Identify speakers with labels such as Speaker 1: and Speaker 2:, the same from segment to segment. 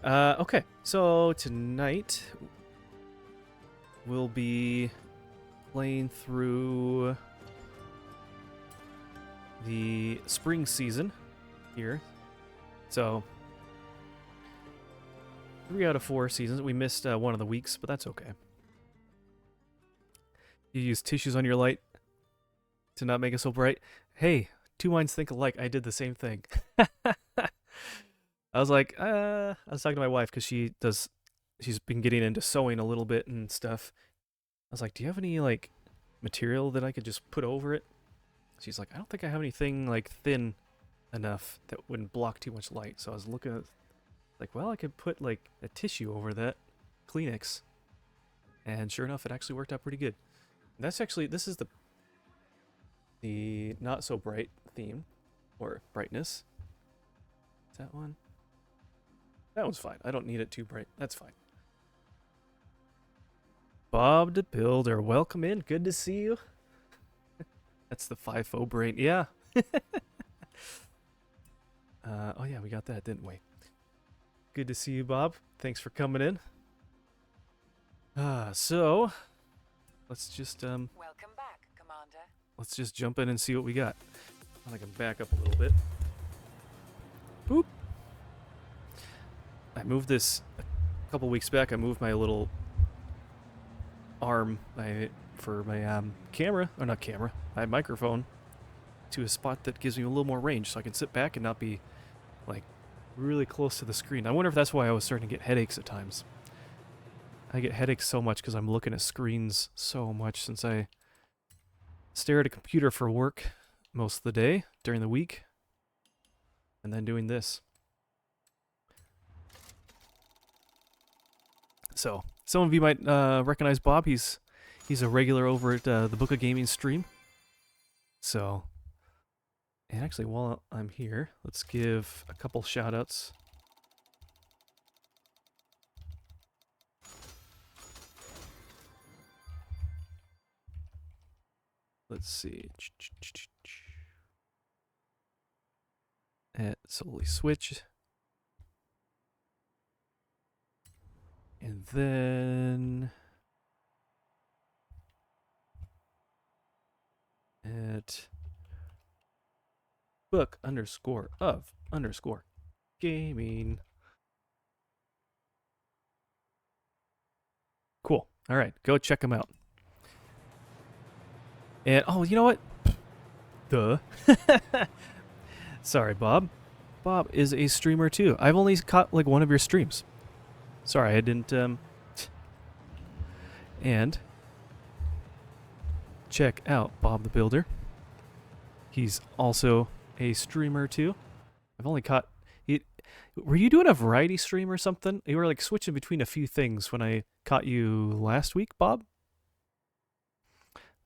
Speaker 1: Okay, so tonight we'll be playing through the spring season here. So 3 out of 4 seasons. We missed one of the weeks, but that's okay. You use tissues on your light to not make it so bright. Hey, two minds think alike. I did the same thing. I was like, I was talking to my wife because she's been getting into sewing a little bit and stuff. I was like, do you have any like material that I could just put over it? She's like, I don't think I have anything like thin enough that wouldn't block too much light. So I was looking at, like, well, I could put like a tissue over that, Kleenex, and sure enough, it actually worked out pretty good. And that's actually, this is the not so bright theme, or brightness. Is that one? That one's fine. I don't need it too bright. That's fine. Bob the Builder, welcome in. Good to see you. That's the FIFO brain. Yeah. Oh yeah, we got that, didn't we? Good to see you, Bob. Thanks for coming in. So let's just
Speaker 2: Welcome back, Commander.
Speaker 1: let's just jump in and see what we got. I can back up a little bit. Boop. I moved this a couple weeks back. I moved my little arm for my camera, or not camera, my microphone, to a spot that gives me a little more range, so I can sit back and not be like really close to the screen. I wonder if that's why I was starting to get headaches at times. I get headaches so much because I'm looking at screens so much since I stare at a computer for work most of the day during the week, and then doing this. So some of you might recognize Bob. He's a regular over at the Book of Gaming stream. So, and actually, while I'm here, let's give a couple shout-outs. Let's see. At Solely Switch. And then at book_of_gaming. Cool. All right, go check them out. And oh, you know what? Duh. Sorry, Bob. Bob is a streamer too. I've only caught like one of your streams. Sorry, I didn't, and check out Bob the Builder. He's also a streamer too. I've only caught... Were you doing a variety stream or something? You were like switching between a few things when I caught you last week, Bob?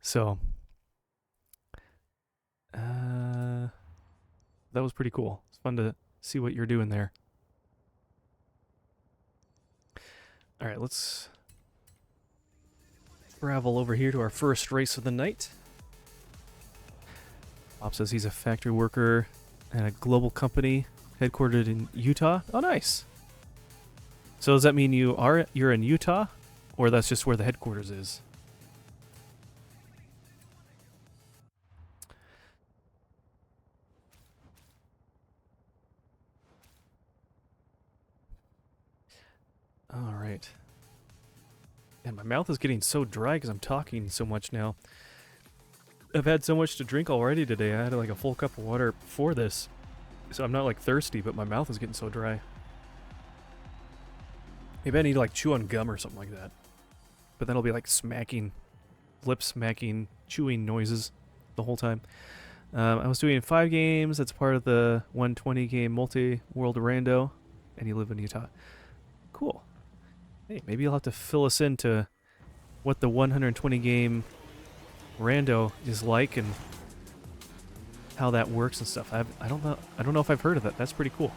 Speaker 1: So, that was pretty cool. It's fun to see what you're doing there. All right, let's travel over here to our first race of the night. Bob says he's a factory worker at a global company headquartered in Utah. Oh, nice. So does that mean you're in Utah, or that's just where the headquarters is? All right. And my mouth is getting so dry because I'm talking so much now. I've had so much to drink already today. I had like a full cup of water before this. So I'm not like thirsty, but my mouth is getting so dry. Maybe I need to like chew on gum or something like that. But then it'll be like smacking, lip smacking, chewing noises the whole time. I was doing 5 games. That's part of the 120 game multi-world rando. And you live in Utah. Cool. Hey, maybe you'll have to fill us into what the 120 game rando is like and how that works and stuff. I don't know if I've heard of that. That's pretty cool.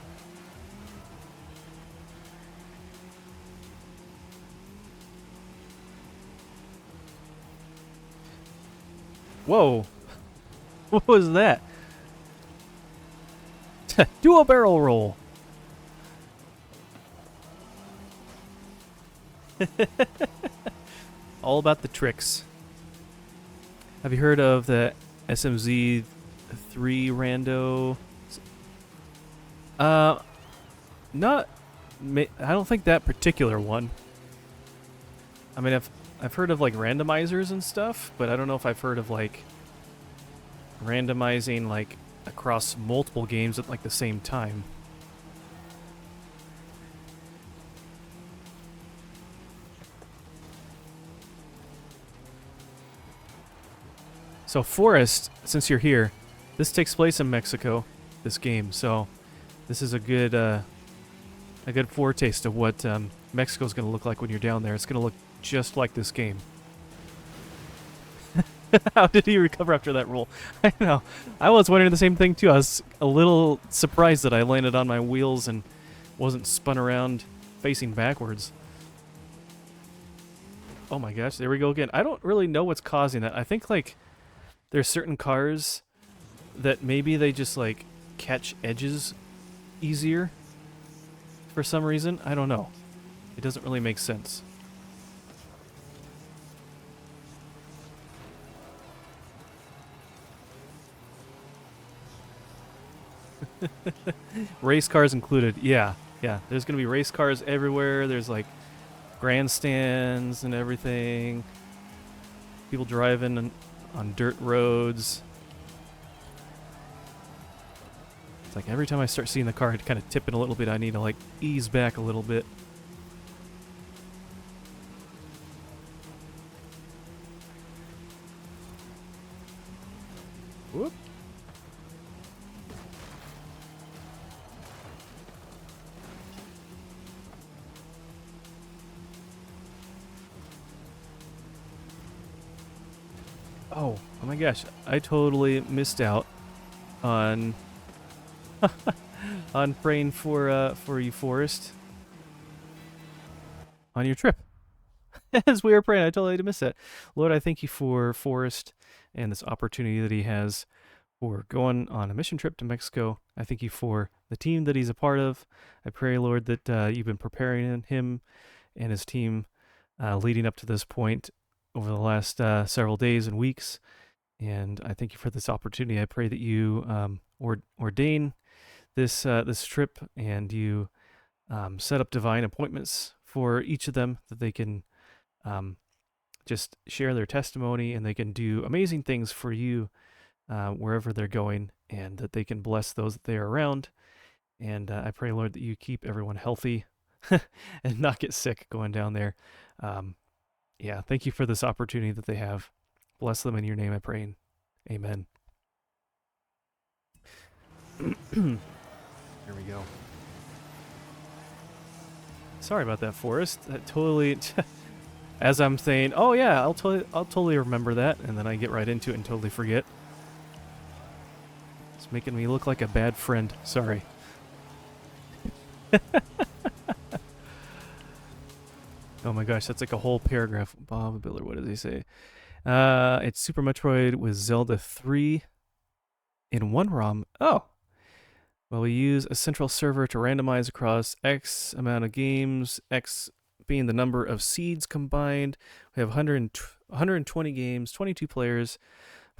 Speaker 1: Whoa. What was that? Do a barrel roll. All about the tricks. Have you heard of the SMZ 3 rando? Not. I don't think that particular one. I mean, I've heard of like randomizers and stuff, but I don't know if I've heard of like randomizing like across multiple games at like the same time. So Forest, since you're here, this takes place in Mexico, this game. So this is a good foretaste of what Mexico's going to look like when you're down there. It's going to look just like this game. How did he recover after that roll? I know. I was wondering the same thing too. I was a little surprised that I landed on my wheels and wasn't spun around facing backwards. Oh my gosh, there we go again. I don't really know what's causing that. I think like there's certain cars that maybe they just like catch edges easier for some reason. I don't know. It doesn't really make sense. Race cars included. Yeah. There's going to be race cars everywhere. There's like grandstands and everything. People driving on dirt roads. It's like every time I start seeing the car kind of tipping a little bit, I need to like ease back a little bit. Whoop. Oh my gosh, I totally missed out on on praying for you, Forrest, on your trip. As we were praying, I totally missed that. Lord, I thank you for Forrest and this opportunity that he has for going on a mission trip to Mexico. I thank you for the team that he's a part of. I pray, Lord, that you've been preparing him and his team leading up to this point over the last several days and weeks. And I thank you for this opportunity. I pray that you ordain this trip and you set up divine appointments for each of them, that they can just share their testimony and they can do amazing things for you wherever they're going, and that they can bless those that they are around. And I pray, Lord, that you keep everyone healthy and not get sick going down there. Yeah, thank you for this opportunity that they have. Bless them in your name, I pray. Amen. Here we go. Sorry about that, Forrest. That totally... As I'm saying, oh yeah, I'll totally remember that, and then I get right into it and totally forget. It's making me look like a bad friend. Sorry. Oh my gosh, that's like a whole paragraph. Bob Biller, what does he say? It's Super Metroid with Zelda 3 in one ROM. Oh. Well, we use a central server to randomize across X amount of games, X being the number of seeds combined. We have 120 games, 22 players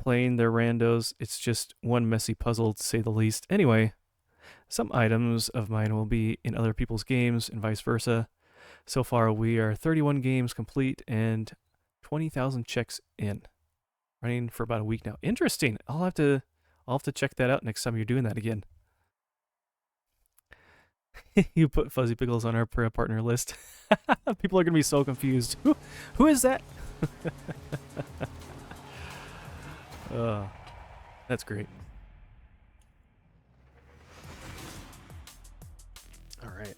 Speaker 1: playing their randos. It's just one messy puzzle, to say the least. Anyway, some items of mine will be in other people's games and vice versa. So far, we are 31 games complete and 20,000 checks in. Running for about a week now. Interesting. I'll have to check that out next time you're doing that again. You put Fuzzy Pickles on our partner list. People are going to be so confused. Who is that? That's great. All right.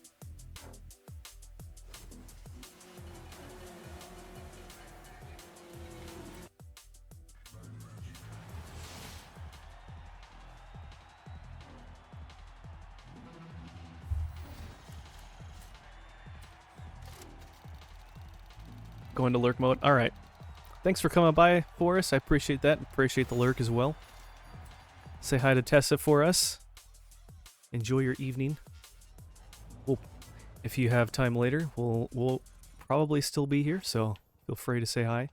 Speaker 1: Go into lurk mode. All right. Thanks for coming by for us. I appreciate that. Appreciate the lurk as well. Say hi to Tessa for us. Enjoy your evening. If you have time later, we'll probably still be here, so feel free to say hi.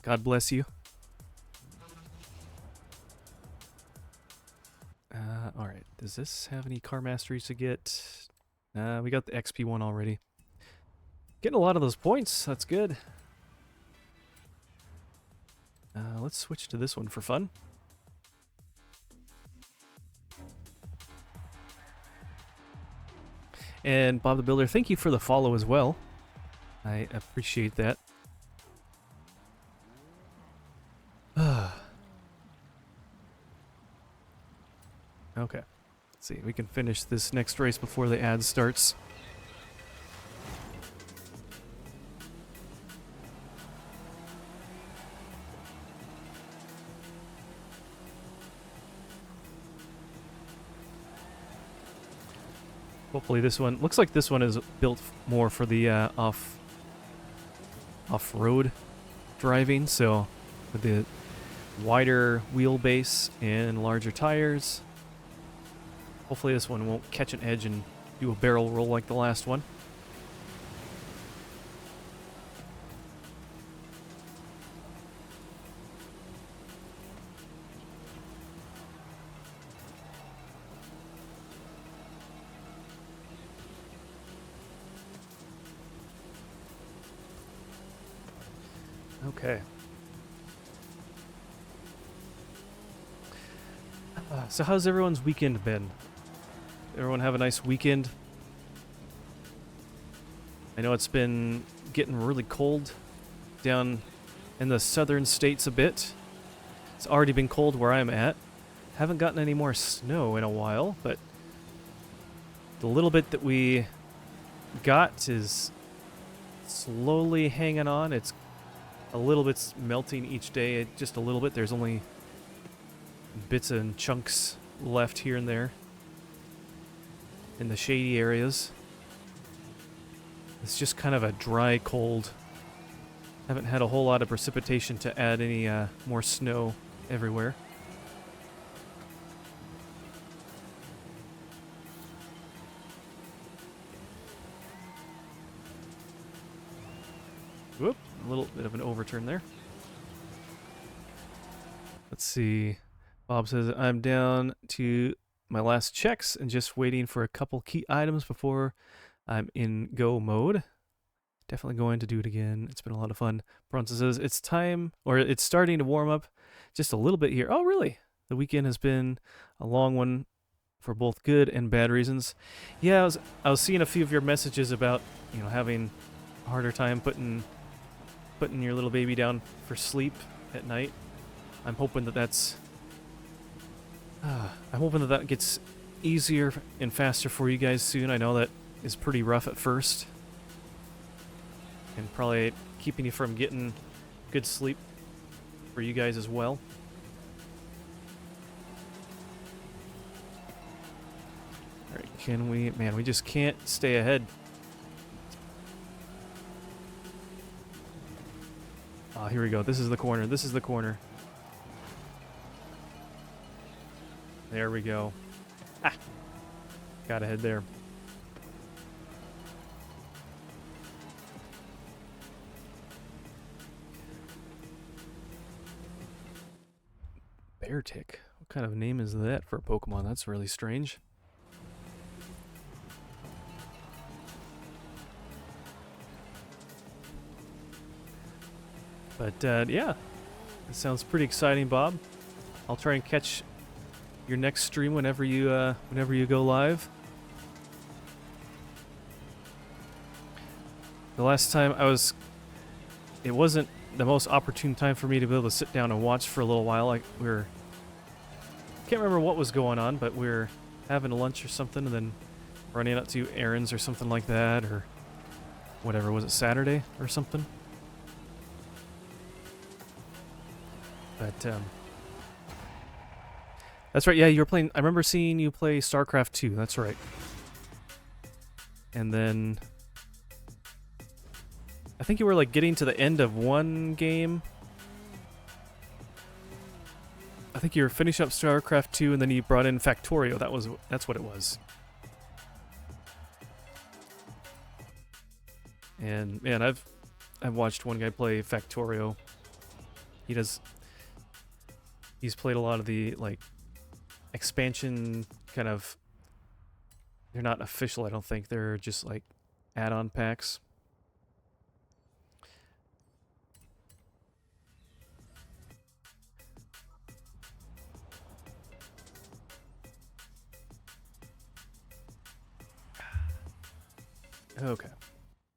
Speaker 1: God bless you. Alright, does this have any car masteries to get? We got the XP one already. Getting a lot of those points, that's good. Let's switch to this one for fun. And Bob the Builder, thank you for the follow as well. I appreciate that. Okay. Let's see, we can finish this next race before the ad starts. Hopefully this one, looks like this one is built more for the off-road driving, so with the wider wheelbase and larger tires. Hopefully this one won't catch an edge and do a barrel roll like the last one. Okay. So how's everyone's weekend been? Everyone have a nice weekend? I know it's been getting really cold down in the southern states a bit. It's already been cold where I'm at. Haven't gotten any more snow in a while, but the little bit that we got is slowly hanging on. It's a little bit melting each day, just a little bit. There's only bits and chunks left here and there in the shady areas. It's just kind of a dry cold. Haven't had a whole lot of precipitation to add any more snow everywhere. Whoop, a little bit of an overturn there. Let's see. Bob says, I'm down to my last checks and just waiting for a couple key items before I'm in go mode. Definitely going to do it again. It's been a lot of fun. Bronson says, it's time, or it's starting to warm up just a little bit here. Oh, really? The weekend has been a long one for both good and bad reasons. Yeah, I was seeing a few of your messages about, you know, having a harder time putting your little baby down for sleep at night. I'm hoping that that gets easier and faster for you guys soon. I know that is pretty rough at first, and probably keeping you from getting good sleep for you guys as well. Alright, can we... Man, we just can't stay ahead. Ah, here we go. This is the corner. This is the corner. There we go. Ah! Got ahead there. Bear tick. What kind of name is that for a Pokemon? That's really strange. But yeah, it sounds pretty exciting, Bob. I'll try and catch your next stream whenever you go live. The last time it wasn't the most opportune time for me to be able to sit down and watch for a little while. Like can't remember what was going on, but we were having lunch or something, and then running out to errands or something like that, or whatever. Was it Saturday or something? But that's right. Yeah, you were playing. I remember seeing you play StarCraft 2. That's right. And then I think you were like getting to the end of one game. I think you were finishing up StarCraft 2, and then you brought in Factorio. That's what it was. And man, I've watched one guy play Factorio. He's played a lot of the like expansion kind of. They're not official, I don't think. They're just like add-on packs. Okay.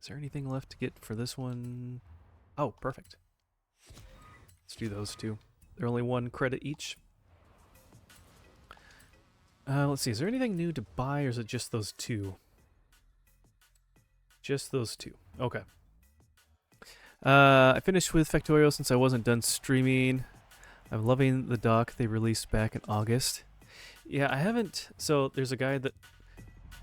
Speaker 1: Is there anything left to get for this one? Oh, perfect. Let's do those two. They're only 1 credit each. Let's see. Is there anything new to buy, or is it just those 2? Just those 2. Okay. I finished with Factorio since I wasn't done streaming. I'm loving the doc they released back in August. Yeah, I haven't... So, there's a guy that...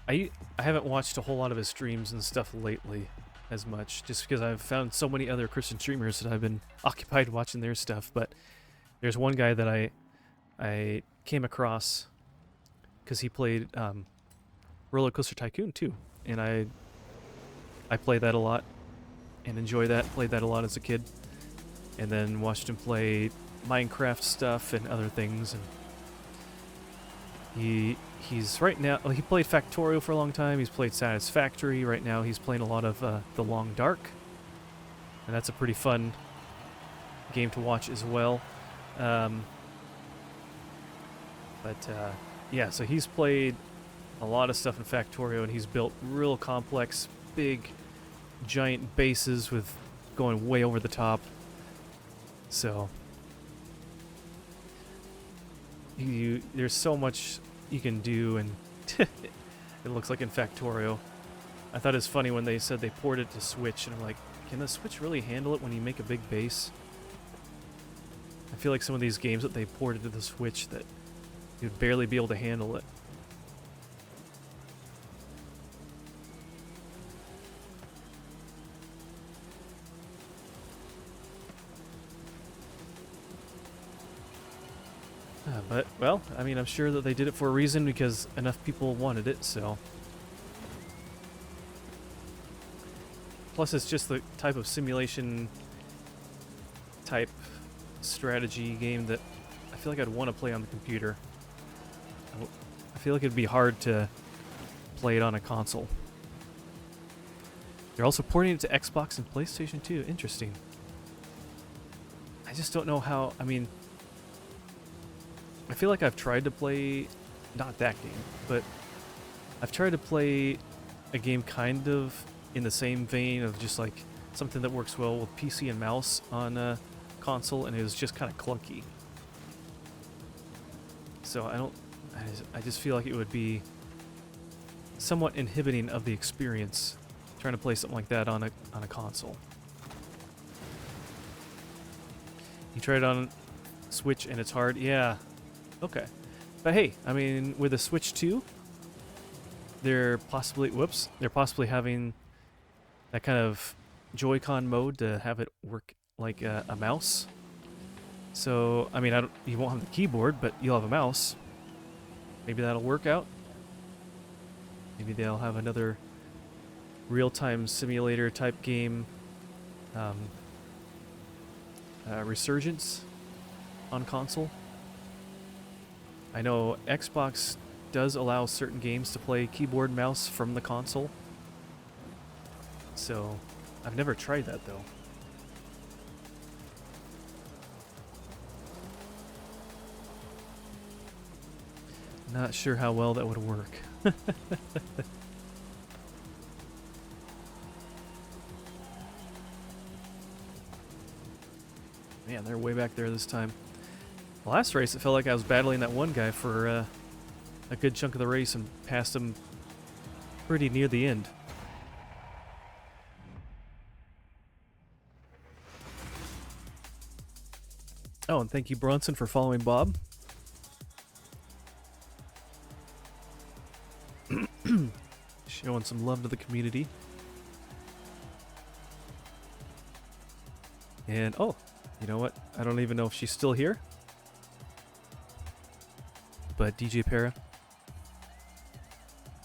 Speaker 1: I haven't watched a whole lot of his streams and stuff lately as much, just because I've found so many other Christian streamers that I've been occupied watching their stuff, but there's one guy that I came across because he played Roller Coaster Tycoon too, and I play that a lot and enjoy that, played that a lot as a kid, and then watched him play Minecraft stuff and other things, and he's right now, he played Factorio for a long time, he's played Satisfactory, right now he's playing a lot of The Long Dark, and that's a pretty fun game to watch as well. Yeah, so he's played a lot of stuff in Factorio, and he's built real complex, big, giant bases with going way over the top. So there's so much you can do, and it looks like in Factorio. I thought it was funny when they said they ported it to Switch, and I'm like, can the Switch really handle it when you make a big base? I feel like some of these games that they ported to the Switch that you'd barely be able to handle it. But, well, I mean, I'm sure that they did it for a reason because enough people wanted it, so. Plus, it's just the type of simulation type strategy game that I feel like I'd want to play on the computer. I feel like it'd be hard to play it on a console. They're also porting it to Xbox and PlayStation 2. Interesting. I just don't know how, I mean, I feel like I've tried to play, not that game, but I've tried to play a game kind of in the same vein of just like something that works well with PC and mouse on a console, and it was just kind of clunky. So I just feel like it would be somewhat inhibiting of the experience trying to play something like that on a console. You try it on Switch and it's hard? Yeah. Okay. But hey, I mean, with the Switch 2, they're possibly having that kind of Joy-Con mode to have it work like a mouse. So, I mean, you won't have the keyboard, but you'll have a mouse. Maybe that'll work out. Maybe they'll have another real-time simulator type game resurgence on console. I know Xbox does allow certain games to play keyboard mouse from the console. So, I've never tried that though. Not sure how well that would work. Man, they're way back there this time. The last race, it felt like I was battling that one guy for a good chunk of the race and passed him pretty near the end. Oh, and thank you, Bronson, for following Bob. Showing some love to the community. And, oh, you know what? I don't even know if she's still here. But DJ Para,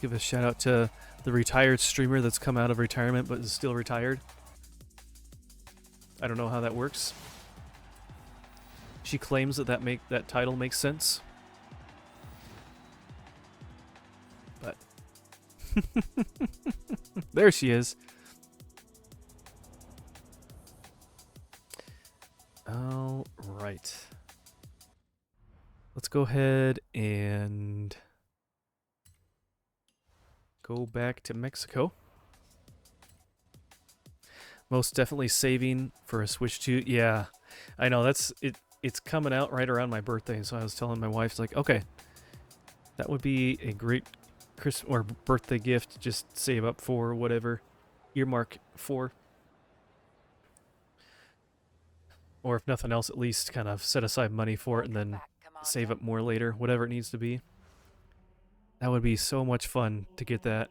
Speaker 1: give a shout out to the retired streamer that's come out of retirement but is still retired. I don't know how that works. She claims that that title makes sense. But there she is. All right. Let's go ahead and go back to Mexico. Most definitely saving for a Switch 2. Yeah, I know, that's it. It's coming out right around my birthday, so I was telling my wife, like, okay, that would be a great Christmas or birthday gift. Just save up for whatever, earmark for, or if nothing else, at least kind of set aside money for it and then save up more later, whatever it needs to be. That would be so much fun to get that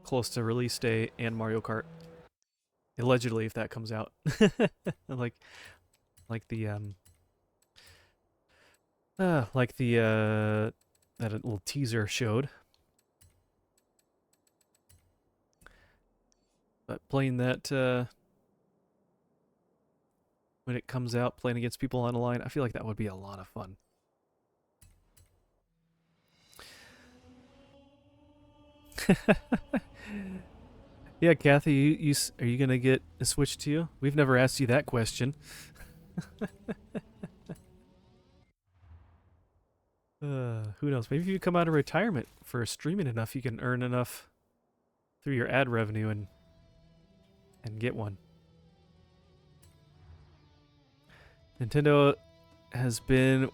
Speaker 1: close to release day and Mario Kart. Allegedly, if that comes out. like the that little teaser showed. But playing that when it comes out, playing against people on the line, I feel like that would be a lot of fun. Yeah, Kathy, you are you gonna get a Switch 2? We've never asked you that question. Who knows? Maybe if you come out of retirement for streaming enough, you can earn enough through your ad revenue and get one. Nintendo has been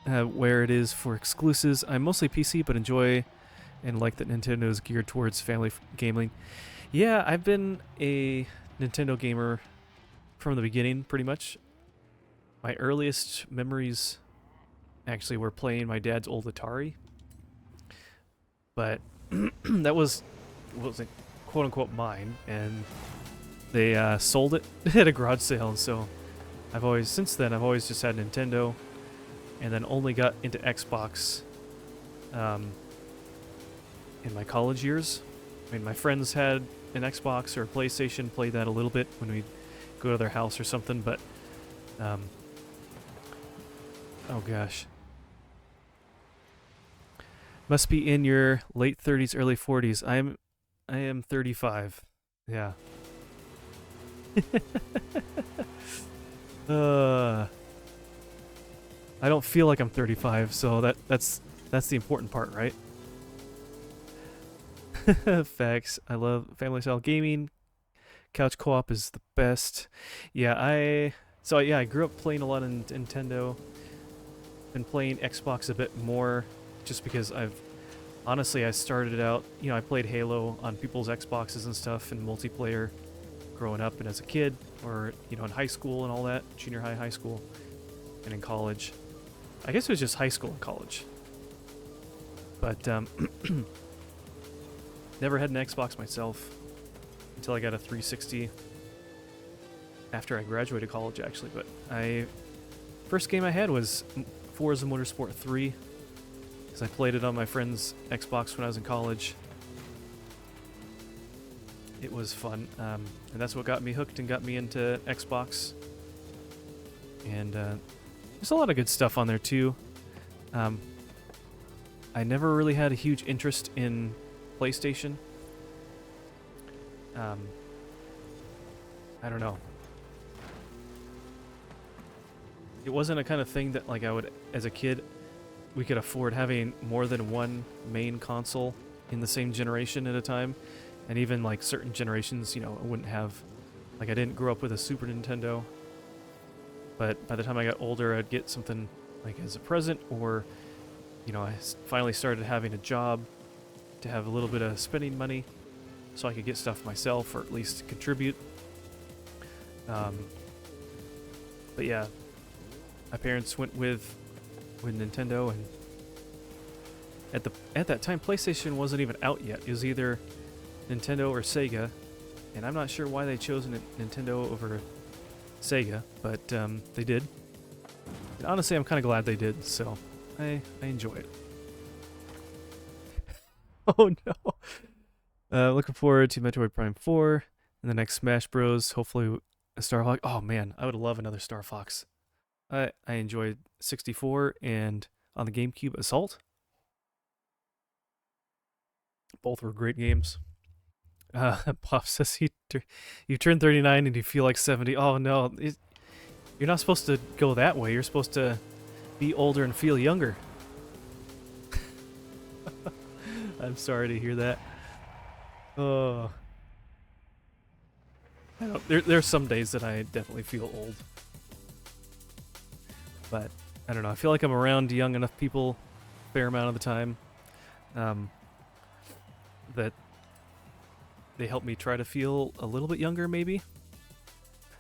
Speaker 1: where it is for exclusives. I'm mostly PC, but enjoy and like that Nintendo is geared towards family gaming. Yeah, I've been a Nintendo gamer from the beginning, pretty much. My earliest memories actually were playing my dad's old Atari. But that was like, quote-unquote mine, and they sold it at a garage sale, and so since then I've always just had Nintendo, and then only got into Xbox in my college years. I mean, my friends had an Xbox or a PlayStation, played that a little bit when we'd go to their house or something, but oh gosh. Must be in your late 30s, early 40s. I am 35. Yeah. I don't feel like I'm 35, so that's the important part, right? Facts. I love family style gaming. Couch co-op is the best. Yeah, I grew up playing a lot of Nintendo. Been playing Xbox a bit more just because I started out, I played Halo on people's Xboxes and stuff and multiplayer growing up and as a kid, or in high school and all that, junior high, high school, and in college. I guess it was just high school and college. But never had an Xbox myself until I got a 360 after I graduated college, actually. But first game I had was Forza Motorsport 3, because I played it on my friend's Xbox when I was in college. It was fun, and that's what got me hooked and got me into Xbox. And there's a lot of good stuff on there too. I never really had a huge interest in PlayStation. I don't know. It wasn't a kind of thing that, like, I would, as a kid, we could afford having more than one main console in the same generation at a time. And even, like, certain generations, I wouldn't have, like, I didn't grow up with a Super Nintendo. But by the time I got older, I'd get something, like, as a present, or, I finally started having a job to have a little bit of spending money so I could get stuff myself, or at least contribute. But yeah, my parents went with Nintendo, and at that time PlayStation wasn't even out yet. It was either Nintendo or Sega, and I'm not sure why they chose Nintendo over Sega, but they did. And honestly, I'm kind of glad they did, so I enjoy it. Oh no. Looking forward to Metroid Prime 4 and the next Smash Bros. Hopefully, a Star Fox. Oh man, I would love another Star Fox. I enjoyed 64 and on the GameCube Assault. Both were great games. Pop says you turn 39 and you feel like 70. Oh no, you're not supposed to go that way. You're supposed to be older and feel younger. I'm sorry to hear that. Oh, I don't, there's some days that I definitely feel old, but I don't know. I feel like I'm around young enough people a fair amount of the time that they help me try to feel a little bit younger, maybe.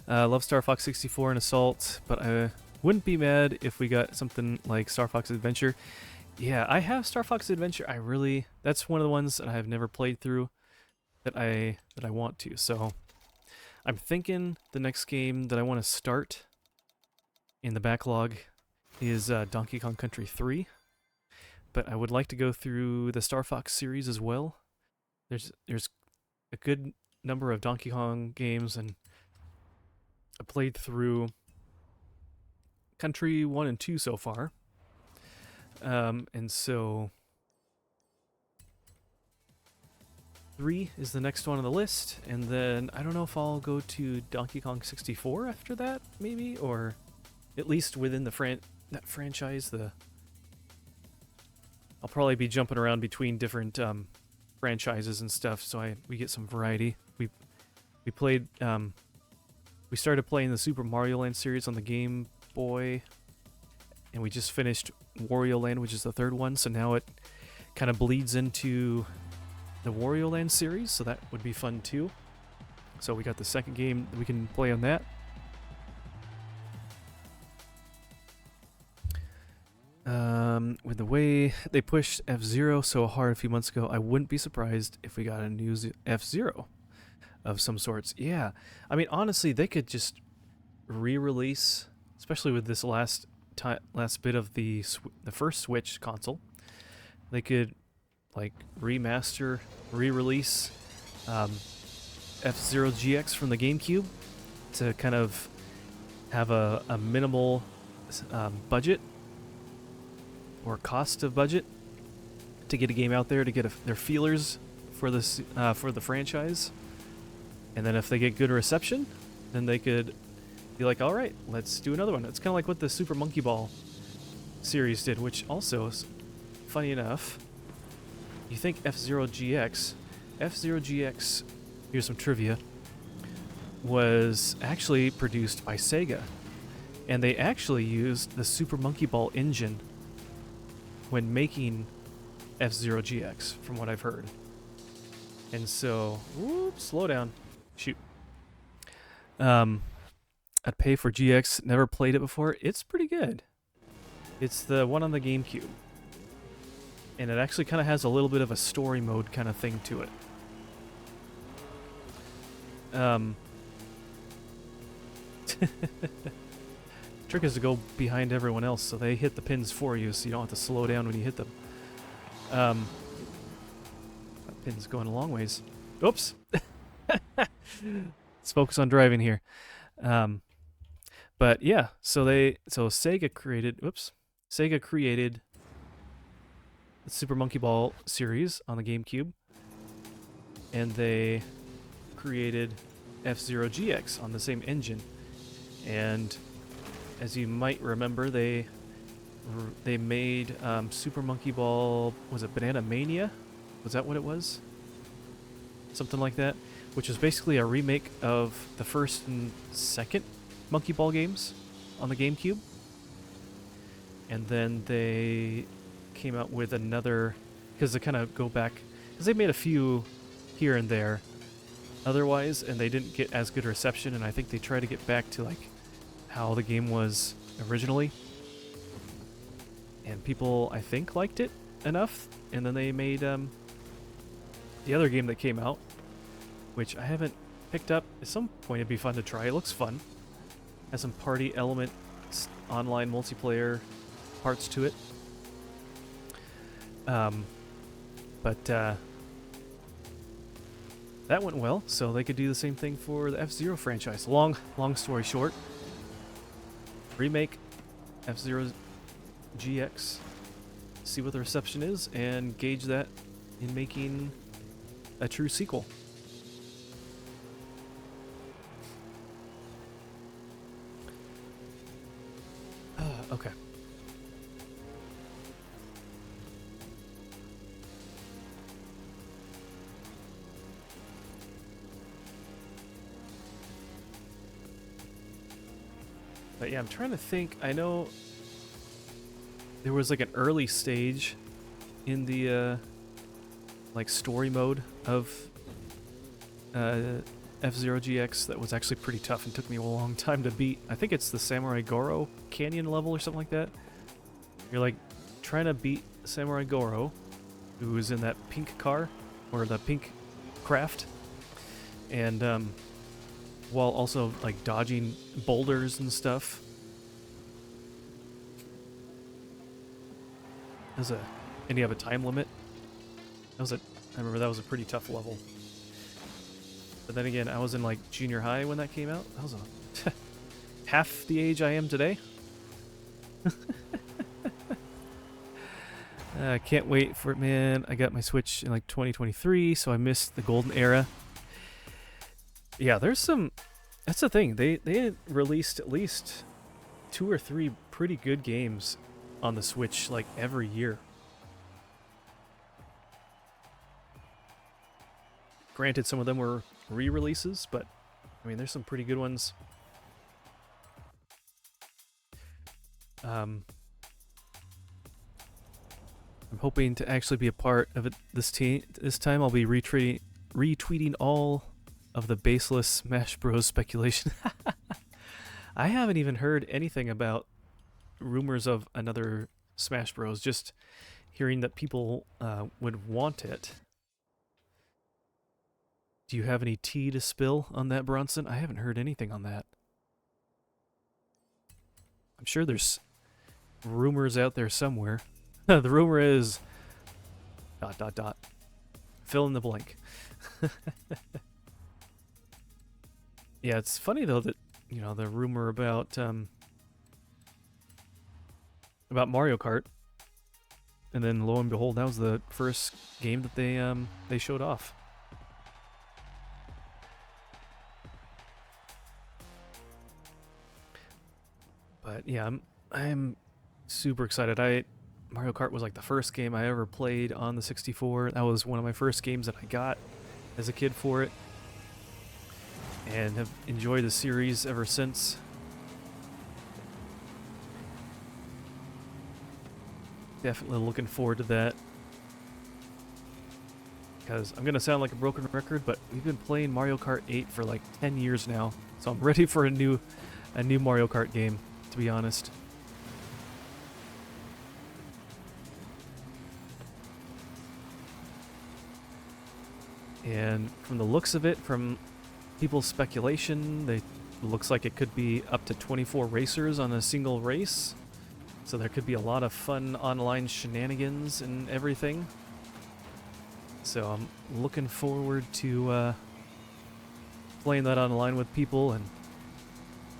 Speaker 1: Love Star Fox 64 and Assault, but I wouldn't be mad if we got something like Star Fox Adventure. Yeah, I have Star Fox Adventure. That's one of the ones that I've never played through that I want to. So I'm thinking the next game that I want to start in the backlog is Donkey Kong Country 3. But I would like to go through the Star Fox series as well. There's a good number of Donkey Kong games, and I played through Country 1 and 2 so far. And so 3 is the next one on the list, and then I don't know if I'll go to Donkey Kong 64 after that, maybe, or at least within the that franchise. I'll probably be jumping around between different franchises and stuff, so we get some variety. We played we started playing the Super Mario Land series on the Game Boy, and we just finished Wario Land, which is the third one, so now it kind of bleeds into the Wario Land series, so that would be fun too. So we got the second game that we can play on that. With the way they pushed F-Zero so hard a few months ago, I wouldn't be surprised if we got a new F-Zero of some sorts. Yeah, I mean, honestly, they could just re-release, especially with this last bit of the first Switch console. They could like remaster, re-release F-Zero GX from the GameCube to kind of have a minimal budget or cost of budget to get a game out there, to get their feelers for this for the franchise. And then if they get good reception, then they could be like, all right, let's do another one. It's kind of like what the Super Monkey Ball series did, which also is funny enough. You think F-Zero GX, here's some trivia, was actually produced by Sega. And they actually used the Super Monkey Ball engine when making F-Zero GX, from what I've heard. And so, whoops, slow down. Shoot. I'd pay for GX, never played it before. It's pretty good. It's the one on the GameCube. And it actually kind of has a little bit of a story mode kind of thing to it. Trick is to go behind everyone else so they hit the pins for you, so you don't have to slow down when you hit them. That pin's going a long ways. Oops! Let's focus on driving here. But yeah, so Sega created the Super Monkey Ball series on the GameCube, and they created F-Zero GX on the same engine. And as you might remember, they made Super Monkey Ball, was it Banana Mania? Was that what it was? Something like that, which was basically a remake of the first and second Monkey Ball games on the GameCube. And then they came out with another, because they kind of go back, because they made a few here and there otherwise, and they didn't get as good reception, and I think they tried to get back to like how the game was originally, and people, I think, liked it enough, and then they made the other game that came out, which I haven't picked up. At some point it'd be fun to try. It looks fun, has some party element, online multiplayer parts to it. that went well, so they could do the same thing for the F-Zero franchise. Long story short, remake F-Zero GX, see what the reception is, and gauge that in making a true sequel. Okay. But yeah, I'm trying to think. I know there was like an early stage in the like story mode of F-Zero GX that was actually pretty tough and took me a long time to beat. I think it's the Samurai Goro Canyon level or something like that. You're like trying to beat Samurai Goro, who is in that pink car, or the pink craft, and while also like dodging boulders and stuff. And you have a time limit. I remember that was a pretty tough level. But then again, I was in like junior high when that came out. That was half the age I am today. I can't wait for it, man. I got my Switch in like 2023, so I missed the golden era. Yeah, there's some... That's the thing. They had released at least 2 or 3 pretty good games on the Switch like every year. Granted, some of them were re-releases, but I mean, there's some pretty good ones. I'm hoping to actually be a part of it this time. I'll be retweeting all of the baseless Smash Bros. Speculation. I haven't even heard anything about rumors of another Smash Bros. Just hearing that people would want it. Do you have any tea to spill on that, Bronson? I haven't heard anything on that. I'm sure there's rumors out there somewhere. The rumor is... ... Fill in the blank. Yeah, it's funny though that, you know, the rumor about Mario Kart, and then lo and behold, that was the first game that they showed off. But yeah, I'm super excited. Mario Kart was like the first game I ever played on the 64. That was one of my first games that I got as a kid for it, and have enjoyed the series ever since. Definitely looking forward to that. Because I'm going to sound like a broken record, but we've been playing Mario Kart 8 for like 10 years now. So I'm ready for a new Mario Kart game, to be honest. And from the looks of it, from people's speculation, it looks like it could be up to 24 racers on a single race. So there could be a lot of fun online shenanigans and everything. So I'm looking forward to playing that online with people, and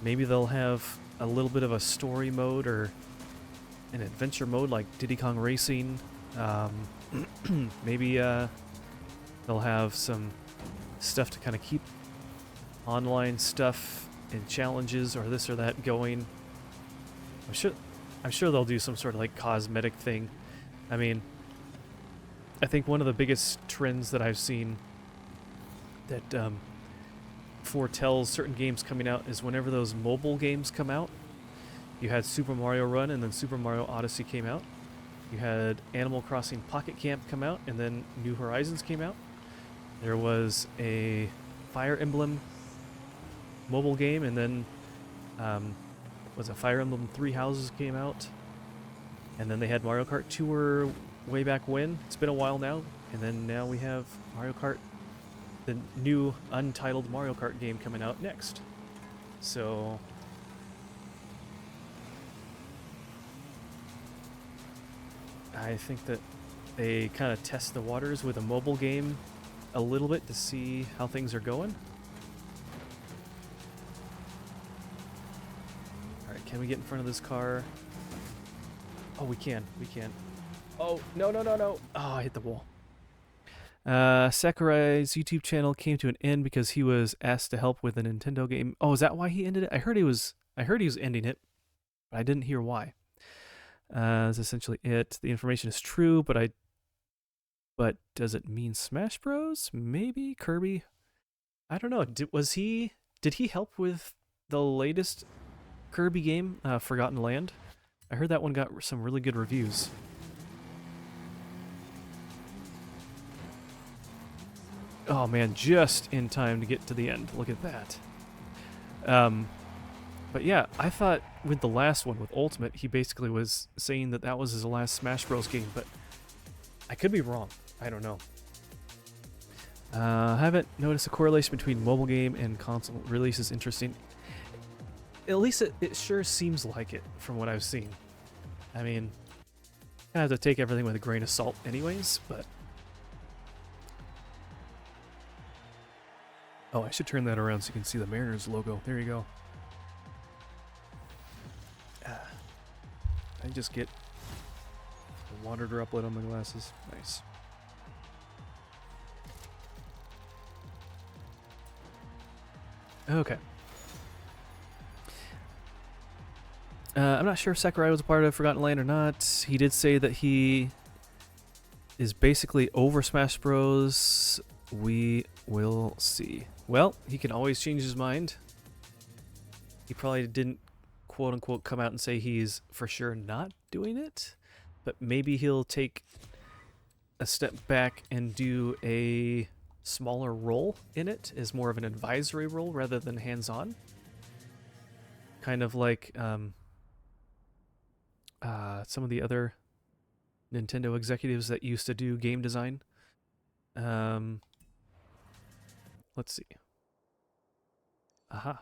Speaker 1: maybe they'll have a little bit of a story mode or an adventure mode like Diddy Kong Racing. Maybe they'll have some stuff to kind of keep online stuff and challenges or this or that going. I'm sure they'll do some sort of like cosmetic thing. I mean, I think one of the biggest trends that I've seen that foretells certain games coming out is whenever those mobile games come out. You had Super Mario Run, and then Super Mario Odyssey came out. You had Animal Crossing Pocket Camp come out, and then New Horizons came out. There was a Fire Emblem mobile game, and then was a Fire Emblem Three Houses came out. And then they had Mario Kart Tour way back when. It's been a while now. And then now we have Mario Kart, the new untitled Mario Kart game coming out next. So I think that they kind of test the waters with a mobile game a little bit to see how things are going. Alright, can we get in front of this car? Oh, we can. We can. Oh, no, no, no, no. Oh, I hit the wall. Sakurai's YouTube channel came to an end because he was asked to help with a Nintendo game. Oh, is that why he ended it? I heard he was ending it, but I didn't hear why. That's essentially it. The information is true, but does it mean Smash Bros? Maybe Kirby? I don't know. Did he help with the latest Kirby game, Forgotten Land? I heard that one got some really good reviews. Oh man, just in time to get to the end. Look at that. But yeah, I thought with the last one, with Ultimate, he basically was saying that that was his last Smash Bros. Game, but I could be wrong. I don't know. I haven't noticed a correlation between mobile game and console releases. Interesting. At least it sure seems like it from what I've seen. I mean, I have to take everything with a grain of salt anyways, but... Oh, I should turn that around so you can see the Mariners logo. There you go. I just get a water droplet on my glasses. Nice. Okay. I'm not sure if Sakurai was a part of Forgotten Land or not. He did say that he is basically over Smash Bros. We will see. Well, he can always change his mind. He probably didn't quote-unquote come out and say he's for sure not doing it, but maybe he'll take a step back and do a smaller role in it as more of an advisory role rather than hands-on. Kind of like some of the other Nintendo executives that used to do game design. Let's see. Aha.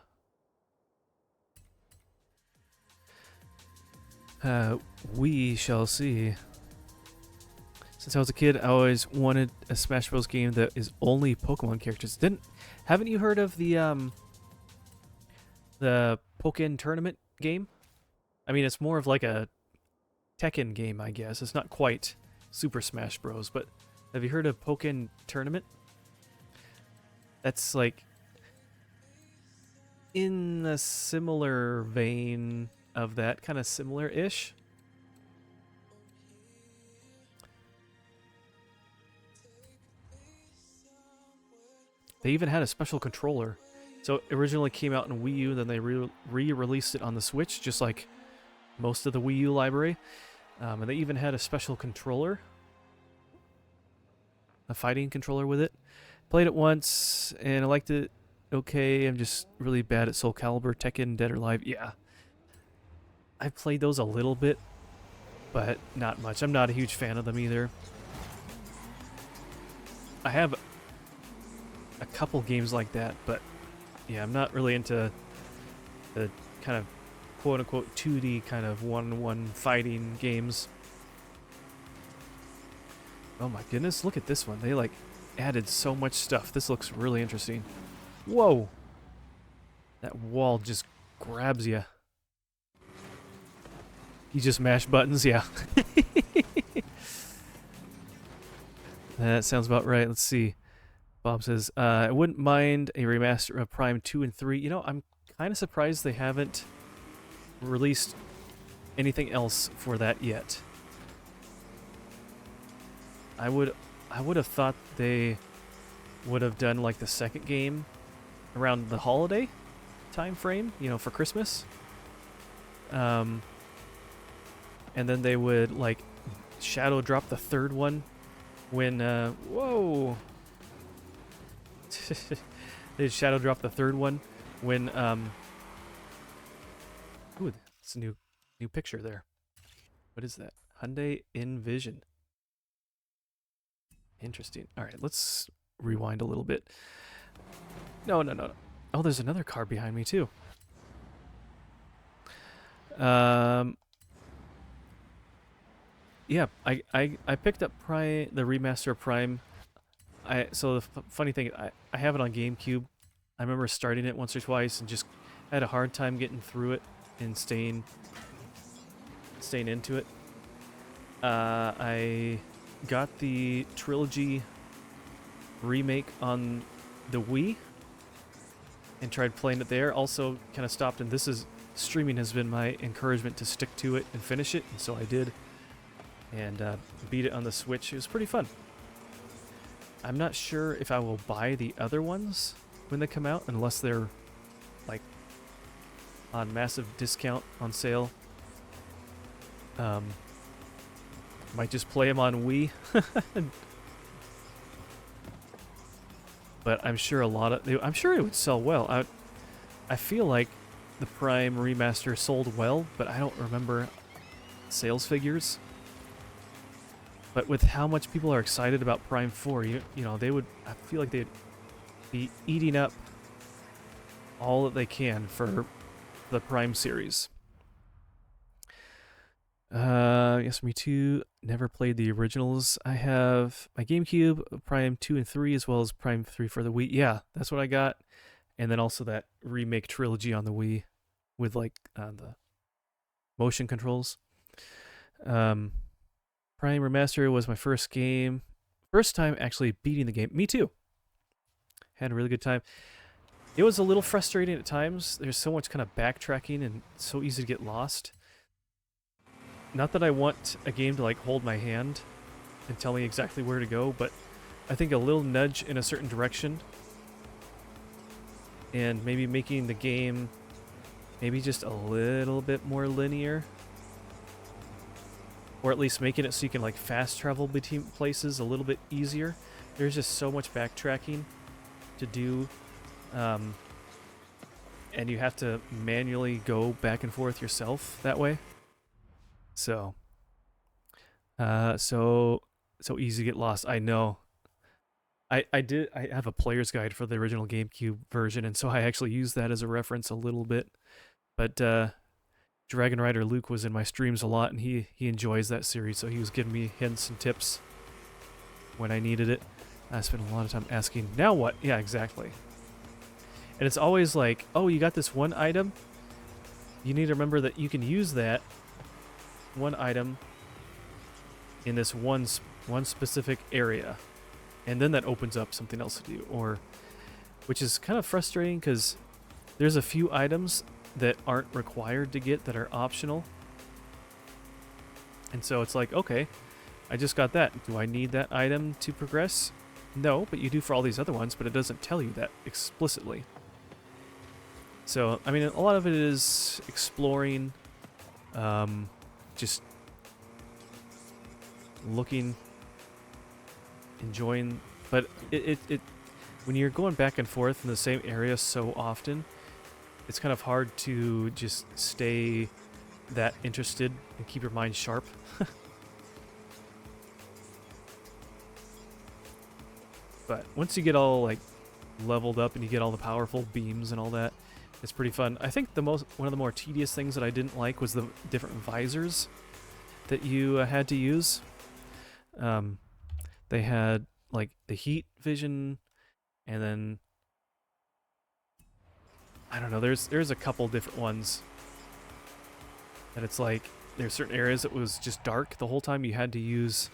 Speaker 1: We shall see. Since I was a kid, I always wanted a Smash Bros. Game that is only Pokemon characters. Haven't you heard of the Pokken Tournament game? I mean, it's more of like a Tekken game, I guess. It's not quite Super Smash Bros. But have you heard of Pokken Tournament? That's like in a similar vein of that, kind of similar-ish. They even had a special controller. So it originally came out in Wii U, then they re-released it on the Switch, just like most of the Wii U library. And they even had a special controller, a fighting controller with it. Played it once, and I liked it. Okay, I'm just really bad at Soul Calibur, Tekken, Dead or Alive. Yeah. I played those a little bit, but not much. I'm not a huge fan of them either. I have a couple games like that, but yeah, I'm not really into the kind of quote-unquote 2D kind of one-on-one fighting games. Oh my goodness, look at this one. They like added so much stuff. This looks really interesting. Whoa! That wall just grabs you. You just mash buttons, yeah. That sounds about right. Let's see. Bob says, I wouldn't mind a remaster of Prime 2 and 3. You know, I'm kind of surprised they haven't released anything else for that yet. I would have thought they would have done like the second game around the holiday time frame, you know, for Christmas. And then they would like shadow drop the third one when whoa. They'd shadow drop the third one when ooh, it's a new picture there. What is that? Hyundai Envision. Interesting. All right, let's rewind a little bit. No. Oh, there's another car behind me too. Yeah, I picked up the remaster of Prime So the funny thing, I have it on GameCube. I remember starting it once or twice and just had a hard time getting through it and staying into it. I got the trilogy remake on the Wii and tried playing it there. Also, kind of stopped, and streaming has been my encouragement to stick to it and finish it, and so I did, and beat it on the Switch. It was pretty fun. I'm not sure if I will buy the other ones when they come out, unless they're like on massive discount on sale. Might just play them on Wii. But I'm sure I'm sure it would sell well. I feel like the Prime remaster sold well, but I don't remember sales figures. But with how much people are excited about Prime 4, you know, I feel like they'd be eating up all that they can for the Prime series. Yes, me too. Never played the originals. I have my GameCube, Prime 2 and 3, as well as Prime 3 for the Wii. Yeah, that's what I got. And then also that remake trilogy on the Wii with like the motion controls. Prime Remaster was my first game. First time actually beating the game. Me too. Had a really good time. It was a little frustrating at times. There's so much kind of backtracking and so easy to get lost. Not that I want a game to like hold my hand and tell me exactly where to go, but I think a little nudge in a certain direction and maybe making the game maybe just a little bit more linear, or at least making it so you can like fast travel between places a little bit easier. There's just so much backtracking to do, and you have to manually go back and forth yourself that way. So easy to get lost. I know. I have a player's guide for the original GameCube version, and so I actually used that as a reference a little bit. But Dragon Rider Luke was in my streams a lot, and he enjoys that series, so he was giving me hints and tips when I needed it. I spent a lot of time asking, now what? Yeah, exactly. And it's always like, oh, you got this one item? You need to remember that you can use that one item in this one specific area, and then that opens up something else to do, or which is kind of frustrating because there's a few items that aren't required to get that are optional, and so it's like, okay, I just got that. Do I need that item to progress? No, but you do for all these other ones, but it doesn't tell you that explicitly. So I mean, a lot of it is exploring, just looking, enjoying, but it when you're going back and forth in the same area so often, it's kind of hard to just stay that interested and keep your mind sharp. But once you get all like leveled up and you get all the powerful beams and all that, it's pretty fun. I think one of the more tedious things that I didn't like was the different visors that you had to use. They had like the heat vision, and then I don't know. There's a couple different ones that it's like there's certain areas that was just dark the whole time. You had to use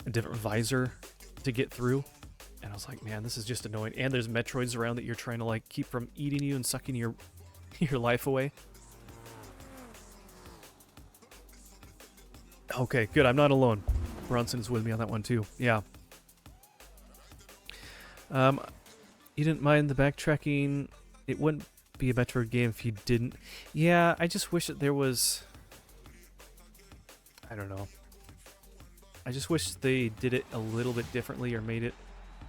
Speaker 1: a different visor to get through. And I was like, man, this is just annoying. And there's Metroids around that you're trying to like keep from eating you and sucking your life away. Okay, good. I'm not alone. Bronson's with me on that one too. Yeah. You didn't mind the backtracking. It wouldn't be a Metroid game if you didn't. Yeah, I just wish that there was... I don't know. I just wish they did it a little bit differently or made it...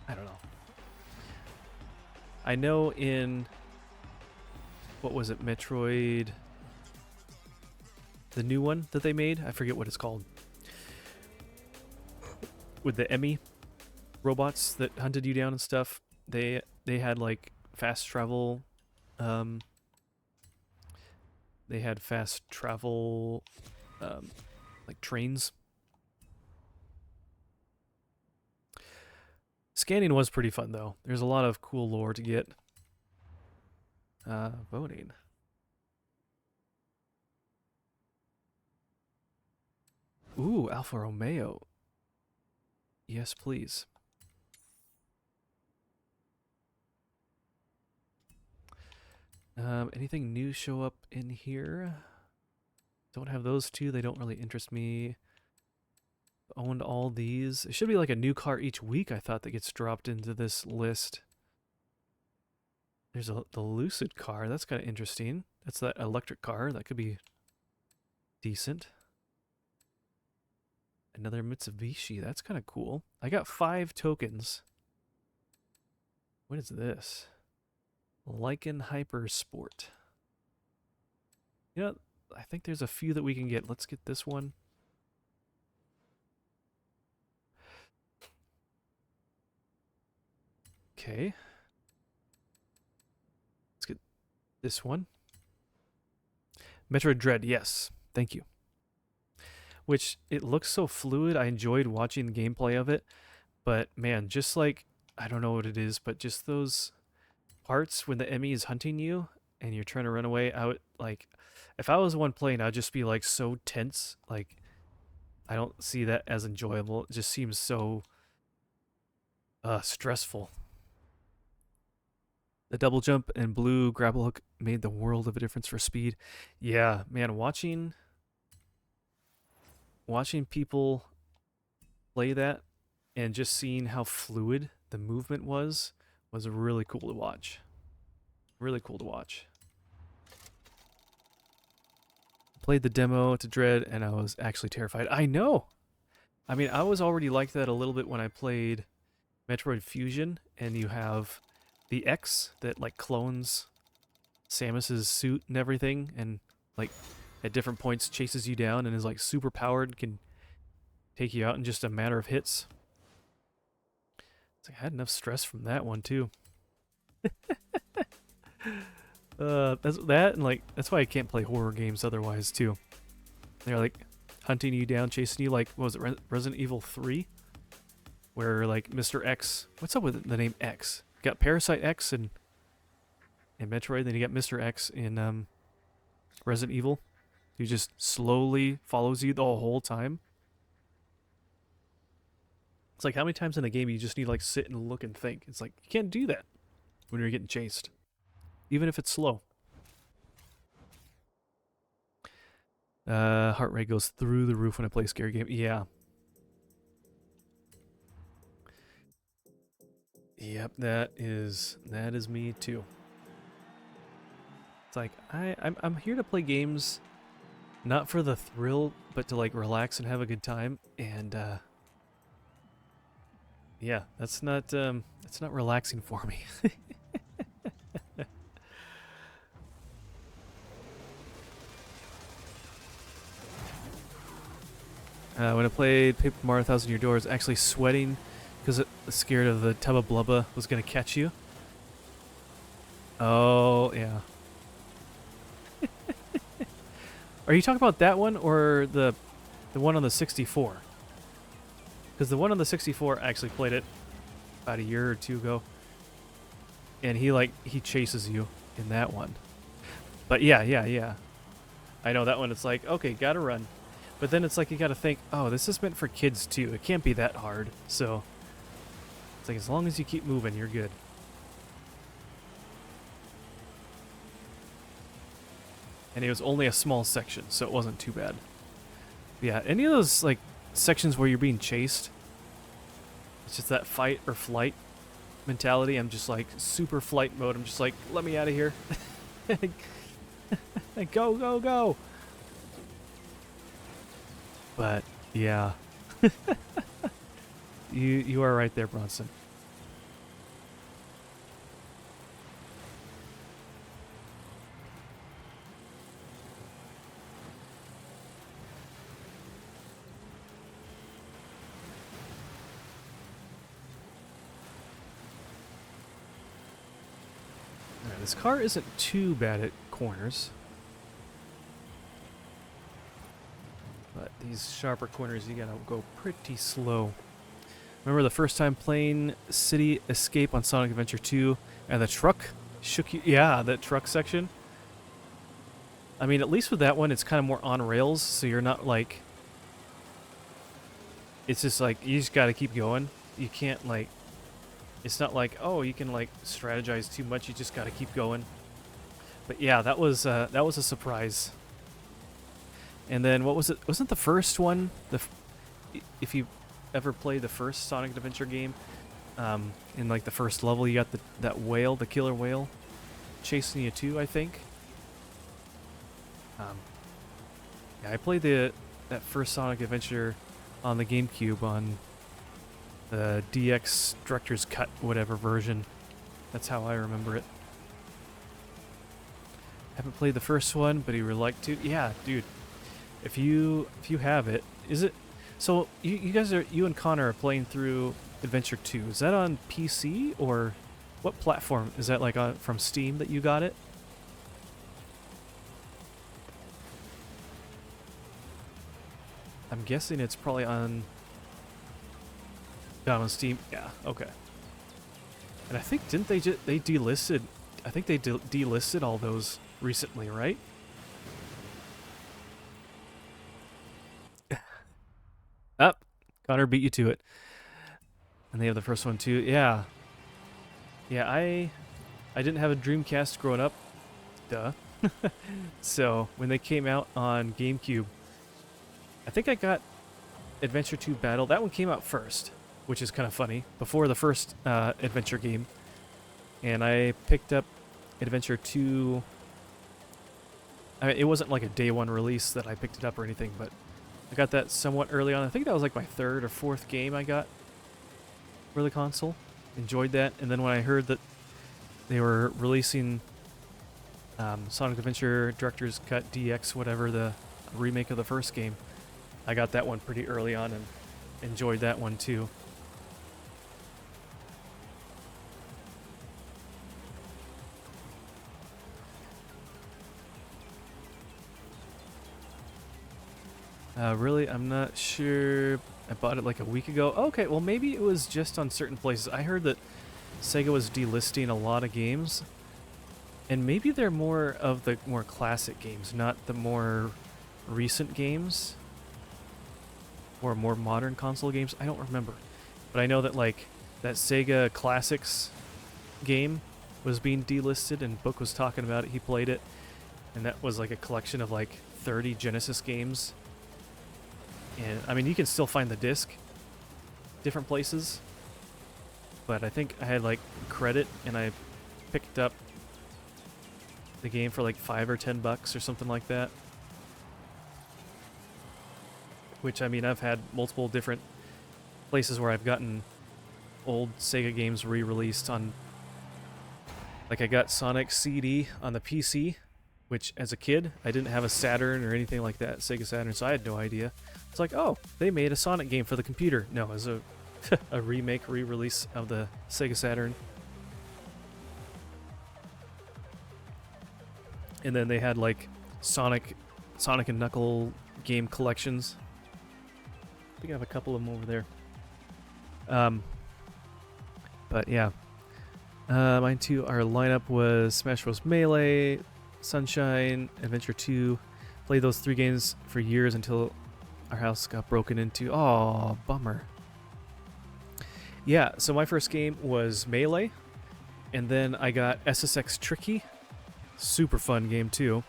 Speaker 1: I don't know. I know in... What was it? Metroid... The new one that they made? I forget what it's called. With the Emmy robots that hunted you down and stuff. They had like fast travel. They had fast travel like trains. Scanning was pretty fun, though. There's a lot of cool lore to get. Voting. Ooh, Alfa Romeo. Yes, please. Anything new show up in here? Don't have those two. They don't really interest me. Owned all these. It should be like a new car each week, I thought, that gets dropped into this list. There's the Lucid car. That's kind of interesting. That's that electric car. That could be decent. Another Mitsubishi. That's kind of cool. I got 5 tokens. What is this? Lycan Hyper Sport. You know, I think there's a few that we can get. Let's get this one. Okay. Let's get this one. Metroid Dread, yes. Thank you. Which, it looks so fluid. I enjoyed watching the gameplay of it. But, man, just like, I don't know what it is, but just those parts when the enemy is hunting you and you're trying to run away, I would, like, if I was the one playing, I'd just be, like, so tense. Like, I don't see that as enjoyable. It just seems so stressful. The double jump and blue grapple hook made the world of a difference for speed. Yeah, man, watching people play that and just seeing how fluid the movement was really cool to watch. Really cool to watch. Played the demo to Dread and I was actually terrified. I know! I mean, I was already like that a little bit when I played Metroid Fusion, and you have the X that like clones Samus's suit and everything, and like at different points chases you down and is like super powered, can take you out in just a matter of hits. It's like I had enough stress from that one too. That's that, and like that's why I can't play horror games otherwise too. They're like hunting you down, chasing you, like what was it, Resident Evil 3? Where like Mr. X, what's up with the name X? You got Parasite X in Metroid, then you got Mr. X in Resident Evil. He just slowly follows you the whole time. It's like how many times in a game you just need to like sit and look and think. It's like you can't do that when you're getting chased, even if it's slow. Heart rate goes through the roof when I play a scary game. Yeah. Yep, that is me too. It's like I'm here to play games, not for the thrill, but to like relax and have a good time. And yeah, that's not relaxing for me. When I played Paper Mario Thousand Year Door, I was actually sweating because scared of the Tubba Blubba was gonna catch you. Oh yeah. Are you talking about that one or the one on the 64? Because the one on the 64, I actually played it about a year or two ago, and he chases you in that one. But yeah. I know that one. It's like, okay, gotta run, but then it's like you gotta think, oh, this is meant for kids too. It can't be that hard. So it's like as long as you keep moving, you're good. And it was only a small section, so it wasn't too bad. Yeah, any of those like sections where you're being chased, it's just that fight or flight mentality. I'm just like super flight mode. I'm just like, let me out of here. Go. But yeah. you are right there, Bronson. This car isn't too bad at corners. But these sharper corners, you gotta go pretty slow. Remember the first time playing City Escape on Sonic Adventure 2 and the truck shook you? Yeah, that truck section. I mean, at least with that one, it's kind of more on rails, so you're not like... It's just like, you just gotta keep going. You can't like... It's not like, oh, you can like strategize too much, you just gotta keep going. But yeah, that was a surprise. And then what was it? Wasn't the first one, if you ever played the first Sonic Adventure game, in like the first level you got that whale, the killer whale, chasing you too, I think. Yeah, I played that first Sonic Adventure on the GameCube on the DX Director's Cut whatever version. That's how I remember it. Haven't played the first one, but he would like to. Yeah, dude. If you have it, is it? So you guys are, you and Connor are playing through Adventure 2. Is that on PC or what platform? Is that like from Steam that you got it? I'm guessing it's probably on Steam. Yeah, okay. And I think didn't they they delisted? I think they delisted all those recently, right? Up, Connor beat you to it. And they have the first one too. Yeah. Yeah, I didn't have a Dreamcast growing up. Duh. So when they came out on GameCube, I think I got Adventure 2 Battle. That one came out first, which is kind of funny, before the first adventure game. And I picked up Adventure 2. I mean, it wasn't like a day one release that I picked it up or anything, but I got that somewhat early on. I think that was like my third or fourth game I got for the console. Enjoyed that. And then when I heard that they were releasing Sonic Adventure Director's Cut DX, whatever, the remake of the first game, I got that one pretty early on and enjoyed that one too. Really, I'm not sure. I bought it like a week ago. Okay, well maybe it was just on certain places. I heard that Sega was delisting a lot of games, and maybe they're more of the more classic games, not the more recent games or more modern console games. I don't remember, but I know that like that Sega Classics game was being delisted, and Book was talking about it. He played it, and that was like a collection of like 30 Genesis games. And I mean, you can still find the disc different places, but I think I had like credit and I picked up the game for like $5 or $10 or something like that. Which, I mean, I've had multiple different places where I've gotten old Sega games re-released on... Like, I got Sonic CD on the PC, which, as a kid, I didn't have a Saturn or anything like that, Sega Saturn, so I had no idea. It's like, oh, they made a Sonic game for the computer. No, it was a, a remake, re-release of the Sega Saturn. And then they had, like, Sonic and Knuckle game collections. I think I have a couple of them over there. But yeah. Mine too, our lineup was Smash Bros. Melee, Sunshine, Adventure 2. Played those 3 games for years until our house got broken into. Oh, bummer. Yeah, so my first game was Melee. And then I got SSX Tricky. Super fun game too.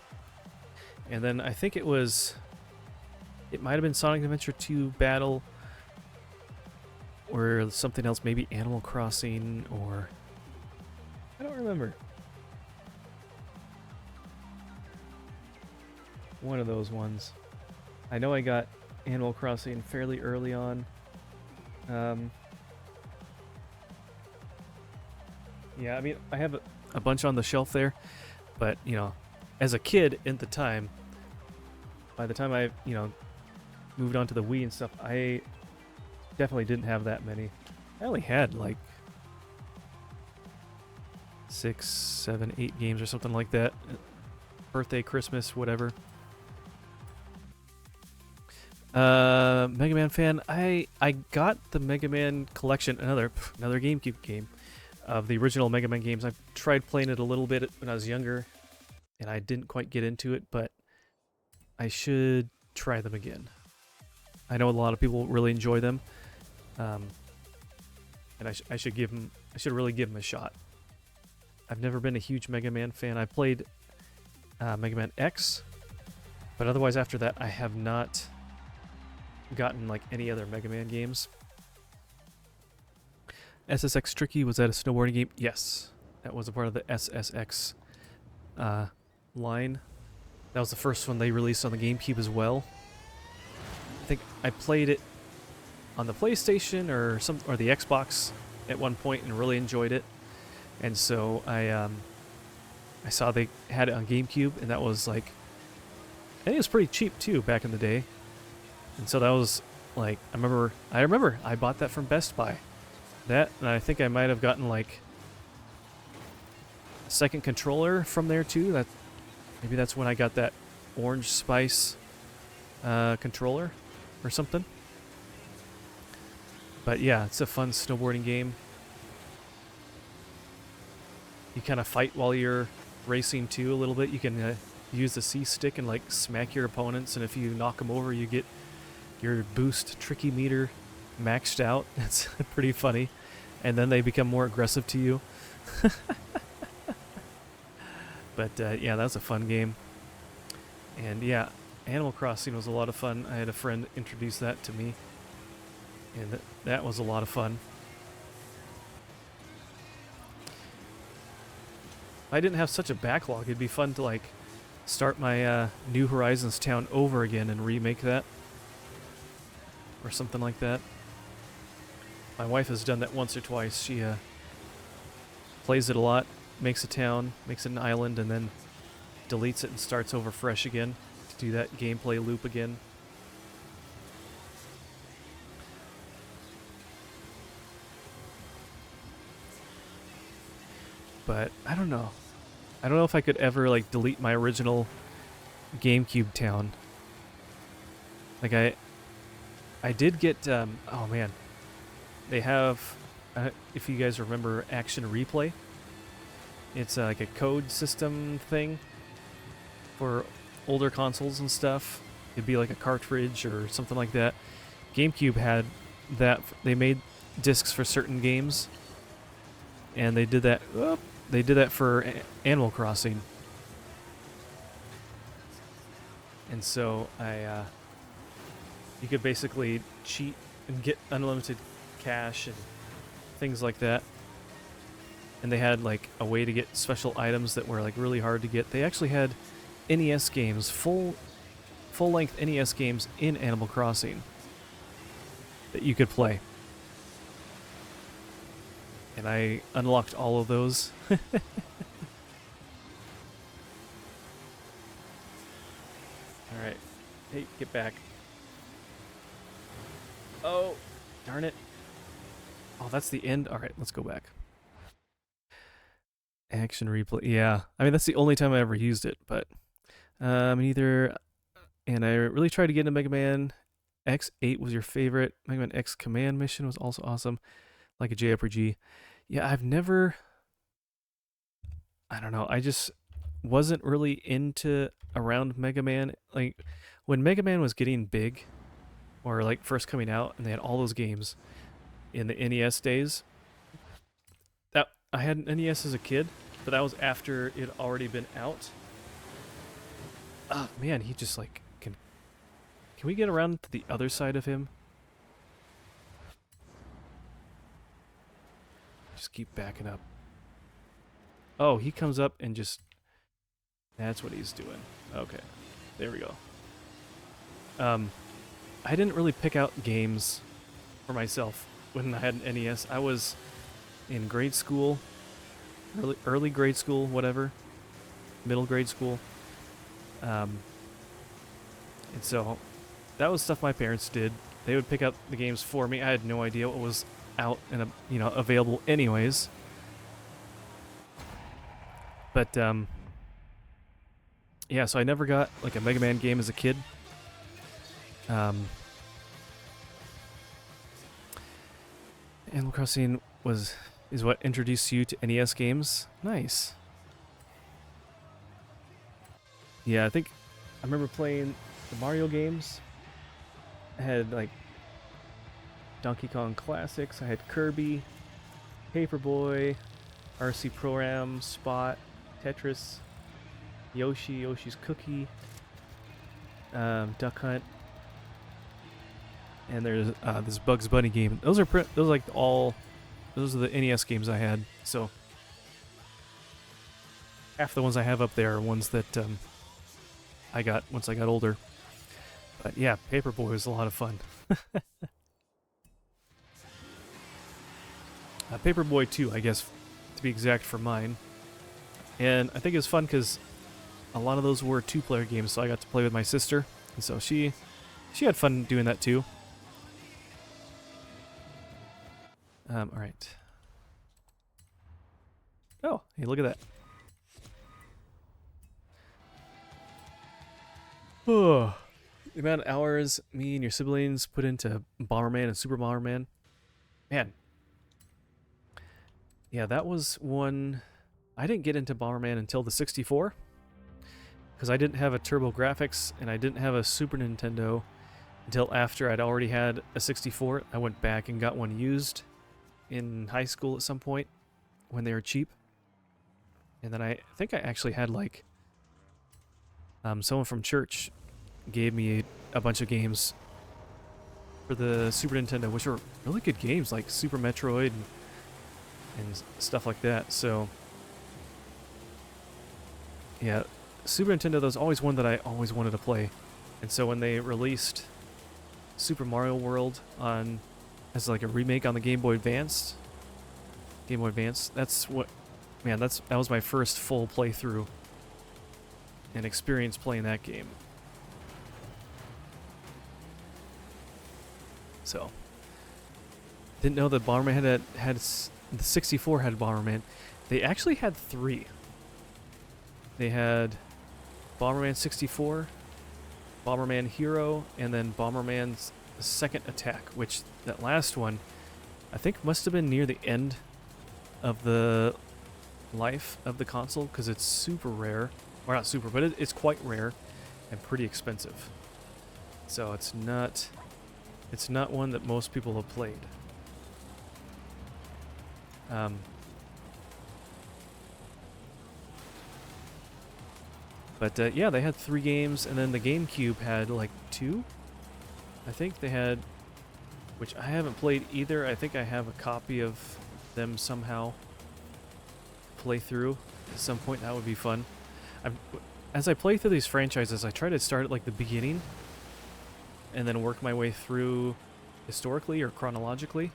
Speaker 1: And then I think it might have been Sonic Adventure 2 Battle, or something else, maybe Animal Crossing, or... I don't remember. One of those ones. I know I got Animal Crossing fairly early on. Yeah, I mean, I have a bunch on the shelf there, but, you know, as a kid at the time, by the time I, you know, moved on to the Wii and stuff, I definitely didn't have that many. I only had like 6, 7, 8 games or something like that. Birthday, Christmas, whatever. Mega Man fan. I got the Mega Man collection, another GameCube game of the original Mega Man games. I tried playing it a little bit when I was younger, and I didn't quite get into it, but I should try them again. I know a lot of people really enjoy them, and I should give them. I should really give them a shot. I've never been a huge Mega Man fan. I played Mega Man X, but otherwise after that I have not gotten like any other Mega Man games. SSX Tricky, was that a snowboarding game? Yes, that was a part of the SSX line. That was the first one they released on the GameCube as well. I think I played it on the PlayStation or the Xbox at one point and really enjoyed it. And so I saw they had it on GameCube, and that was like, I think it was pretty cheap too back in the day. And so that was like, I remember I bought that from Best Buy. That, and I think I might have gotten like a second controller from there too. Maybe that's when I got that Orange Spice controller or something. But yeah, it's a fun snowboarding game. You kind of fight while you're racing too a little bit. You can use the C stick and like smack your opponents, and if you knock them over, you get your boost tricky meter maxed out. It's pretty funny. And then they become more aggressive to you. But yeah, that was a fun game. And yeah, Animal Crossing was a lot of fun. I had a friend introduce that to me, and that was a lot of fun. If I didn't have such a backlog, it'd be fun to like start my New Horizons town over again and remake that. Or something like that. My wife has done that once or twice. She plays it a lot, makes a town, makes it an island, and then deletes it and starts over fresh again to do that gameplay loop again. But I don't know. I don't know if I could ever like delete my original GameCube town. Like I did get oh man. They have if you guys remember Action Replay. It's like a code system thing for older consoles and stuff. It'd be like a cartridge or something like that. GameCube had that. They made discs for certain games, and they did that. They did that for Animal Crossing, and so you could basically cheat and get unlimited cash and things like that. And they had like a way to get special items that were like really hard to get. They actually had NES games, full-length NES games in Animal Crossing that you could play. And I unlocked all of those. Alright. Hey, get back. Oh, darn it. Oh, that's the end? Alright, let's go back. Action Replay. Yeah, I mean, that's the only time I ever used it, but neither. And I really tried to get into Mega Man. X8 was your favorite. Mega Man X Command Mission was also awesome. Like a JRPG. Yeah, I've never... I don't know, I just wasn't really into around Mega Man. Like, when Mega Man was getting big, or like first coming out, and they had all those games in the NES days, that I had an NES as a kid, but that was after it had already been out. Oh man, he just like can we get around to the other side of him? Just keep backing up. Oh, he comes up and just... That's what he's doing. Okay. There we go. I didn't really pick out games for myself when I had an NES. I was in grade school, early grade school, whatever, middle grade school. And so that was stuff my parents did. They would pick out the games for me. I had no idea what was out and available anyways. But yeah, so I never got like a Mega Man game as a kid. Animal Crossing is what introduced you to NES games. Nice. Yeah, I think I remember playing the Mario games. I had like Donkey Kong Classics. I had Kirby, Paperboy, RC Pro-Am, Spot, Tetris, Yoshi's Cookie, Duck Hunt, and there's this Bugs Bunny game. Those are those are the NES games I had. So half the ones I have up there are ones that I got once I got older. But yeah, Paperboy was a lot of fun. Paperboy 2, I guess, to be exact, for mine. And I think it was fun because a lot of those were two-player games, so I got to play with my sister. And so she had fun doing that too. Alright. Oh, hey, look at that. Oh, the amount of hours me and your siblings put into Bomberman and Super Bomberman. Man. Yeah, that was one... I didn't get into Bomberman until the 64. Because I didn't have a TurboGrafx and I didn't have a Super Nintendo until after I'd already had a 64. I went back and got one used in high school at some point when they were cheap. And then I think I actually had like... someone from church gave me a bunch of games for the Super Nintendo, which were really good games, like Super Metroid and stuff like that. So yeah, Super Nintendo was always one that I always wanted to play. And so when they released Super Mario World on as like a remake on the Game Boy Advance, that's what, man, that was my first full playthrough and experience playing that game. So, didn't know that Bomberman had the 64 had Bomberman. They actually had 3. They had Bomberman 64, Bomberman Hero, and then Bomberman's Second Attack, which that last one I think must have been near the end of the life of the console because it's super rare. Or not super, but it's quite rare and pretty expensive. So it's not one that most people have played. But yeah, they had 3 games, and then the GameCube had like 2. I think they had, which I haven't played either. I think I have a copy of them somehow. Play through at some point. That would be fun. As I play through these franchises, I try to start at like the beginning and then work my way through historically or chronologically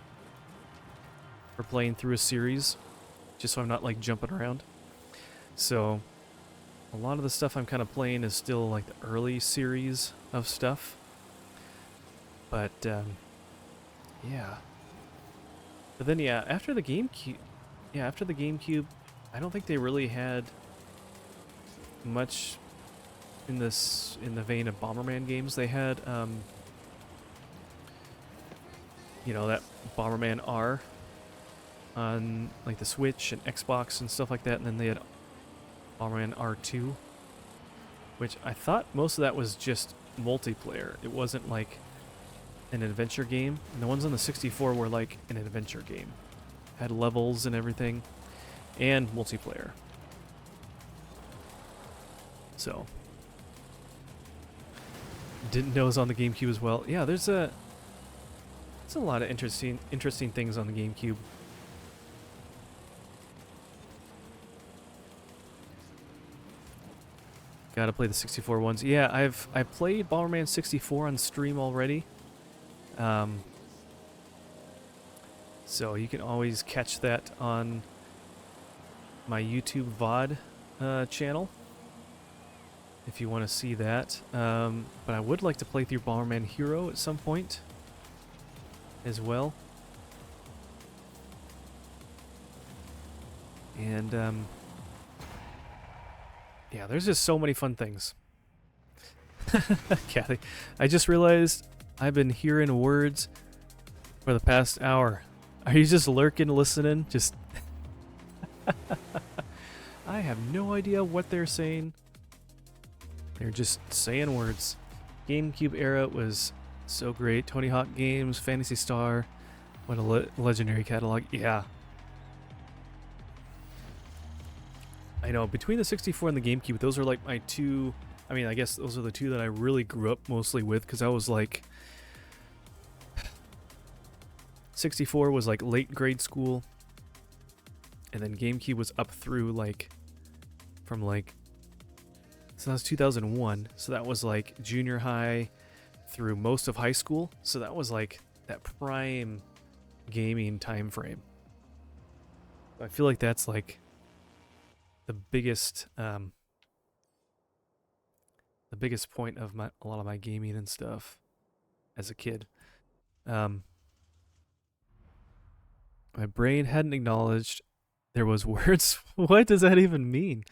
Speaker 1: for playing through a series, just so I'm not like jumping around. So a lot of the stuff I'm kind of playing is still like the early series of stuff. But yeah. But then yeah, after the GameCube, I don't think they really had much in the vein of Bomberman games. They had that Bomberman R on like the Switch and Xbox and stuff like that, and then they had Bomberman R2, which I thought most of that was just multiplayer. It wasn't like an adventure game. And the ones on the 64 were like an adventure game. Had levels and everything and multiplayer. So, didn't know it was on the GameCube as well. Yeah, there's a lot of interesting things on the GameCube. Gotta play the 64 ones. Yeah, I've played Bomberman 64 on stream already. So you can always catch that on my YouTube VOD channel if you want to see that. But I would like to play through Bomberman Hero at some point as well. And yeah, there's just so many fun things. Kathy, I just realized I've been hearing words for the past hour. Are you just lurking, listening? Just I have no idea what they're saying. They're just saying words. GameCube era was so great. Tony Hawk games, Phantasy Star. What a legendary catalog. Yeah. I know. Between the 64 and the GameCube, those are like my two... I mean, I guess those are the two that I really grew up mostly with, because I was like... 64 was like late grade school. And then GameCube was up through like... From like... So that was 2001. So that was like junior high through most of high school. So that was like that prime gaming time frame. I feel like that's like the biggest point of a lot of my gaming and stuff as a kid. My brain hadn't acknowledged there was words. What does that even mean?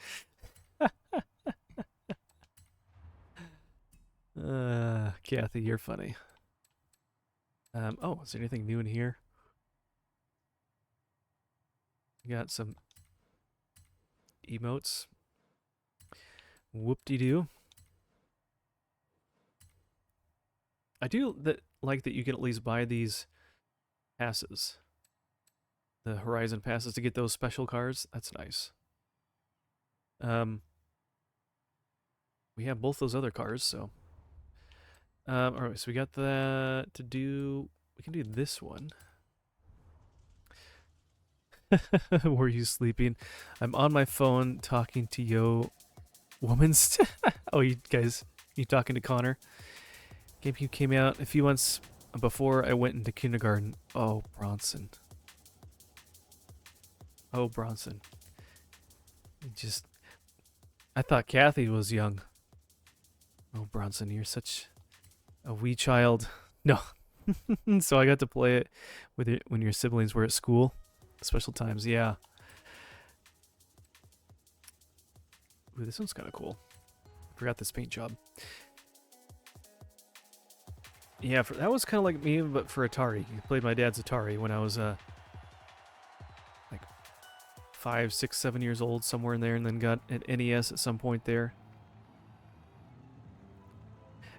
Speaker 1: Kathy, you're funny. Oh, is there anything new in here? We got some emotes. Whoop-de-doo. I do like that you can at least buy these passes. The Horizon passes to get those special cards. That's nice. We have both those other cars, so... Alright, so we got that to do... We can do this one. Were you sleeping? I'm on my phone talking to yo woman. Oh, you guys, you talking to Connor? GameCube came out a few months before I went into kindergarten. Oh, Bronson. Oh, Bronson. Just... I thought Kathy was young. Oh, Bronson, you're such a wee child. No. So I got to play it with when your siblings were at school. Special times, yeah. Ooh, this one's kind of cool. Forgot this paint job. Yeah, that was kind of like me, but for Atari. I played my dad's Atari when I was like 5, 6, 7 years old, somewhere in there, and then got an NES at some point there.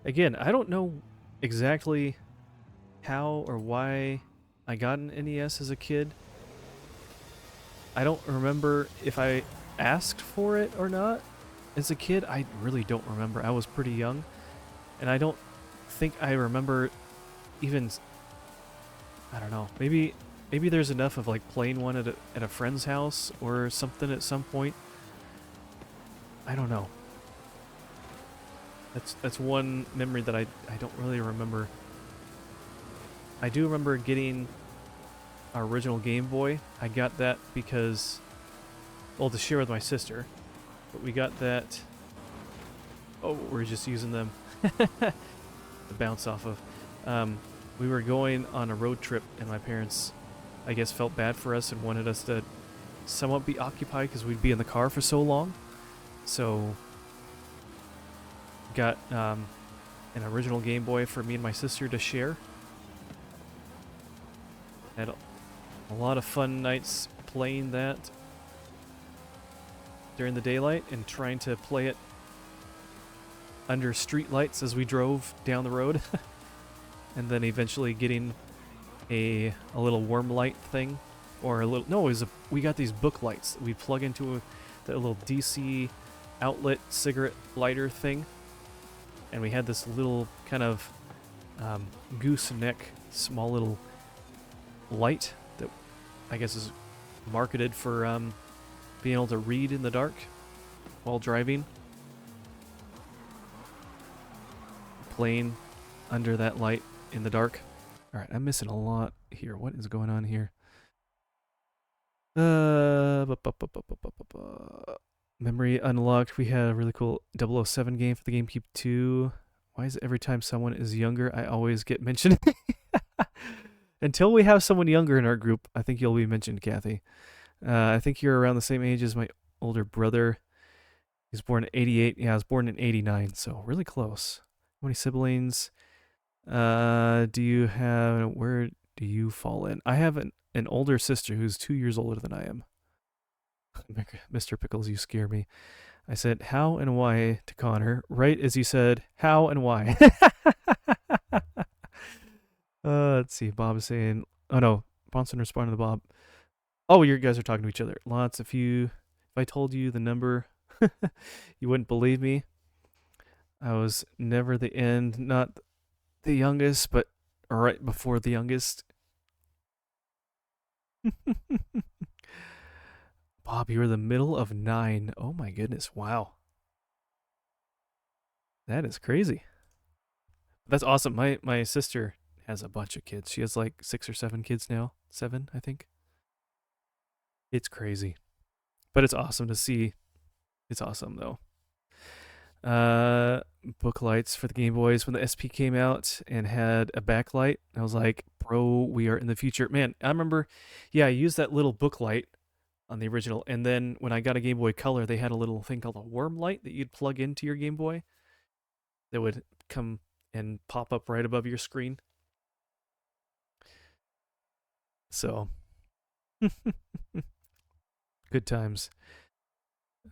Speaker 1: Again, I don't know exactly how or why I got an NES as a kid. I don't remember if I asked for it or not. As a kid, I really don't remember. I was pretty young, and I don't think I remember even... I don't know. Maybe there's enough of like playing one at a friend's house or something at some point. I don't know. That's one memory that I don't really remember. I do remember getting our original Game Boy. I got that because, well, to share with my sister, but we got that... Oh, we're just using them to bounce off of. We were going on a road trip, and my parents, I guess, felt bad for us and wanted us to somewhat be occupied because we'd be in the car for so long. So, got an original Game Boy for me and my sister to share. Had a lot of fun nights playing that during the daylight and trying to play it under street lights as we drove down the road. And then eventually getting a little worm light thing, or a little... No, it was we got these book lights that we plug into the little DC outlet cigarette lighter thing. And we had this little kind of gooseneck, small little light that I guess is marketed for being able to read in the dark while driving. Playing under that light in the dark. Alright, I'm missing a lot here. What is going on here? Memory unlocked. We had a really cool 007 game for the GameCube 2. Why is it every time someone is younger, I always get mentioned? Until we have someone younger in our group, I think you'll be mentioned, Kathy. I think you're around the same age as my older brother. He's born in 88. Yeah, I was born in 89, so really close. How many siblings do you have? Where do you fall in? I have an older sister who's 2 years older than I am. Mr. Pickles, you scare me. I said, how and why to Connor, right as you said, how and why. Let's see. Bob is saying, oh no, Bronson responded to Bob. Oh, you guys are talking to each other. Lots of you. If I told you the number, you wouldn't believe me. I was never the end, not the youngest, but right before the youngest. Bob, you were the middle of 9. Oh my goodness. Wow. That is crazy. That's awesome. My sister has a bunch of kids. She has like 6 or 7 kids now. 7, I think. It's crazy. But it's awesome to see. It's awesome though. Book lights for the Game Boys when the SP came out and had a backlight. I was like, bro, we are in the future. Man, I remember, yeah, I used that little book light on the original. And then when I got a Game Boy Color, they had a little thing called a worm light that you'd plug into your Game Boy that would come and pop up right above your screen. So, good times.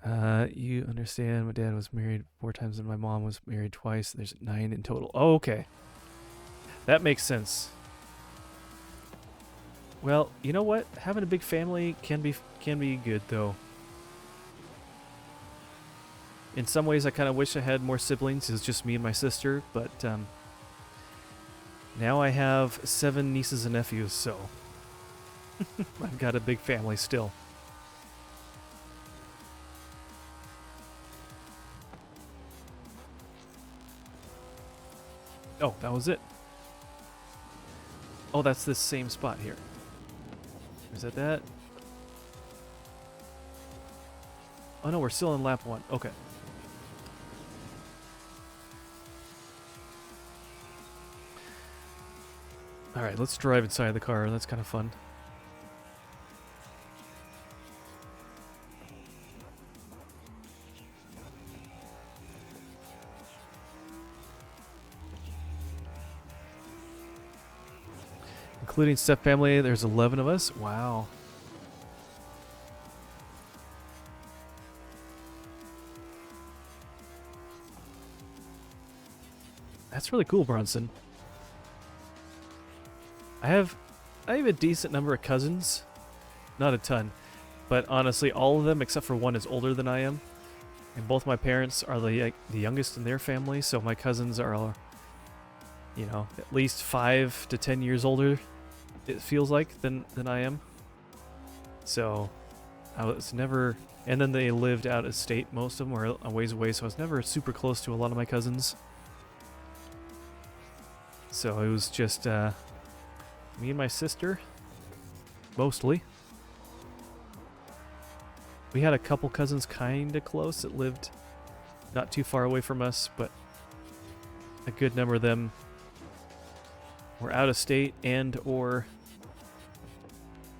Speaker 1: You understand my dad was married 4 times and my mom was married twice. There's 9 in total. Oh, okay. That makes sense. Well, you know what? Having a big family can be good though. In some ways, I kind of wish I had more siblings. It's just me and my sister, but now I have 7 nieces and nephews, so I've got a big family still. Oh, that was it. Oh, that's this same spot here. Is that that? Oh no, we're still in lap 1. Okay. Alright, let's drive inside the car. That's kind of fun. Including step family, there's 11 of us. Wow. That's really cool, Bronson. I have a decent number of cousins. Not a ton. But honestly, all of them except for one is older than I am. And both my parents are the youngest in their family, so my cousins are, you know, at least 5 to 10 years older, it feels like, than I am. So I was never, and then they lived out of state, most of them were a ways away, so I was never super close to a lot of my cousins. So it was just me and my sister, mostly. We had a couple cousins kind of close that lived not too far away from us, but a good number of them were out of state and or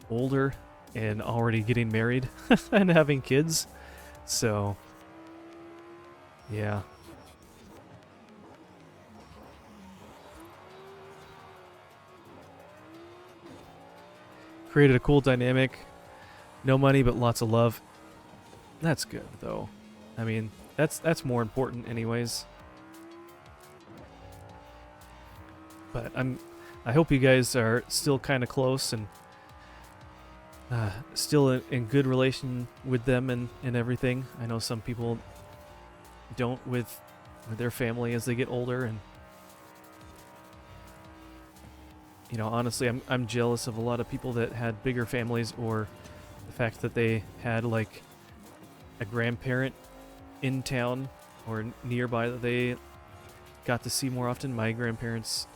Speaker 1: older and already getting married and having kids. So, yeah. Created a cool dynamic. No money, but lots of love. That's good, though. I mean, that's more important anyways. But I hope you guys are still kind of close and still in good relation with them and everything. I know some people don't with their family as they get older, and you know, honestly, I'm jealous of a lot of people that had bigger families, or the fact that they had like a grandparent in town or nearby that they got to see more often. My grandparents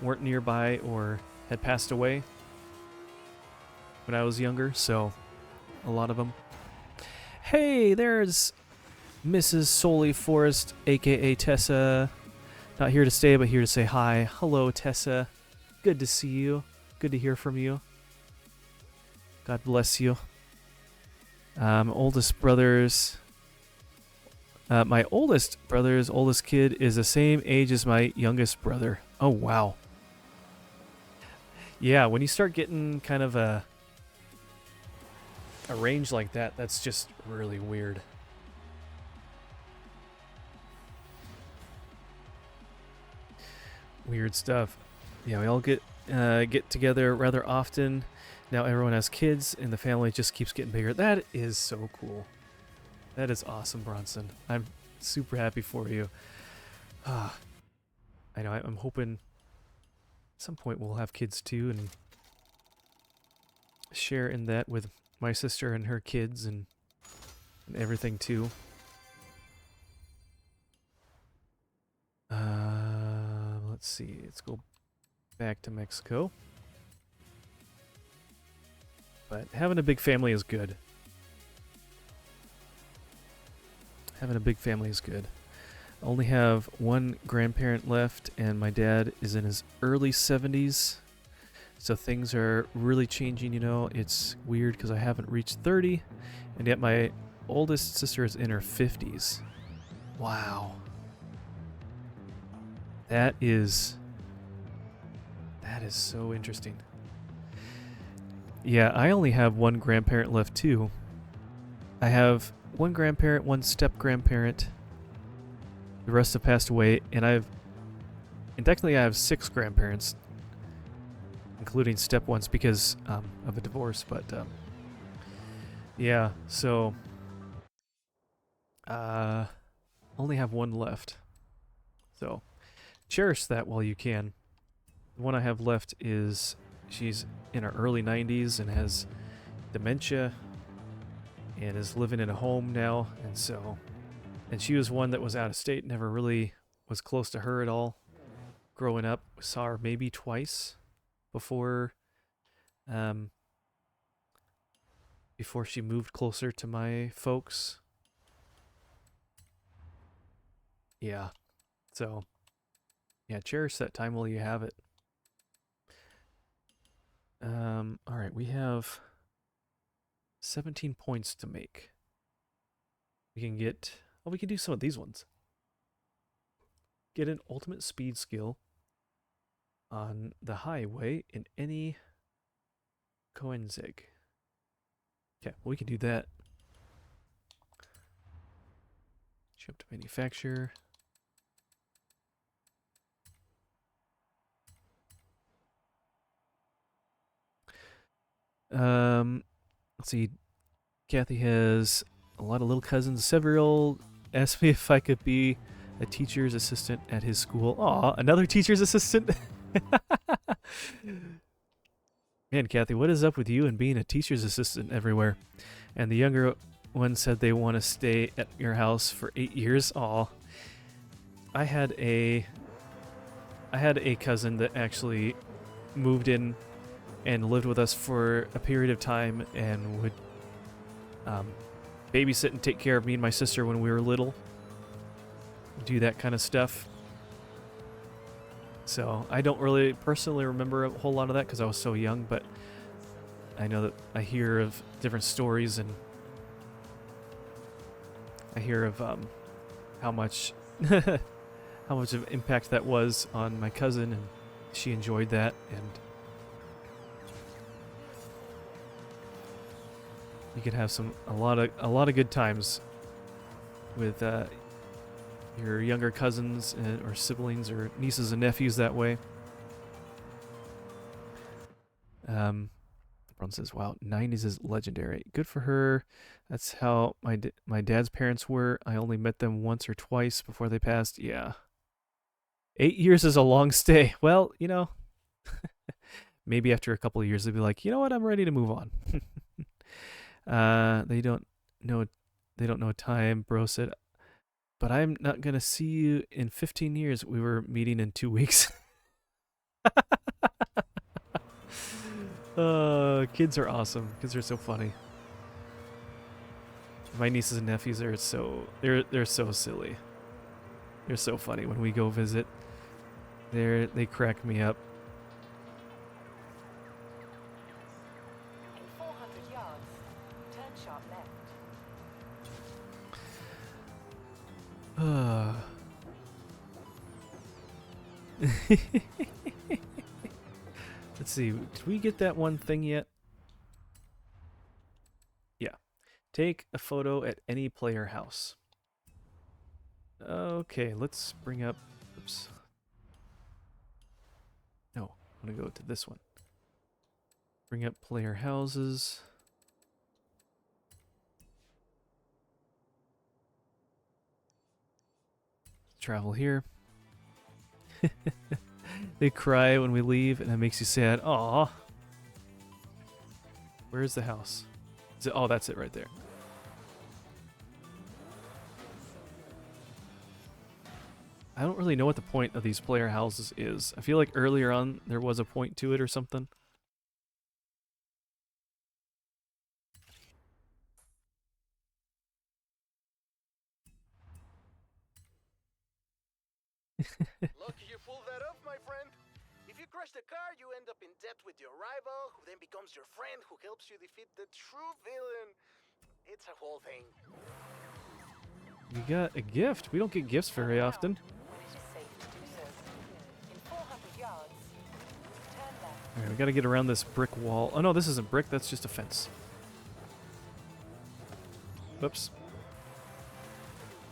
Speaker 1: weren't nearby or had passed away when I was younger, so a lot of them. Hey, there's Mrs. Solely Forrest, aka Tessa. Not here to stay, but here to say hi. Hello, Tessa. Good to see you. Good to hear from you. God bless you. Oldest brothers. My oldest brother's oldest kid is the same age as my youngest brother. Oh, wow. Yeah, when you start getting kind of a range like that, that's just really weird. Weird stuff. Yeah, we all get together rather often. Now everyone has kids, and the family just keeps getting bigger. That is so cool. That is awesome, Bronson. I'm super happy for you. Ah, I know. I'm hoping at some point we'll have kids too, and share in that with my sister and her kids and everything too. Let's see. Let's go back to Mexico. But having a big family is good. Having a big family is good. I only have one grandparent left, and my dad is in his early 70s. So things are really changing, you know. It's weird because I haven't reached 30, and yet my oldest sister is in her 50s. Wow. That is so interesting. Yeah, I only have one grandparent left too. I have one grandparent, one step-grandparent. The rest have passed away, and technically I have 6 grandparents, including step ones because of a divorce, but yeah, so only have one left. So cherish that while you can. The one I have left is she's in her early 90s and has dementia and is living in a home now, and she was one that was out of state, never really was close to her at all growing up. Saw her maybe twice before she moved closer to my folks. Yeah. So, yeah, cherish that time while you have it. All right, we have 17 points to make. We can get, we can do some of these ones. Get an ultimate speed skill on the highway in any Koenigsegg. Okay, well, we can do that. Ship to manufacture. Let's see. Kathy has a lot of little cousins. A 7-year-old asked me if I could be a teacher's assistant at his school. Aw, another teacher's assistant? Man, Kathy, what is up with you and being a teacher's assistant everywhere? And the younger one said they want to stay at your house for 8 years. Aw. I had a cousin that actually moved in and lived with us for a period of time and would babysit and take care of me and my sister when we were little. Do that kind of stuff. So I don't really personally remember a whole lot of that because I was so young, but I know that I hear of different stories, and I hear of how much how much of impact that was on my cousin, and she enjoyed that, and you could have a lot of good times with your younger cousins or siblings or nieces and nephews that way. Bron says, "Wow, 90s is legendary. Good for her. That's how my dad's parents were. I only met them once or twice before they passed. Yeah, 8 years is a long stay. Well, you know, maybe after a couple of years they'll be like, you know what, I'm ready to move on." They don't know time. Bro said, "But I'm not gonna see you in 15 years. We were meeting in 2 weeks." Kids are awesome. Kids are so funny. My nieces and nephews are they're so silly. They're so funny when we go visit. They crack me up.
Speaker 2: In 400 yards, turn sharp left.
Speaker 1: Let's see. Did we get that one thing yet? Yeah. Take a photo at any player house. Okay, let's bring up... Oops. No, I'm going to go to this one. Bring up player houses. Travel here. They cry when we leave, and it makes you sad. Aww. Where's the house? Is it? Oh, that's it right there. I don't really know what the point of these player houses is. I feel like earlier on there was a point to it or something.
Speaker 3: Lucky you pulled that off, my friend. If you crash the car, you end up in debt with your rival, who then becomes your friend, who helps you defeat the true villain. It's a whole thing.
Speaker 1: We got a gift. We don't get gifts very often.
Speaker 2: When it is safe to do so. In 400 yards, turn left.
Speaker 1: Alright, we gotta get around this brick wall. Oh no, this isn't brick, that's just a fence. Whoops.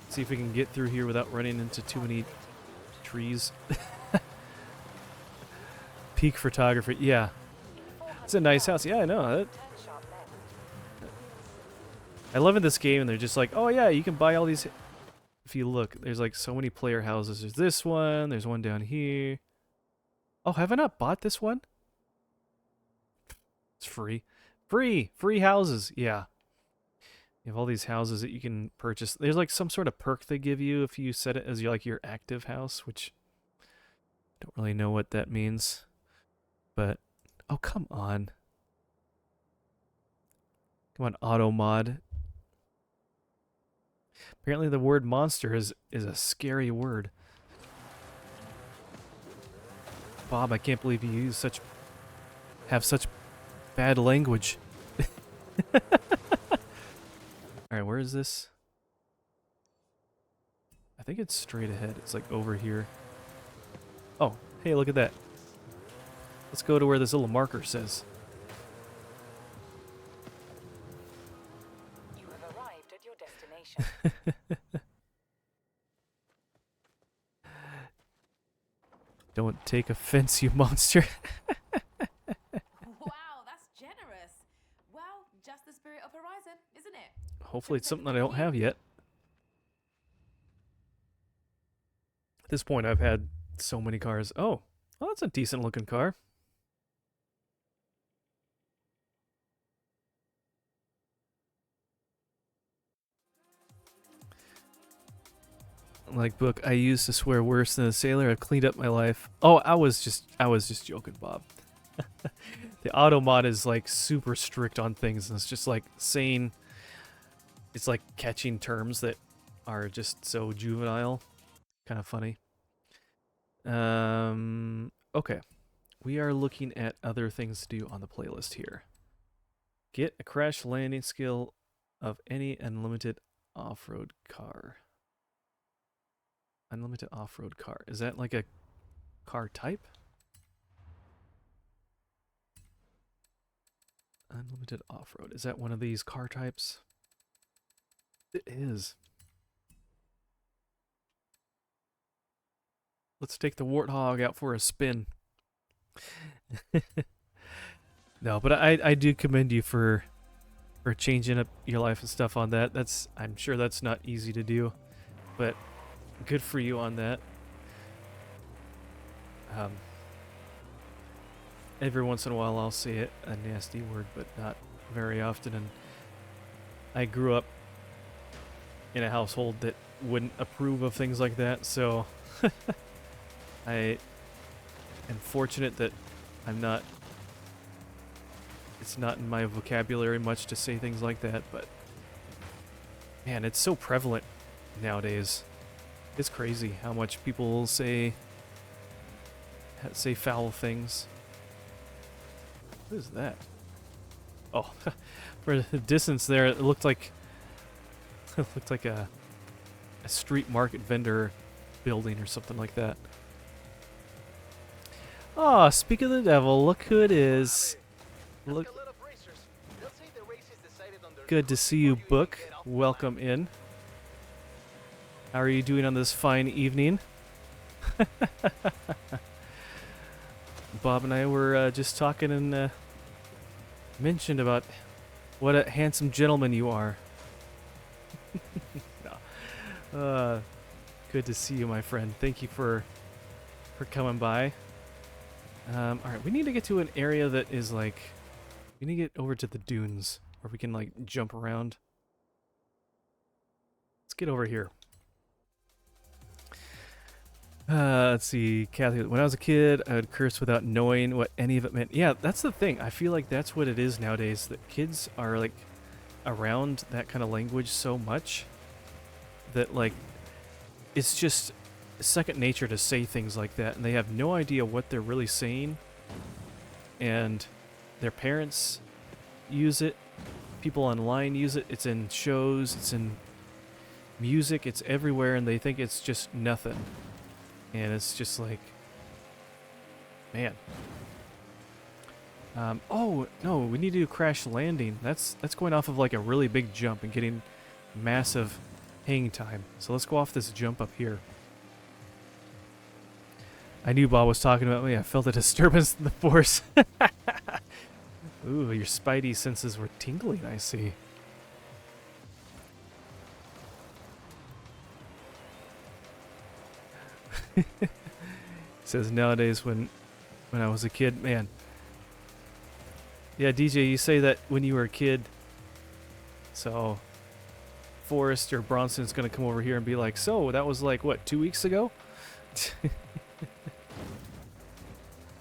Speaker 1: See if we can get through here without running into too many trees. Peak photography, yeah. It's a nice house. Yeah, I know.
Speaker 2: Turn sharp left.
Speaker 1: I love in this game, and they're just like, oh yeah, you can buy all these. If you look, there's like so many player houses. There's this one. There's one down here. Oh, have I not bought this one? It's free. Free houses. Yeah. You have all these houses that you can purchase. There's like some sort of perk they give you if you set it as your active house, which I don't really know what that means. But oh, come on. Come on, auto mod. Apparently the word monster is a scary word. Bob, I can't believe you have such bad language. Alright, where is this? I think it's straight ahead. It's like over here. Oh, hey, look at that. Let's go to where this little marker says.
Speaker 2: You have arrived at your destination.
Speaker 1: Don't take offense, you monster.
Speaker 4: Wow, that's generous. Well, just the spirit of Horizon, isn't it?
Speaker 1: Hopefully it's something that I don't have yet. At this point, I've had so many cars. Oh, well, that's a decent looking car. Like book, I used to swear worse than a sailor. I've cleaned up my life. Oh, I was just joking, Bob. The auto mod is like super strict on things, and it's just like saying, it's like catching terms that are just so juvenile. Kind of funny. Okay. We are looking at other things to do on the playlist here. Get a crash landing skill of any unlimited off-road car. Unlimited off-road car. Is that like a car type? Unlimited off-road. Is that one of these car types? It is. Let's take the Warthog out for a spin. No, but I do commend you for changing up your life and stuff on that. I'm sure that's not easy to do, but good for you on that. Every once in a while I'll say a nasty word, but not very often. And I grew up in a household that wouldn't approve of things like that, so I am fortunate that it's not in my vocabulary much to say things like that, but man, it's so prevalent nowadays. It's crazy how much people say foul things. What is that? Oh, for the distance there, it looked like a street market vendor building or something like that. Oh, speak of the devil, look who it is. Look,
Speaker 3: Like a lot of racers, they'll say the race is decided on their
Speaker 1: good to
Speaker 3: looks
Speaker 1: see you,
Speaker 3: before
Speaker 1: Book.
Speaker 3: even get off the
Speaker 1: Welcome
Speaker 3: line.
Speaker 1: in. How are you doing on this fine evening? Bob and I were just talking and mentioned about what a handsome gentleman you are. No. Good to see you, my friend. Thank you for coming by. All right, we need to get to an area that is like, we need to get over to the dunes where we can like jump around. Let's get over here. Let's see, Kathy. When I was a kid, I would curse without knowing what any of it meant. Yeah, that's the thing. I feel like that's what it is nowadays. That kids are like around that kind of language so much that like it's just second nature to say things like that, and they have no idea what they're really saying. And their parents use it. People online use it. It's in shows. It's in music. It's everywhere, and they think it's just nothing. And it's just like, man. Oh no, we need to do crash landing. That's going off of like a really big jump and getting massive hang time. So let's go off this jump up here. I knew Bob was talking about me. I felt a disturbance in the force. Ooh, your spidey senses were tingling, I see. Says nowadays when I was a kid, man. Yeah, DJ, you say that when you were a kid. So Forrest or Bronson's gonna come over here and be like, so that was like what, 2 weeks ago?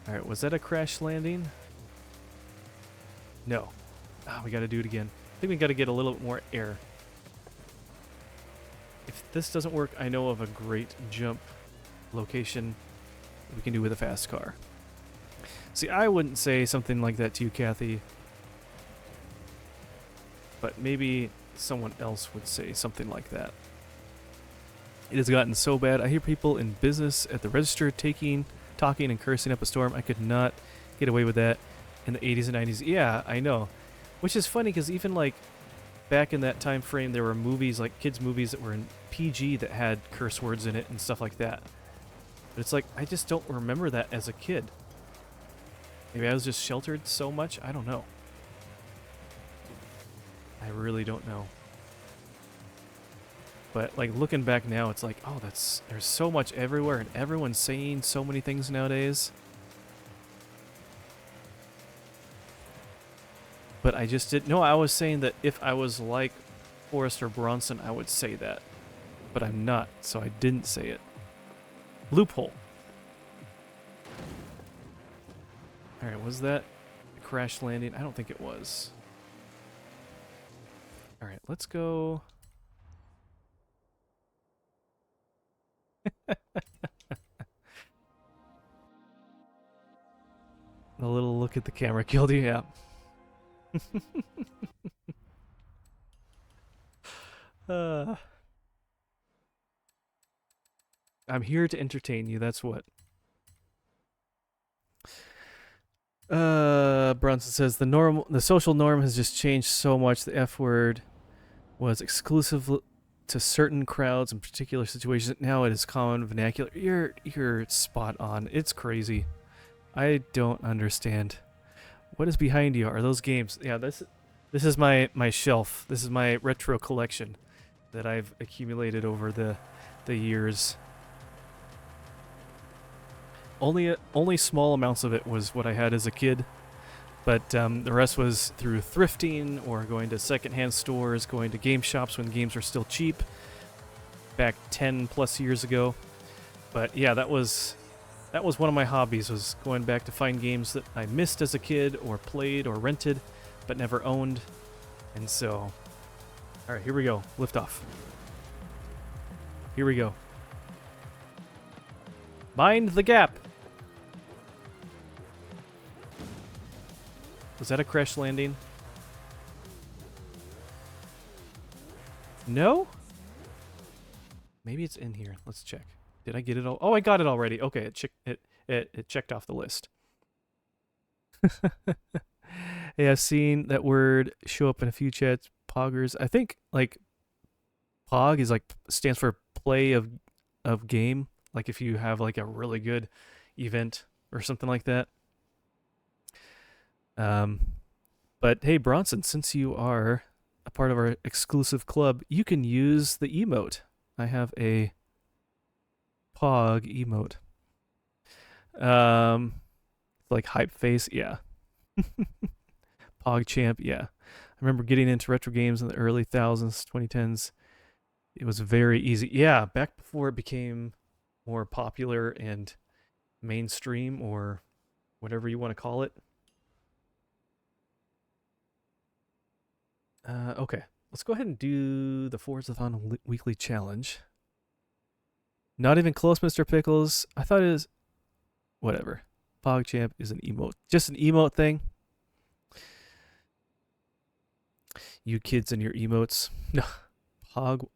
Speaker 1: Alright, was that a crash landing? No. Ah, we gotta do it again. I think we gotta get a little bit more air. If this doesn't work, I know of a great jump location we can do with a fast car. See, I wouldn't say something like that to you, Kathy. But maybe someone else would say something like that. It has gotten so bad. I hear people in business at the register talking and cursing up a storm. I could not get away with that in the 80s and 90s. Yeah, I know. Which is funny because even like back in that time frame, there were movies, like kids' movies that were in PG that had curse words in it and stuff like that. But it's like, I just don't remember that as a kid. Maybe I was just sheltered so much? I don't know. I really don't know. But like looking back now, it's like, oh, there's so much everywhere and everyone's saying so many things nowadays. But I just didn't know. I was saying that if I was like Forrest or Bronson, I would say that. But I'm not, so I didn't say it. Loophole. Alright, was that a crash landing? I don't think it was. Alright, let's go. A little look at the camera killed you, yeah. I'm here to entertain you, that's what. Brunson says the social norm has just changed so much. The F word was exclusive to certain crowds in particular situations. Now it is common vernacular. You're spot on. It's crazy. I don't understand. What is behind you? Are those games? Yeah, this is my shelf. This is my retro collection that I've accumulated over the years. Only small amounts of it was what I had as a kid, but the rest was through thrifting or going to secondhand stores, going to game shops when games were still cheap, back 10 plus years ago. But yeah, that was one of my hobbies, was going back to find games that I missed as a kid or played or rented but never owned. And so, all right, here we go. Lift off. Here we go. Mind the gap. Was that a crash landing? No? Maybe it's in here. Let's check. Did I get it all? Oh, I got it already. Okay, it It checked off the list. Hey, I've seen that word show up in a few chats. Poggers. I think like Pog is like stands for play of game. Like if you have like a really good event or something like that. Um, but hey, Bronson, since you are a part of our exclusive club, you can use the emote. I have a Pog emote. Like hype face, yeah. Pog champ, yeah. I remember getting into retro games in the early thousands, 2010s. It was very easy. Yeah, back before it became more popular and mainstream or whatever you want to call it. Okay, let's go ahead and do the Forzathon weekly challenge. Not even close, Mr. Pickles. I thought it was whatever. PogChamp is an emote, just an emote thing. You kids and your emotes. No, Pog.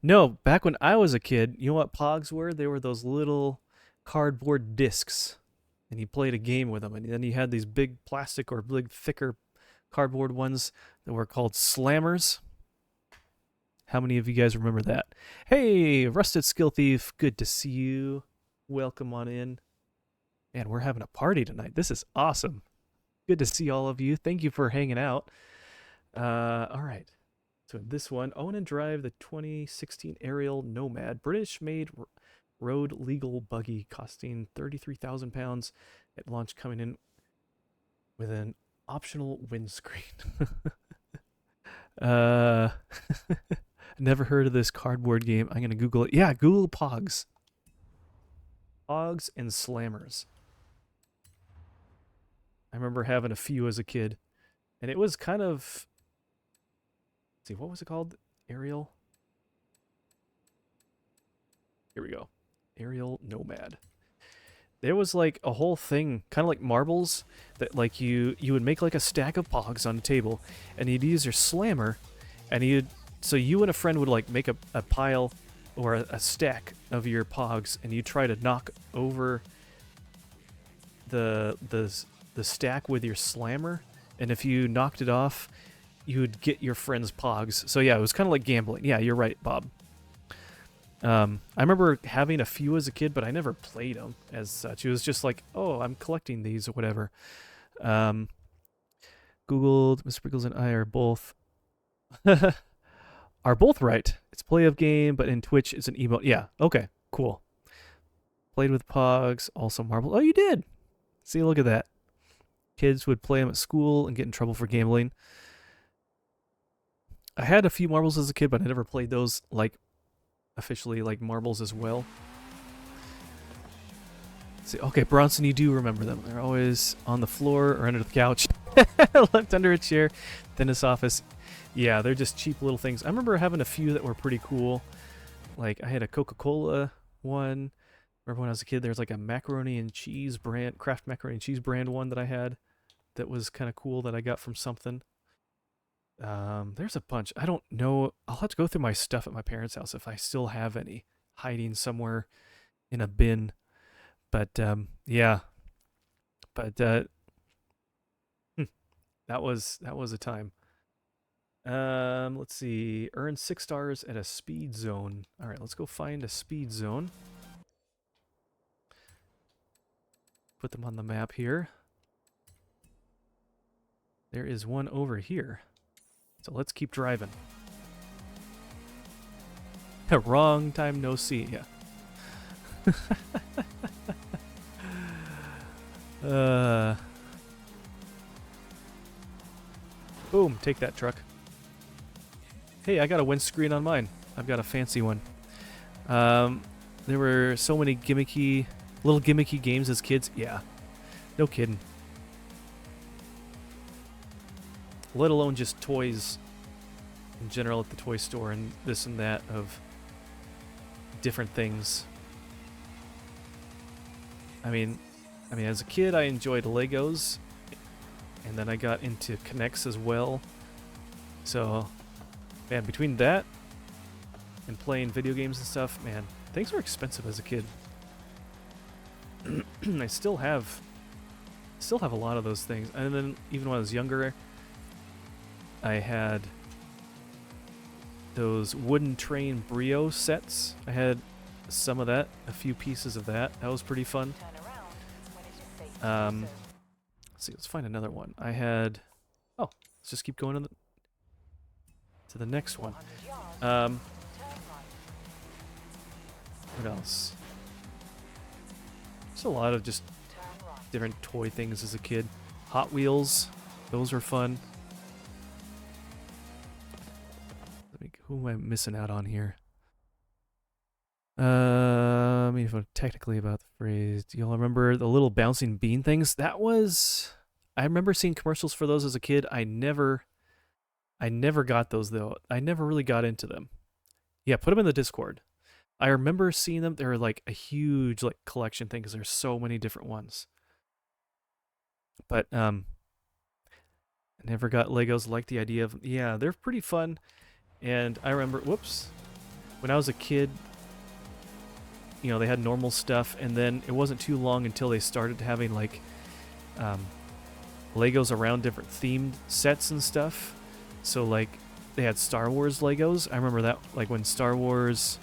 Speaker 1: No, back when I was a kid, you know what Pogs were? They were those little cardboard discs, and you played a game with them, and then you had these big plastic or big thicker cardboard ones that were called slammers. How many of you guys remember that? Hey, Rusted Skill Thief, good to see you. Welcome on in. Man, we're having a party tonight. This is awesome. Good to see all of you. Thank you for hanging out. All right. So this one, own and drive the 2016 Ariel Nomad, British-made road legal buggy costing £33,000 at launch, coming in with an optional windscreen. Never heard of this cardboard game. I'm gonna Google it. Yeah, Google Pogs. Pogs and Slammers. I remember having a few as a kid, and it was kind of. Let's see, what was it called? Ariel. Here we go. Ariel Nomad. There was like a whole thing, kind of like marbles, that like you would make like a stack of Pogs on a table, and you'd use your slammer, and so you and a friend would like make a pile or a stack of your Pogs, and you try to knock over the stack with your slammer, and if you knocked it off, you would get your friend's Pogs. So yeah, it was kind of like gambling. Yeah, you're right, Bob. I remember having a few as a kid, but I never played them as such. It was just like, oh, I'm collecting these or whatever. Googled, Mr. Pickles and I are both right. It's play of game, but in Twitch it's an emote. Yeah, okay, cool. Played with Pogs, also marble. Oh, you did. See, look at that. Kids would play them at school and get in trouble for gambling. I had a few marbles as a kid, but I never played those like officially like marbles as well. Let's see, okay, Bronson, you do remember them. They're always on the floor or under the couch, left under a chair, dentist's office. Yeah, they're just cheap little things. I remember having a few that were pretty cool. Like I had a Coca-Cola one. Remember when I was a kid, there was like a macaroni and cheese brand, Kraft macaroni and cheese brand one that I had that was kind of cool that I got from something. There's a bunch. I don't know. I'll have to go through my stuff at my parents' house if I still have any hiding somewhere in a bin. But yeah. But that was a time. Let's see. Earn 6 stars at a speed zone. All right, let's go find a speed zone. Put them on the map here. There is one over here. So let's keep driving. Wrong time, no see. Yeah. Boom, take that truck. Hey, I got a windscreen on mine. I've got a fancy one. There were so many little gimmicky games as kids. Yeah, no kidding. Let alone just toys in general at the toy store and this and that of different things. I mean, as a kid, I enjoyed Legos, and then I got into Connects as well. So, man, between that and playing video games and stuff, man, things were expensive as a kid. I still have a lot of those things. And then even when I was younger, I had those wooden train Brio sets. I had some of that, a few pieces of that. That was pretty fun.
Speaker 2: Turn around when it is safe to do so.
Speaker 1: Let's see, let's find another one. I had, oh, let's just keep going to the next one.
Speaker 2: 400 yards,
Speaker 1: Um,
Speaker 2: turn right.
Speaker 1: what else? There's a lot of just
Speaker 2: Turn right.
Speaker 1: different toy things as a kid. Hot Wheels, those were fun. Who am I missing out on here? I mean, if I'm technically about the phrase, do y'all remember the little bouncing bean things? That was, I remember seeing commercials for those as a kid. I never got those though. I never really got into them. Yeah, put them in the Discord. I remember seeing them. They're like a huge like collection thing because there's so many different ones. But I never got Legos. Like the idea of, yeah, they're pretty fun. And I remember, whoops, when I was a kid, you know, they had normal stuff, and then it wasn't too long until they started having like Legos around different themed sets and stuff. So like they had Star Wars Legos. I remember that, like when Star Wars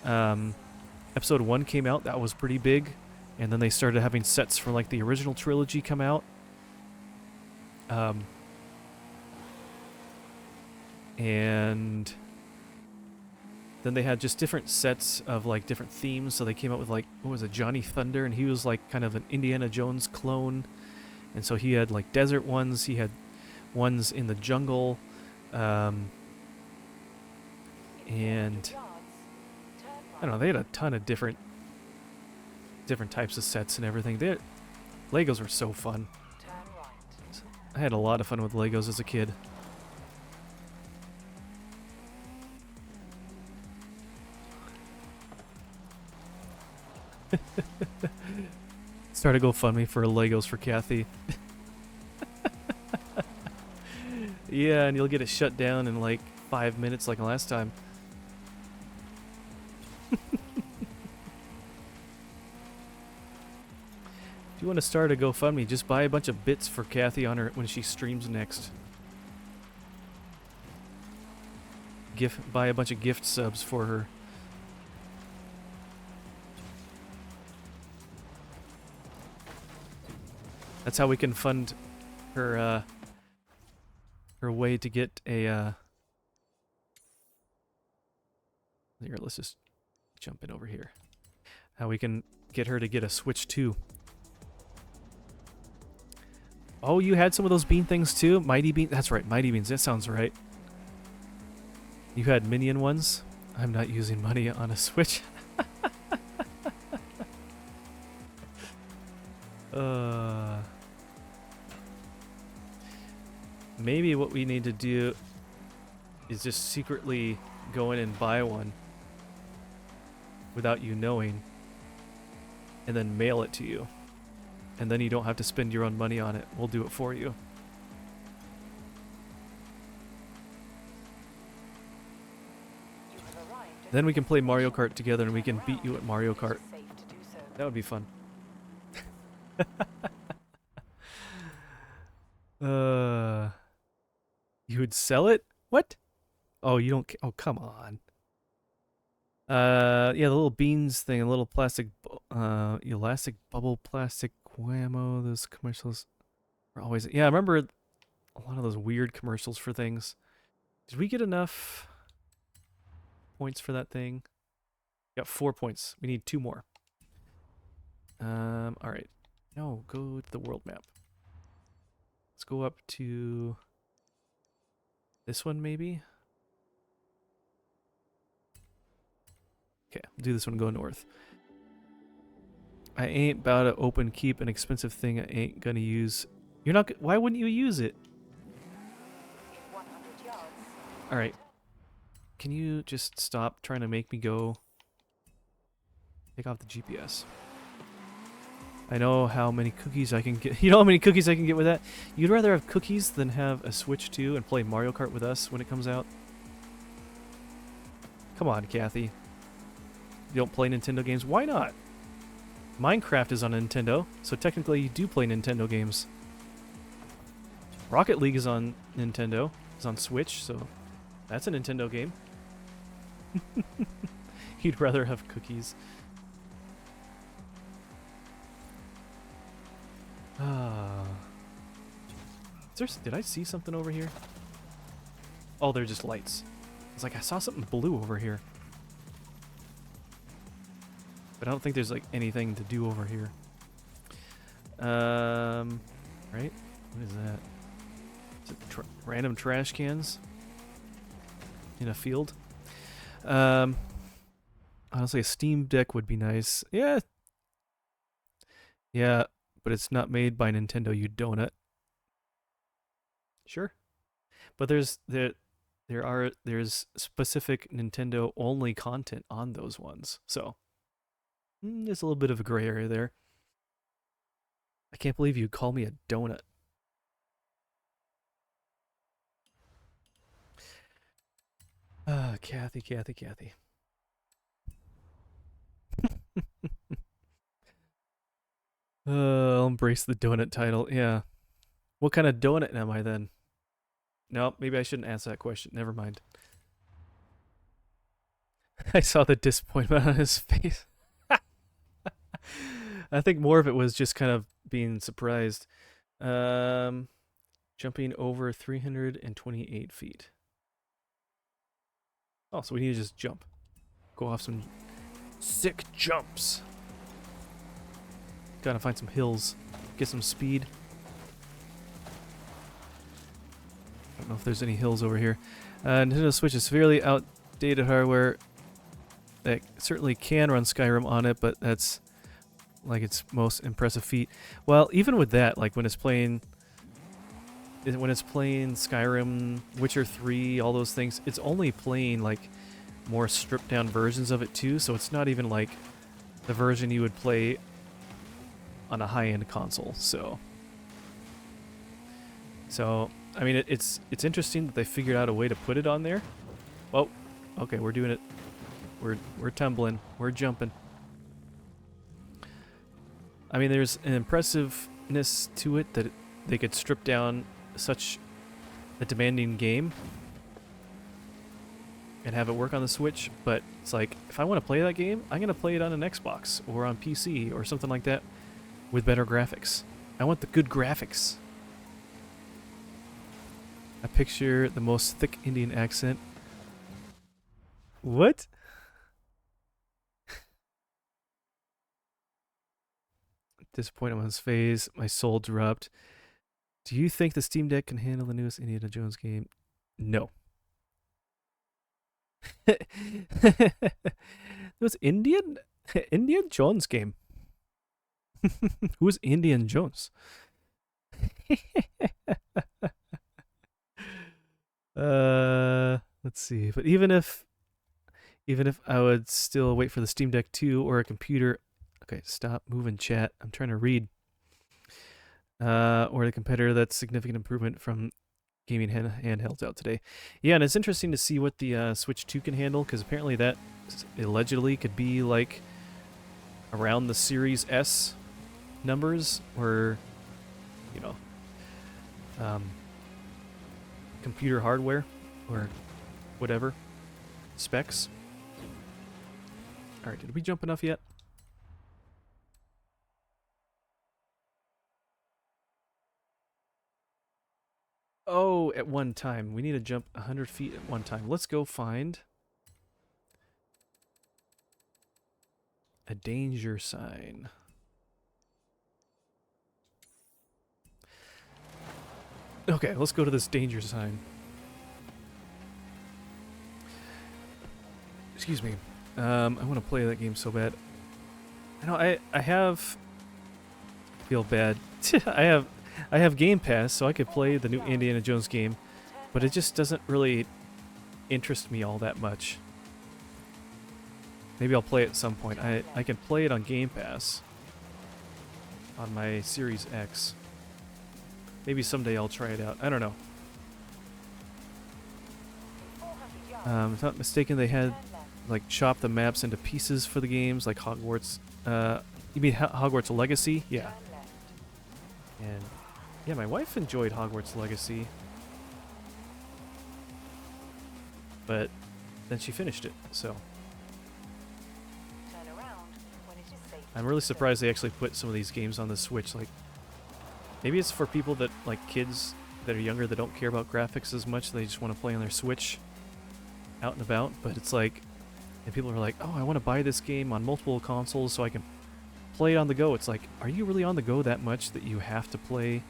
Speaker 1: Episode 1 came out, that was pretty big. And then they started having sets for like the original trilogy come out. And then they had just different sets of like different themes. So they came out with like, what was it, Johnny Thunder, and he was like kind of an Indiana Jones clone. And so he had like desert ones, he had ones in the jungle, and
Speaker 2: Yards, turn
Speaker 1: I don't know, they had a ton of different types of sets and everything. Legos were so fun.
Speaker 2: turn right.
Speaker 1: I had a lot of fun with Legos as a kid. Start a GoFundMe for Legos for Kathy. Yeah, and you'll get it shut down in like 5 minutes like last time. If you want to start a GoFundMe, just buy a bunch of bits for Kathy on her when she streams next. Buy a bunch of gift subs for her. That's how we can fund her her way to get a here, let's just jump in over here. How we can get her to get a Switch 2. Oh, you had some of those bean things too? Mighty Bean? That's right, Mighty Beans. That sounds right. You had Minion ones? I'm not using money on a Switch. Maybe what we need to do is just secretly go in and buy one without you knowing, and then mail it to you. And then you don't have to spend your own money on it. We'll do it for you.
Speaker 2: You have arrived at
Speaker 1: Then we can play Mario Kart together and we can beat you at Mario Kart.
Speaker 2: safe to do so.
Speaker 1: That would be fun. You would sell it? What? Oh, you don't. Oh, come on. Yeah, the little beans thing, a little plastic, elastic bubble plastic Guamo. Those commercials were always. Yeah, I remember a lot of those weird commercials for things. Did we get enough points for that thing? Got 4 points. We need 2 more. All right. No, go to the world map. Let's go up to this one, maybe. Okay, we'll do this one. Go north. I ain't about to open keep an expensive thing I ain't gonna use. You're not. Why wouldn't you use it?
Speaker 2: In 100 yards,
Speaker 1: All right. Can you just stop trying to make me go? Take off the GPS. I know how many cookies I can get. You know how many cookies I can get with that? You'd rather have cookies than have a Switch 2 and play Mario Kart with us when it comes out? Come on, Kathy. You don't play Nintendo games? Why not? Minecraft is on Nintendo, so technically you do play Nintendo games. Rocket League is on Nintendo. It's on Switch, so that's a Nintendo game. You'd rather have cookies. Ah. Did I see something over here? Oh, they're just lights. It's like I saw something blue over here. But I don't think there's like anything to do over here. Right? What is that? Is it random trash cans in a field? Honestly, a Steam Deck would be nice. Yeah. Yeah, but it's not made by Nintendo, you donut. Sure. But there's specific Nintendo only content on those ones. So there's a little bit of a gray area there. I can't believe you call me a donut. Ah, Kathy. I'll embrace the donut title. Yeah. What kind of donut am I then? No, maybe I shouldn't ask that question. Never mind. I saw the disappointment on his face. I think more of it was just kind of being surprised. Jumping over 328 feet. Oh, so we need to just jump. Go off some sick jumps. Gotta find some hills. Get some speed. I don't know if there's any hills over here. Nintendo Switch is severely outdated hardware that certainly can run Skyrim on it, but that's like its most impressive feat. Well, even with that, like when it's playing Skyrim, Witcher 3, all those things, it's only playing like more stripped down versions of it too, so it's not even like the version you would play on a high-end console. So I mean, it's interesting that they figured out a way to put it on there. Oh, okay, we're doing it. We're tumbling. We're jumping. I mean, there's an impressiveness to it that they could strip down such a demanding game and have it work on the Switch, but it's like, if I want to play that game, I'm going to play it on an Xbox or on PC or something like that with better graphics. I want the good graphics. I picture the most thick Indian accent. What? Disappointment on his face. My soul dropped. Do you think the Steam Deck can handle the newest Indiana Jones game? No. It was Indian Jones game. Who's Indian Jones? Let's see. But even if I would still wait for the Steam Deck 2 or a computer. Okay, stop moving, chat. I'm trying to read. Or the competitor, that's significant improvement from gaming handhelds out today. Yeah, and it's interesting to see what the Switch 2 can handle, because apparently that allegedly could be like around the Series S numbers, or you know, computer hardware or whatever specs. All right, did we jump enough yet? Oh, at one time. We need to jump 100 feet at one time. Let's go find a danger sign. Okay, let's go to this danger sign. Excuse me. I want to play that game so bad. I know I have... feel bad. I have Game Pass, so I could play the new Indiana Jones game, but it just doesn't really interest me all that much. Maybe I'll play it at some point. I can play it on Game Pass on my Series X. Maybe someday I'll try it out. I don't know. If I'm not mistaken, they had like chopped the maps into pieces for the games, like Hogwarts. You mean Hogwarts Legacy? Yeah.
Speaker 2: Turn left.
Speaker 1: And yeah, my wife enjoyed Hogwarts Legacy, but then she finished it. So
Speaker 2: Turn around when it is safe.
Speaker 1: I'm really surprised they actually put some of these games on the Switch. Like, maybe it's for people that like kids that are younger that don't care about graphics as much. They just want to play on their Switch out and about. But it's like, and people are like, oh, I want to buy this game on multiple consoles so I can play it on the go. It's like, are you really on the go that much that you have to play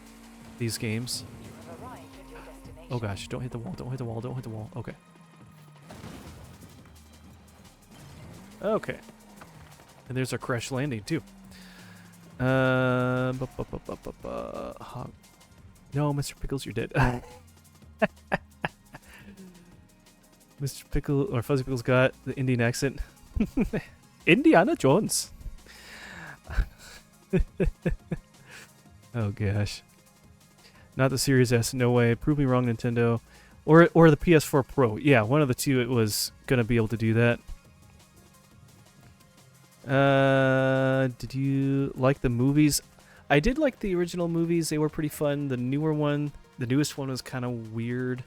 Speaker 1: these games?
Speaker 2: You have arrived at your destination.
Speaker 1: Oh gosh, don't hit the wall, don't hit the wall, don't hit the wall. Okay. Okay. And there's our crash landing too. No, Mr. Pickles, you're dead. Mr. Pickle, or Fuzzy Pickles got the Indian accent. Indiana Jones. Oh gosh. Not the Series S, no way. Prove me wrong, Nintendo. Or the PS4 Pro. Yeah, one of the two it was gonna be able to do that. Did you like the movies? I did like the original movies. They were pretty fun. The newest one was kind of weird.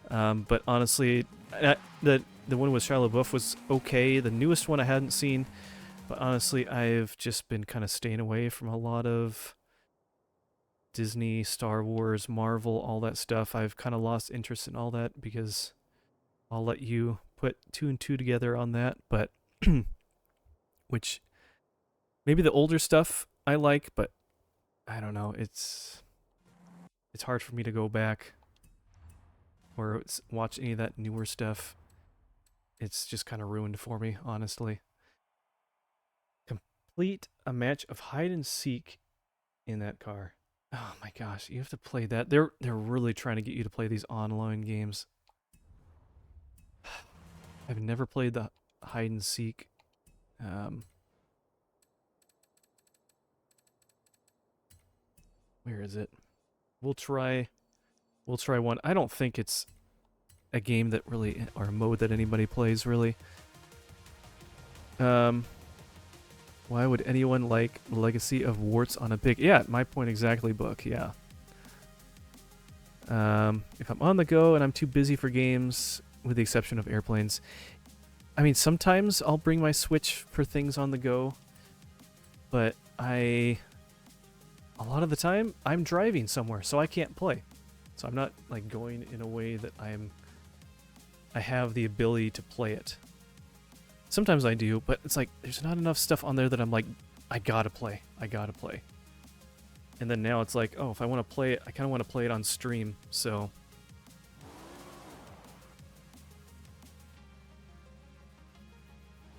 Speaker 1: But honestly, the one with Shia LaBeouf was okay. The newest one I hadn't seen. But honestly, I've just been kind of staying away from a lot of Disney, Star Wars, Marvel, all that stuff. I've kind of lost interest in all that because I'll let you put 2 and 2 together on that. But which maybe the older stuff I like, but I don't know. It's hard for me to go back or watch any of that newer stuff. It's just kind of ruined for me, honestly. Complete a match of hide and seek in that car. Oh my gosh, you have to play that. They're really trying to get you to play these online games. I've never played the hide and seek. Where is it? We'll try one. I don't think it's a game that really, or a mode that anybody plays really. Why would anyone like Legacy of Warts on a Pig? Yeah, my point exactly, Book. Yeah. If I'm on the go and I'm too busy for games, with the exception of airplanes, I mean, sometimes I'll bring my Switch for things on the go, but a lot of the time I'm driving somewhere, so I can't play. So I'm not like going in a way that I have the ability to play it. Sometimes I do, but it's like there's not enough stuff on there that I'm like, I gotta play. And then now it's like, oh, if I want to play it, I kind of want to play it on stream, so.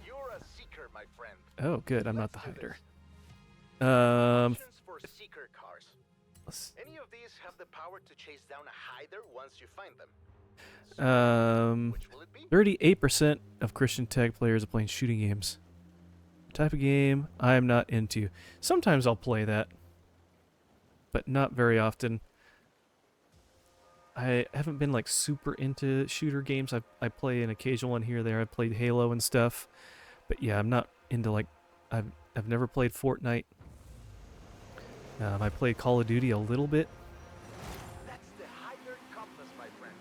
Speaker 3: You're a seeker, my friend.
Speaker 1: Oh, good, I'm not the
Speaker 3: Let's do
Speaker 1: hider.
Speaker 3: this. Options for seeker cars.
Speaker 1: Let's-
Speaker 3: Any of these have the power to chase down a hider once you find them. Which will it be?
Speaker 1: 38% of Christian Tag players are playing shooting games. Type of game I'm not into. Sometimes I'll play that, but not very often. I haven't been like super into shooter games. I play an occasional one here or there. I played Halo and stuff, but yeah, I'm not into like I've never played Fortnite. I played Call of Duty a little bit.
Speaker 3: That's the hider compass, my friend.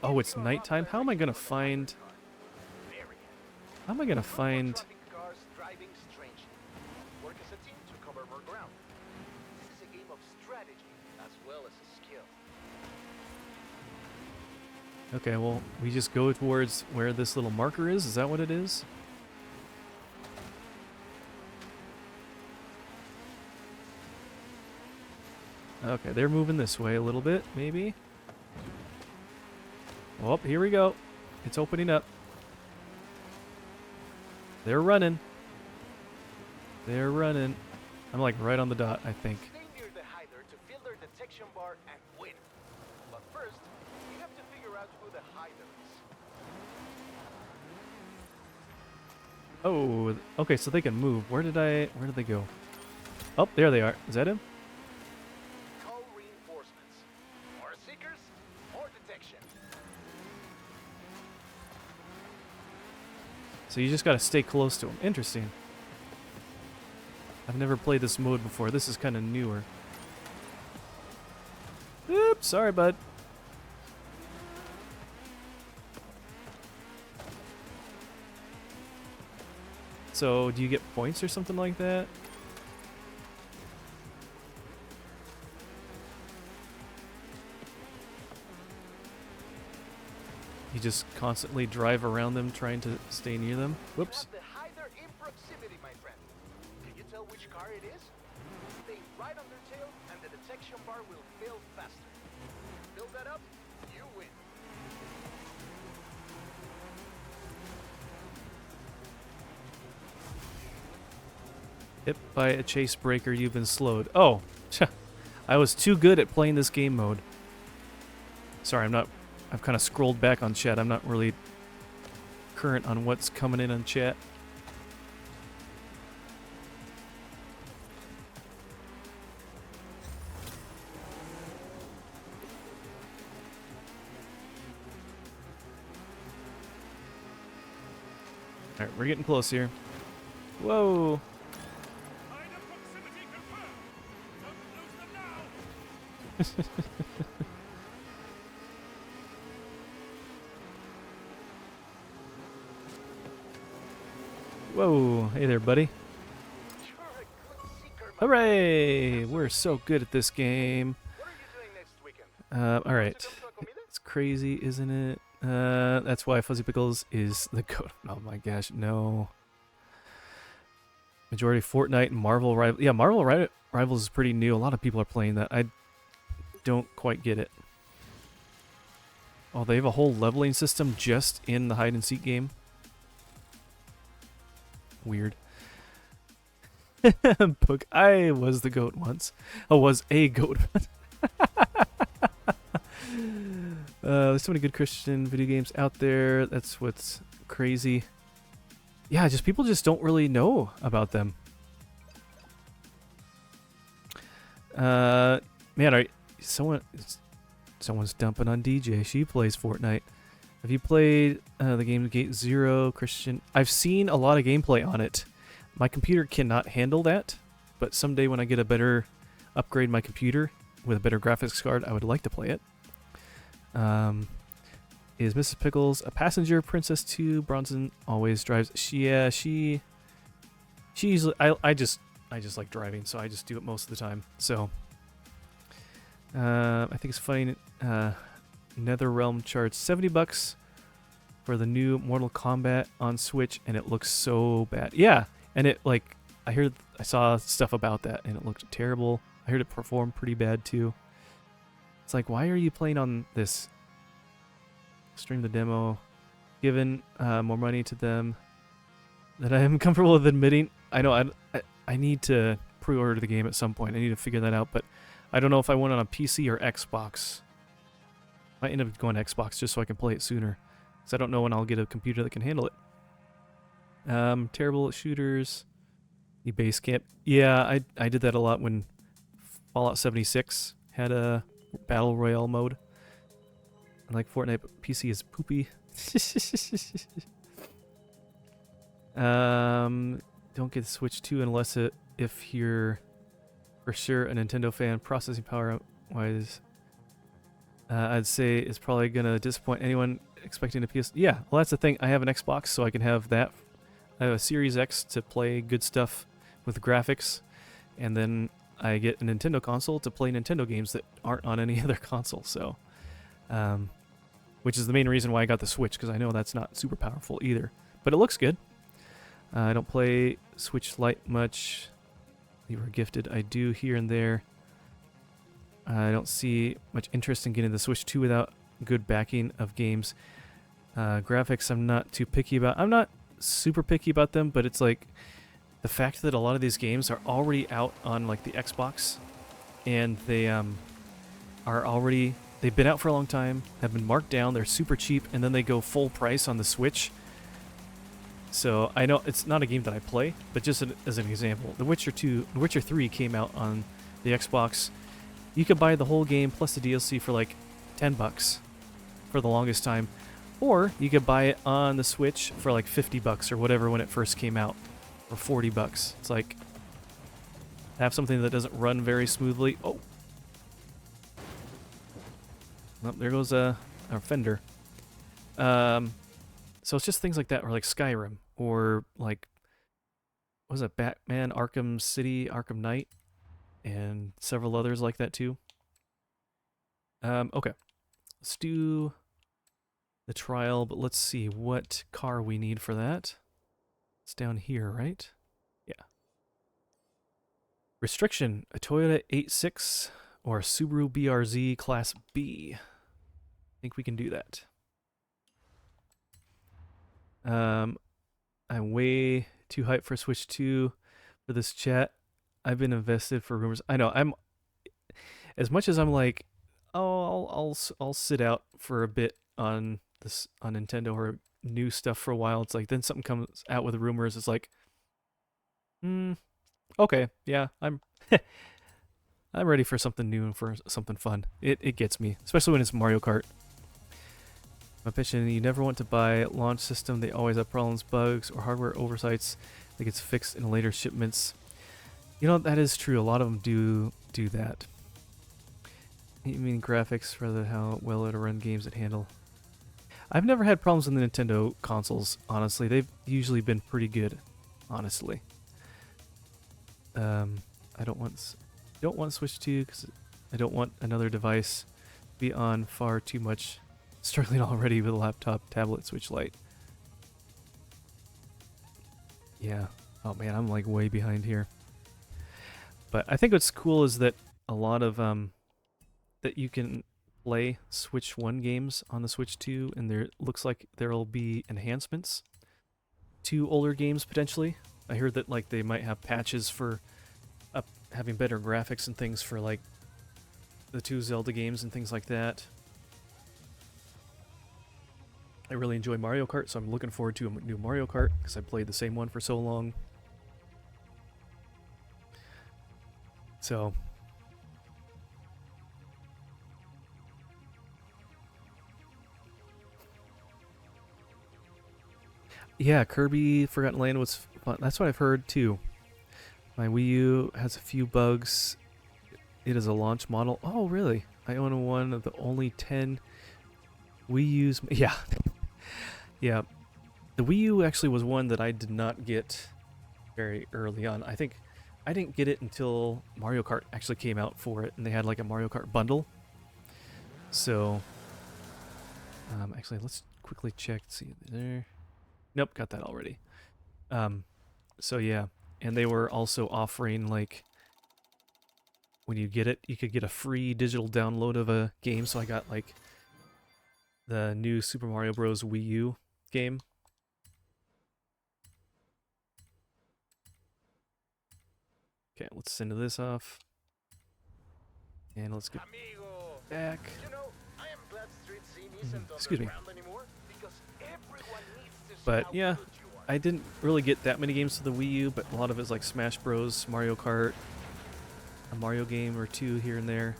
Speaker 1: Oh, it's nighttime. How am I gonna find? How am I gonna find?
Speaker 3: Cars driving strangely. Work as a team to cover more ground. This is a game of strategy as well as a skill.
Speaker 1: Okay, well, we just go towards where this little marker is. Is that what it is? Okay, they're moving this way a little bit, maybe. Oh, here we go. It's opening up. They're running. They're running. I'm like right on the dot, I think.
Speaker 3: Stay near the hider to feel their detection bar and win. But first, you have to figure out who the hider is.
Speaker 1: Oh, okay, so they can move. Where did they go? Oh, there they are. Is that him?
Speaker 3: Call reinforcements. More seekers, more detection.
Speaker 1: So you just gotta stay close to him. Interesting. I've never played this mode before. This is kind of newer. Oops, sorry, bud. So, do you get points or something like that? You just constantly drive around them trying to stay near them? Whoops.
Speaker 3: You have the hider in proximity, my friend. Can you tell which car it is? Stay right on their tail, and the detection bar will fill faster. Fill that up, you win.
Speaker 1: Hit by a chase breaker, you've been slowed. Oh, I was too good at playing this game mode. Sorry, I've kind of scrolled back on chat. I'm not really current on what's coming in on chat. Alright, we're getting close here. Whoa! Whoa, hey there, buddy.
Speaker 3: You're a good seeker, my
Speaker 1: Hooray! We're so good at this game.
Speaker 3: What are you doing next weekend?
Speaker 1: Alright.
Speaker 3: Come to a comida?
Speaker 1: It's crazy, isn't it? That's why Fuzzy Pickles is the goat. Oh my gosh, no. Majority Fortnite and Marvel Rivals. Yeah, Marvel Rivals is pretty new. A lot of people are playing that. I don't quite get it. Oh, they have a whole leveling system just in the hide and seek game. Weird. Book. I was the goat once. I was a goat. There's so many good Christian video games out there. That's what's crazy. Yeah, just people just don't really know about them. Man, someone's dumping on DJ. She plays Fortnite. Have you played the game Gate Zero, Christian? I've seen a lot of gameplay on it. My computer cannot handle that, but someday when I get a better upgrade my computer with a better graphics card, I would like to play it. Is Mrs. Pickles a passenger princess too? Bronson always drives. She's I just like driving, so I just do it most of the time. So I think it's funny. NetherRealm charged $70 for the new Mortal Kombat on Switch, and it looks so bad. Yeah, and it like I saw stuff about that, and it looked terrible. I heard it performed pretty bad too. It's like, why are you playing on this? Stream the demo, given more money to them that I am comfortable with admitting. I know I need to pre-order the game at some point. I need to figure that out, but I don't know if I want it on a PC or Xbox. I end up going Xbox just so I can play it sooner, because I don't know when I'll get a computer that can handle it. Terrible at shooters. The base camp. Yeah, I did that a lot when Fallout 76 had a battle royale mode. I like Fortnite, but PC is poopy. Don't get the Switch 2 unless if you're for sure a Nintendo fan. Processing power wise, I'd say it's probably gonna disappoint anyone expecting a PS. Yeah, well that's the thing. I have an Xbox, so I can have that. I have a Series X to play good stuff with graphics, and then I get a Nintendo console to play Nintendo games that aren't on any other console. So, which is the main reason why I got the Switch, because I know that's not super powerful either, but it looks good. I don't play Switch Lite much. You were gifted. I do here and there. I don't see much interest in getting the Switch 2 without good backing of games. Graphics I'm not too picky about. I'm not super picky about them, but it's like the fact that a lot of these games are already out on like the Xbox, and they are already, they've been out for a long time, have been marked down, they're super cheap, and then they go full price on the Switch. So I know it's not a game that I play, but just as an example, The Witcher 3 came out on the Xbox. You could buy the whole game plus the DLC for like $10 for the longest time, or you could buy it on the Switch for like $50 or whatever when it first came out, or $40. It's like, have something that doesn't run very smoothly. Oh, well, there goes our fender. So it's just things like that, or like Skyrim, or like, what was it, Batman, Arkham City, Arkham Knight, and several others like that too. Okay, let's do the trial, but let's see what car we need for that. It's down here, right? Yeah. Restriction, a Toyota 86 or a Subaru BRZ Class B. I think we can do that. I'm way too hyped for Switch 2 for this chat. I've been invested for rumors. I know, I'm as much as I'm like, oh, I'll sit out for a bit on this on Nintendo or new stuff for a while. It's like then something comes out with rumors. It's like, okay, yeah, I'm I'm ready for something new and for something fun. It gets me, especially when it's Mario Kart. My opinion, you never want to buy a launch system. They always have problems, bugs, or hardware oversights that gets fixed in later shipments. You know, that is true. A lot of them do that. You mean graphics rather than how well it'll run games that handle. I've never had problems with the Nintendo consoles, honestly. They've usually been pretty good, honestly. I don't want Switch 2 because I don't want another device to be on far too much. Struggling already with a laptop, tablet, Switch Lite. Yeah. Oh man, I'm like way behind here. But I think what's cool is that a lot of that you can play Switch 1 games on the Switch 2, and there looks like there'll be enhancements to older games potentially. I heard that like they might have patches for having better graphics and things for like the 2 Zelda games and things like that. I really enjoy Mario Kart, so I'm looking forward to a new Mario Kart because I played the same one for so long. So yeah, Kirby Forgotten Land was fun. That's what I've heard too. My Wii U has a few bugs. It is a launch model. Oh, really? I own one of the only 10 Wii U's. Yeah. Yeah. The Wii U actually was one that I did not get very early on. I think I didn't get it until Mario Kart actually came out for it, and they had like a Mario Kart bundle. So, actually, let's quickly check. See there. Nope, got that already. So yeah, and they were also offering like when you get it, you could get a free digital download of a game. So I got like the new Super Mario Bros. Wii U game. Okay, let's send this off. And let's get back.
Speaker 3: You know, I am glad street scene isn't
Speaker 1: Excuse me.
Speaker 3: underground anymore, because everyone needs to see
Speaker 1: But
Speaker 3: how
Speaker 1: yeah,
Speaker 3: good you are.
Speaker 1: I didn't really get that many games to the Wii U, but a lot of it's like Smash Bros, Mario Kart, a Mario game or two here and there.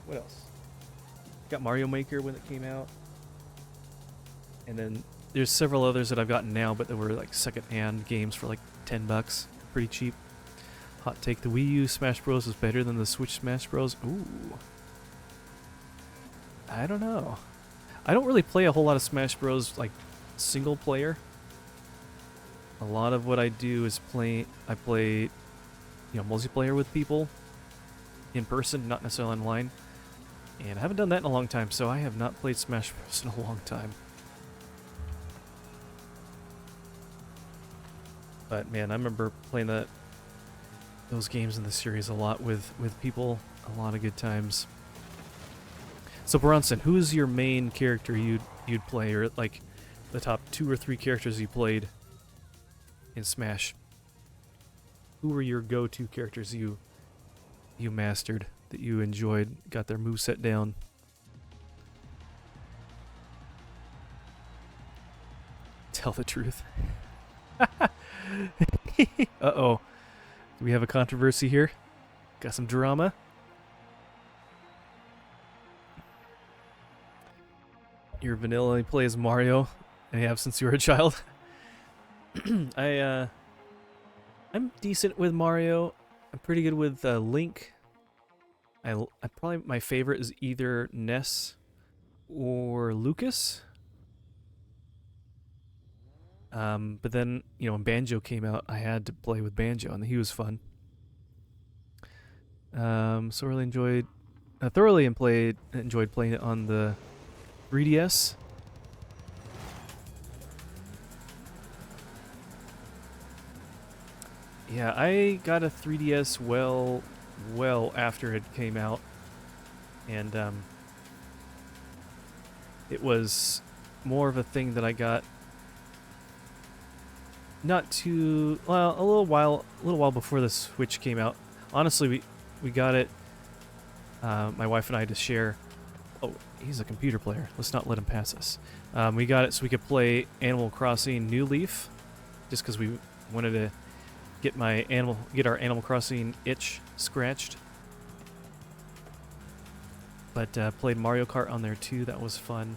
Speaker 1: What else? Got Mario Maker when it came out. And then there's several others that I've gotten now, but they were like second-hand games for like $10. Pretty cheap. Hot take, the Wii U Smash Bros is better than the Switch Smash Bros. Ooh. I don't know. I don't really play a whole lot of Smash Bros like single player. A lot of what I do is I play, you know, multiplayer with people in person, not necessarily online. And I haven't done that in a long time, so I have not played Smash Bros in a long time. But man, I remember playing those games in the series a lot with people. A lot of good times. So Bronson, who is your main character you'd play, or like the top 2 or 3 characters you played in Smash? Who were your go-to characters you mastered, that you enjoyed, got their moveset down? Tell the truth. Uh-oh. Do we have a controversy here? Got some drama? You're vanilla and you play as Mario, and you have since you were a child. I I'm decent with Mario. I'm pretty good with Link. I probably my favorite is either Ness or Lucas. But then, you know, when Banjo came out, I had to play with Banjo, and he was fun. So really enjoyed playing it on the 3DS. Yeah, I got a 3DS well after it came out, and it was more of a thing that I got not too well a little while before the Switch came out. Honestly, we got it, my wife and I, to share. Oh, he's a computer player. Let's not let him pass us. We got it so we could play Animal Crossing New Leaf, just because we wanted to get our Animal Crossing itch scratched. But played Mario Kart on there too. That was fun.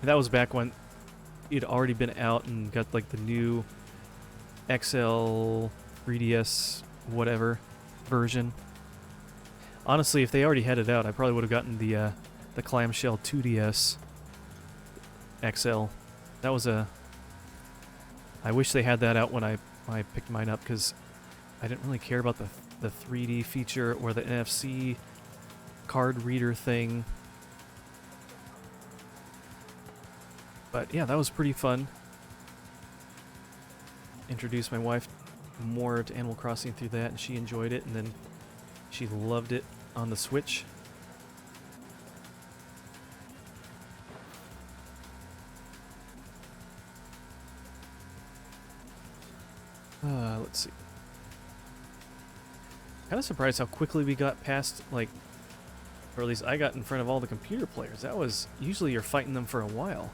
Speaker 1: And that was back when it had already been out and got like the new XL 3DS whatever version. Honestly, if they already had it out, I probably would have gotten the clamshell 2DS XL. That was I wish they had that out when I picked mine up, because I didn't really care about the 3D feature or the NFC card reader thing. But yeah, that was pretty fun. Introduced my wife more to Animal Crossing through that, and she enjoyed it, and then she loved it on the Switch. Let's see. Kind of surprised how quickly we got past, like, or at least I got in front of all the computer players. That was, usually you're fighting them for a while.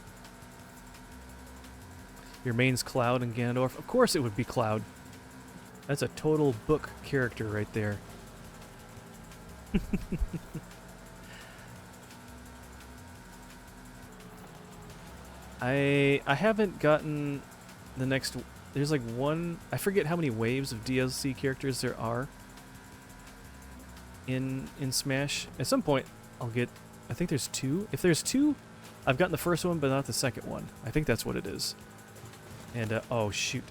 Speaker 1: Your main's Cloud and Ganondorf. Of course it would be Cloud. That's a total book character right there. I haven't gotten the next. There's like one. I forget how many waves of DLC characters there are in Smash. At some point, I'll get. I think there's 2. If there's 2, I've gotten the first one, but not the second one. I think that's what it is. And oh shoot,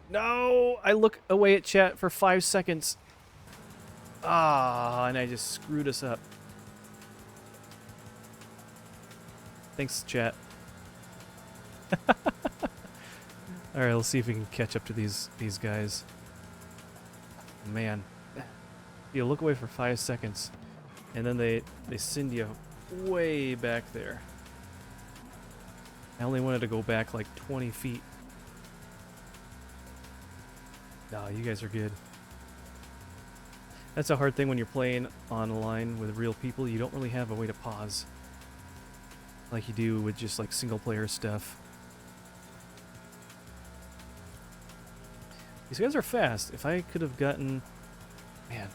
Speaker 1: no! I look away at chat for 5 seconds. Ah, and I just screwed us up. Thanks, chat. All right, let's see if we can catch up to these guys. Man, you look away for 5 seconds, and then they send you way back there. I only wanted to go back like 20 feet. No, you guys are good. That's a hard thing when you're playing online with real people. You don't really have a way to pause like you do with just like single player stuff. These guys are fast. If I could have gotten... Man.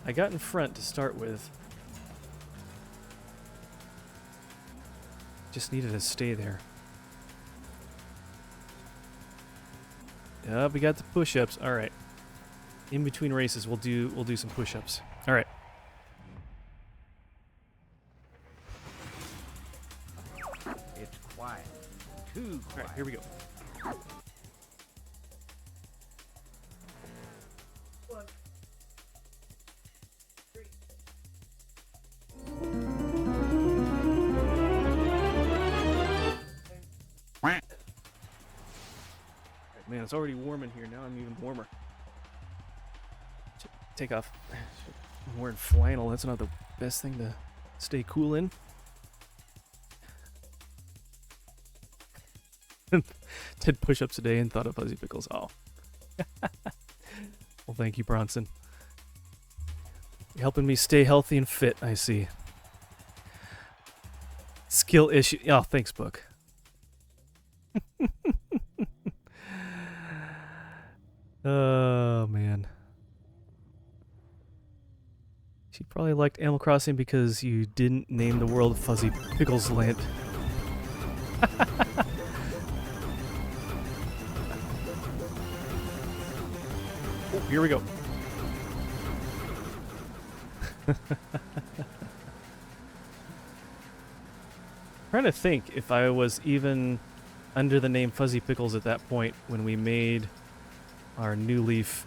Speaker 1: I got in front to start with. Just needed to stay there. We got the push-ups. All right. In between races, we'll do some push-ups. All right.
Speaker 5: It's quiet. Too quiet.
Speaker 1: All right, here we go. Man, it's already warm in here. Now I'm even warmer. Take off. I'm wearing flannel. That's not the best thing to stay cool in. Did push-ups today and thought of Fuzzy Pickles. Oh. Well, thank you, Bronson. You're helping me stay healthy and fit, I see. Skill issue. Oh, thanks, Book. Oh, man. She probably liked Animal Crossing because you didn't name the world Fuzzy Pickles Land. here we go. Trying to think if I was even under the name Fuzzy Pickles at that point when we made our New Leaf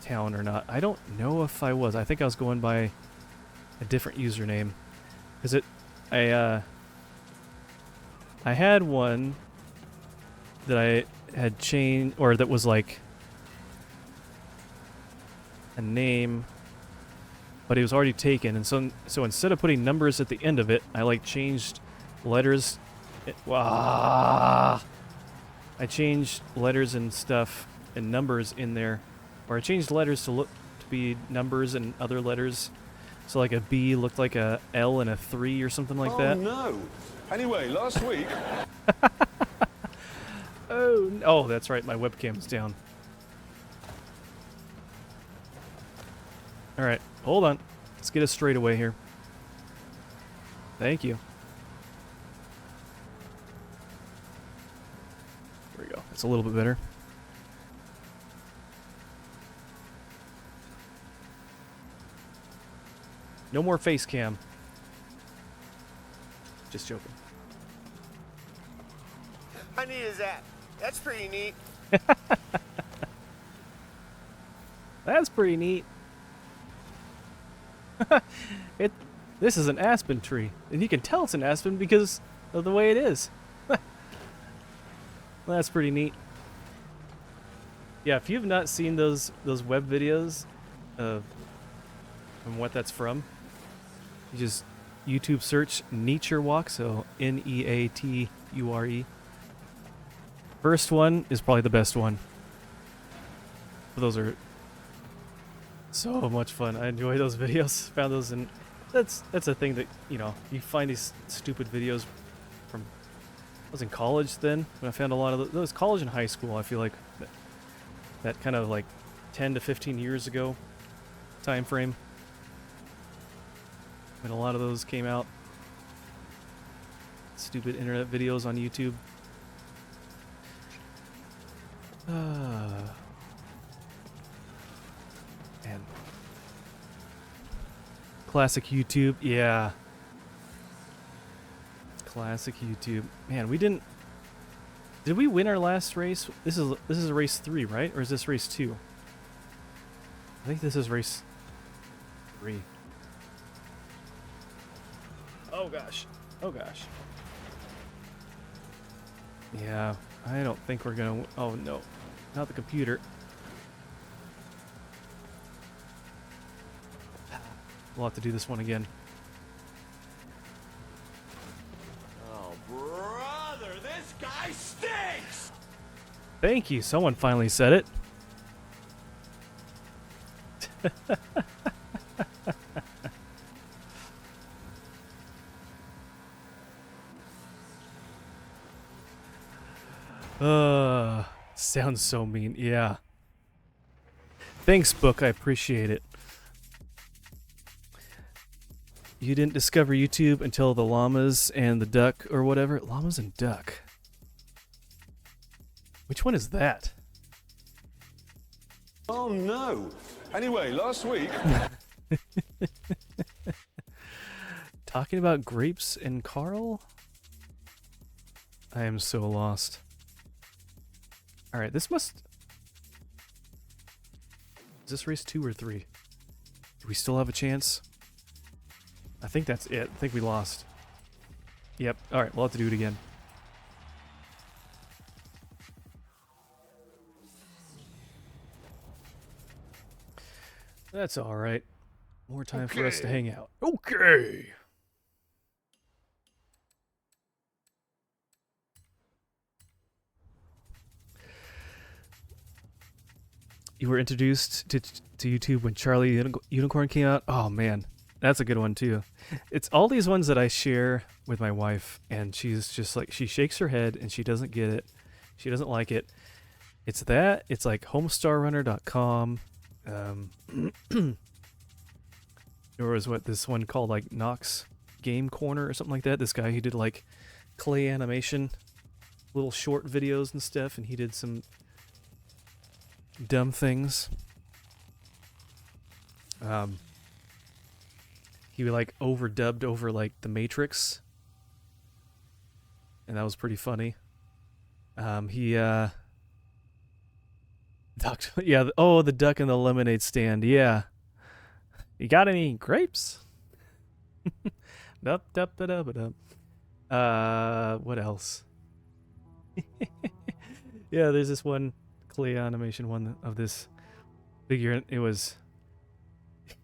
Speaker 1: town or not. I don't know if I was. I think I was going by a different username. Because I had one that I had changed, or that was like a name, but it was already taken, and so instead of putting numbers at the end of it, I like changed letters. I changed letters and stuff and numbers in there, or I changed letters to be numbers and other letters. So like a B looked like a L and a 3 or something like that.
Speaker 6: Oh no! Anyway, last week.
Speaker 1: Oh, that's right. My webcam's down. All right, hold on. Let's get us straight away here. Thank you. There we go. That's a little bit better. No more face cam. Just joking.
Speaker 3: How neat is that? That's pretty neat.
Speaker 1: That's pretty neat. This is an aspen tree, and you can tell it's an aspen because of the way it is. That's pretty neat. Yeah, if you've not seen those web videos of from what that's from, you just YouTube search Nature Walk, so Neature. First one is probably the best one. Those are so much fun. I enjoy those videos. Found those, and that's a thing that, you know, you find these stupid videos from. I was in college then when I found a lot of those. College and high school. I feel like that kind of like 10 to 15 years ago time frame when a lot of those came out. Stupid internet videos on YouTube. Man. Classic YouTube, yeah. Classic YouTube. Man, we didn't. Did we win our last race? This is race 3, right? Or is this race 2? I think this is race 3. Oh gosh. Oh gosh. Yeah, I don't think we're gonna. Oh no, not the computer. We'll have to do this one again.
Speaker 6: Oh, brother, this guy stinks!
Speaker 1: Thank you. Someone finally said it. Sounds so mean. Yeah. Thanks, Book. I appreciate it. You didn't discover YouTube until the llamas and the duck or whatever? Llamas and duck. Which one is that?
Speaker 6: Oh no! Anyway, last week.
Speaker 1: Talking about grapes and Carl? I am so lost. Alright, this must... Is this race 2 or 3? Do we still have a chance? I think that's it. I think we lost. Yep. Alright, we'll have to do it again. That's alright. More time for us to hang out. Okay! You were introduced to YouTube when Charlie Unicorn came out? Oh man, that's a good one too. It's all these ones that I share with my wife, and she's just like, she shakes her head and she doesn't get it. She doesn't like it. It's that. It's like homestarrunner.com. There was this one called like Knox Game Corner or something like that. This guy, he did like clay animation, little short videos and stuff, and he did some dumb things. He like overdubbed over like the Matrix, and that was pretty funny. Duck, yeah. Oh, the duck in the lemonade stand. Yeah. You got any grapes? Dup dup da da da. What else? Yeah, there's this one clay animation one of this figure.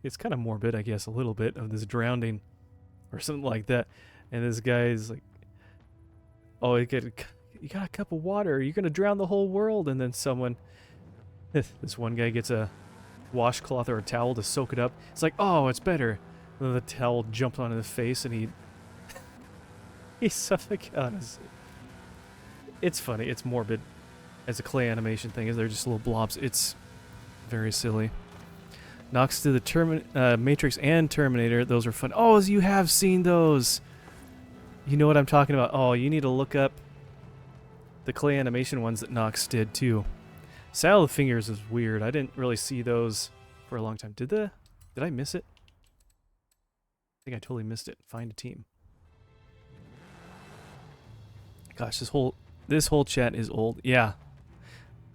Speaker 1: It's kind of morbid, I guess, a little bit, of this drowning or something like that. And this guy's like, "Oh, you got a cup of water. You're gonna drown the whole world." And then this one guy gets a washcloth or a towel to soak it up. It's like, "Oh, it's better." And then the towel jumps onto his face, and he suffocates. It's funny. It's morbid. As a clay animation thing, they're just little blobs. It's very silly. Knocks to the Matrix and Terminator. Those are fun. Oh, you have seen those. You know what I'm talking about. Oh, you need to look up the clay animation ones that Nox did too. Salad Fingers is weird. I didn't really see those for a long time. Did I miss it? I think I totally missed it. Find a team. Gosh, this whole chat is old. Yeah.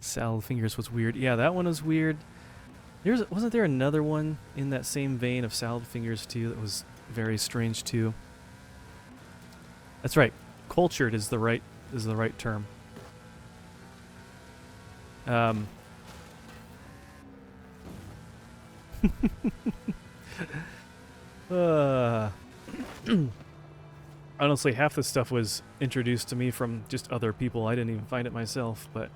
Speaker 1: Salad Fingers was weird. Yeah, that one was weird. Wasn't there another one in that same vein of Salad Fingers too that was very strange too? That's right. Cultured is the right term. Honestly, half the stuff was introduced to me from just other people. I didn't even find it myself, but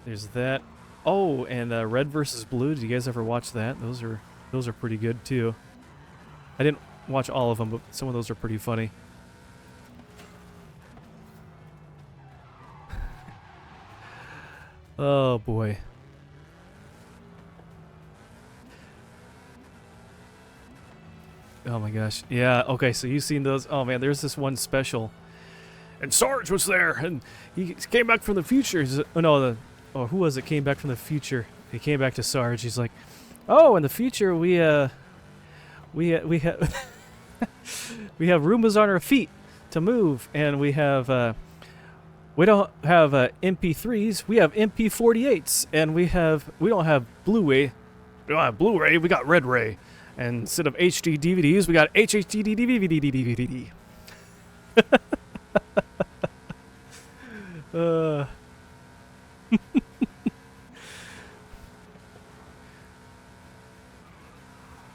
Speaker 1: there's that. Oh, and Red versus Blue. Did you guys ever watch that? Those are pretty good too. I didn't watch all of them, but some of those are pretty funny. Oh boy. Oh my gosh. Yeah, okay, so you've seen those. Oh man, there's this one special. And Sarge was there, and he came back from the future. Who was it came back from the future? He came back to Sarge. He's like, "Oh, in the future we have we have Roombas on our feet to move, and we don't have MP3s. We have MP48s, and we don't have Blu-ray. We don't have Blu-ray. We got Red Ray, and instead of HD DVDs, we got HHD DVD."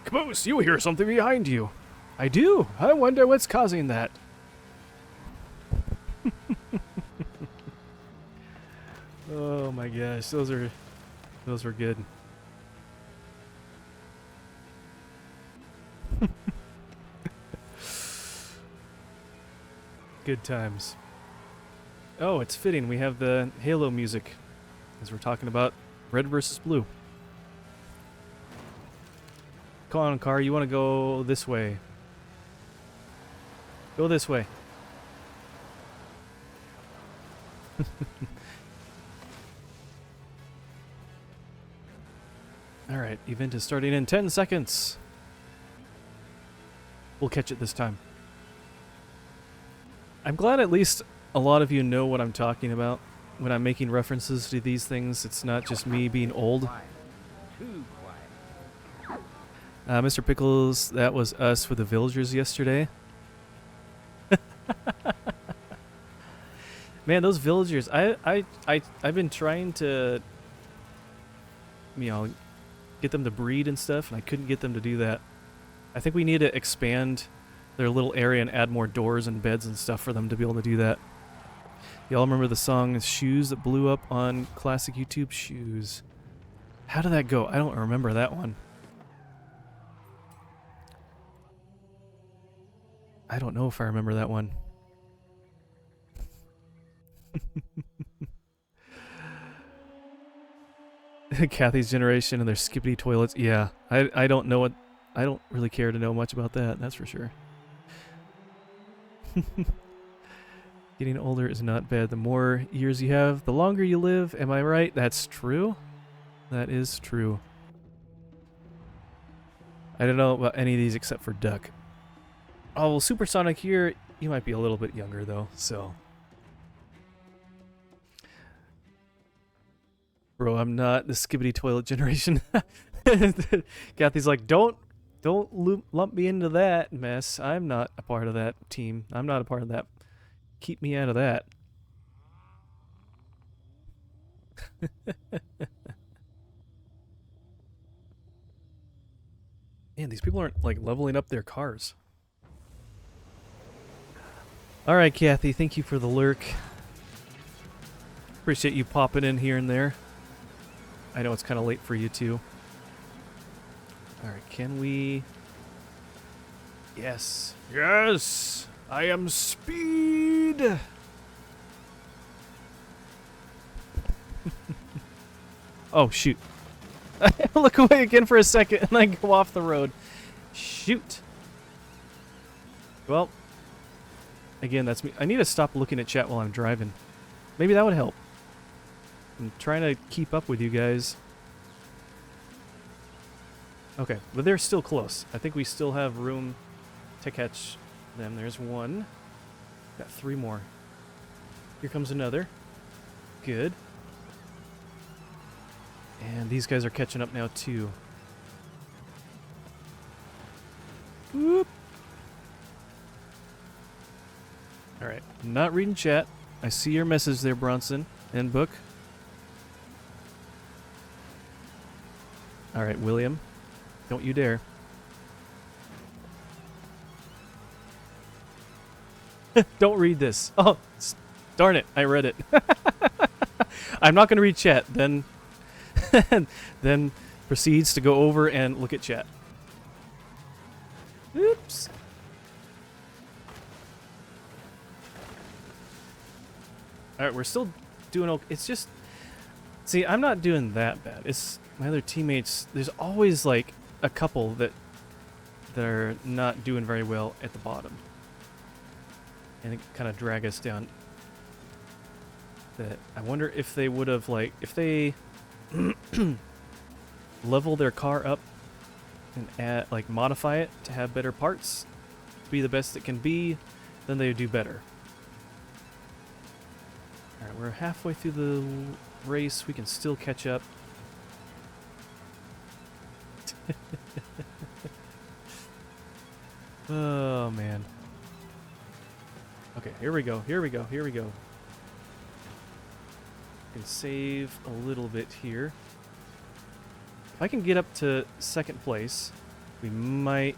Speaker 1: Caboose, you hear something behind you. I do. I wonder what's causing that. Oh my gosh, those were good. Good times. Oh, it's fitting. We have the Halo music as we're talking about Red versus Blue. Come on, car. You want to go this way? Go this way. Alright, event is starting in 10 seconds. We'll catch it this time. I'm glad at least a lot of you know what I'm talking about when I'm making references to these things. It's not just me being old.
Speaker 5: Too quiet.
Speaker 1: Mr. Pickles, that was us with the villagers yesterday. Man, those villagers, I've been trying to, get them to breed and stuff, and I couldn't get them to do that. I think we need to expand their little area and add more doors and beds and stuff for them to be able to do that. Y'all remember the song Shoes that blew up on classic YouTube? Shoes. How did that go? I don't remember that one. I don't know if I remember that one. Kathy's generation and their skippity toilets. Yeah, I don't know what. I don't really care to know much about that. That's for sure. Getting older is not bad. The more years you have, the longer you live. Am I right? That's true. That is true. I don't know about any of these except for Duck. Oh, well, Supersonic here, you might be a little bit younger, though, so... Bro, I'm not the skibbity toilet generation. Kathy's like, don't lump me into that mess. I'm not a part of that team. I'm not a part of that. Keep me out of that. Man, these people aren't, like, leveling up their cars. Alright, Kathy, thank you for the lurk. Appreciate you popping in here and there. I know it's kind of late for you, too. Alright, can we... Yes. Yes! I am speed! Oh, shoot. Look away again for a second and then go off the road. Shoot. Well, again, that's me. I need to stop looking at chat while I'm driving. Maybe that would help. I'm trying to keep up with you guys. Okay, but they're still close. I think we still have room to catch them. There's one. Got 3 more. Here comes another. Good. And these guys are catching up now, too. Whoop. Alright, not reading chat. I see your message there, Bronson. And Book. Alright, William. Don't you dare. Don't read this. Oh, darn it. I read it. I'm not going to read chat. Then proceeds to go over and look at chat. Oops. Alright, we're still doing okay. It's just... See, I'm not doing that bad. It's my other teammates. There's always, like, a couple that are not doing very well at the bottom. And it kind of drag us down. That I wonder if they would have, like, if they level their car up and add, like, modify it to have better parts, to be the best it can be, then they would do better. Alright, we're halfway through the race. We can still catch up. Oh, man. Okay, here we go. Here we go. Here we go. Can save a little bit here. If I can get up to 2nd place, we might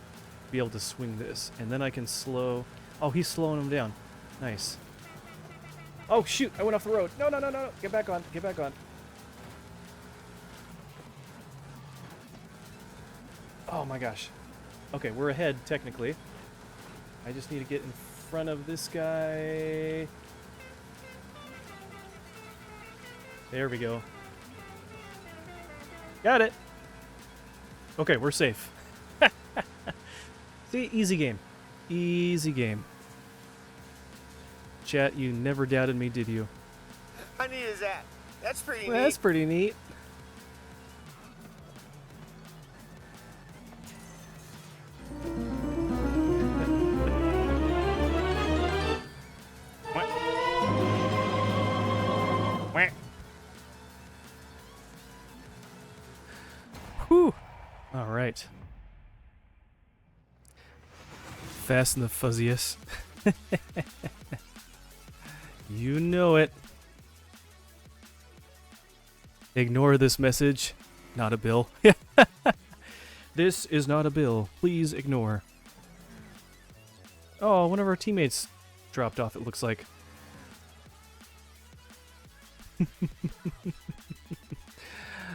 Speaker 1: be able to swing this. And then I can slow... Oh, he's slowing him down. Nice. Oh, shoot! I went off the road. No, no, no, no, no. Get back on. Get back on. Oh, my gosh. Okay, we're ahead, technically. I just need to get in front of this guy. There we go. Got it. Okay, we're safe. See, easy game. Easy game. Chat, you never doubted me, did you?
Speaker 3: How neat is that? That's pretty neat.
Speaker 1: That's pretty neat. Whew. All right. Fast and the fuzziest. You know it. Ignore this message. Not a bill. This is not a bill. Please ignore. Oh, one of our teammates dropped off, it looks like. I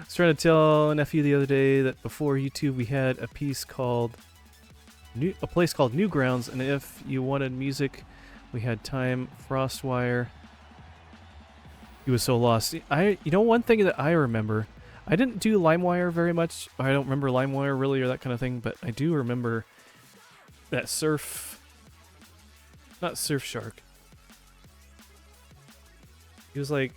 Speaker 1: was trying to tell nephew the other day that before YouTube we had a place called Newgrounds, and if you wanted music, we had Time, Frostwire. He was so lost. You know, one thing that I remember, I didn't do LimeWire very much. I don't remember LimeWire really or that kind of thing, but I do remember that not Surfshark. It was like,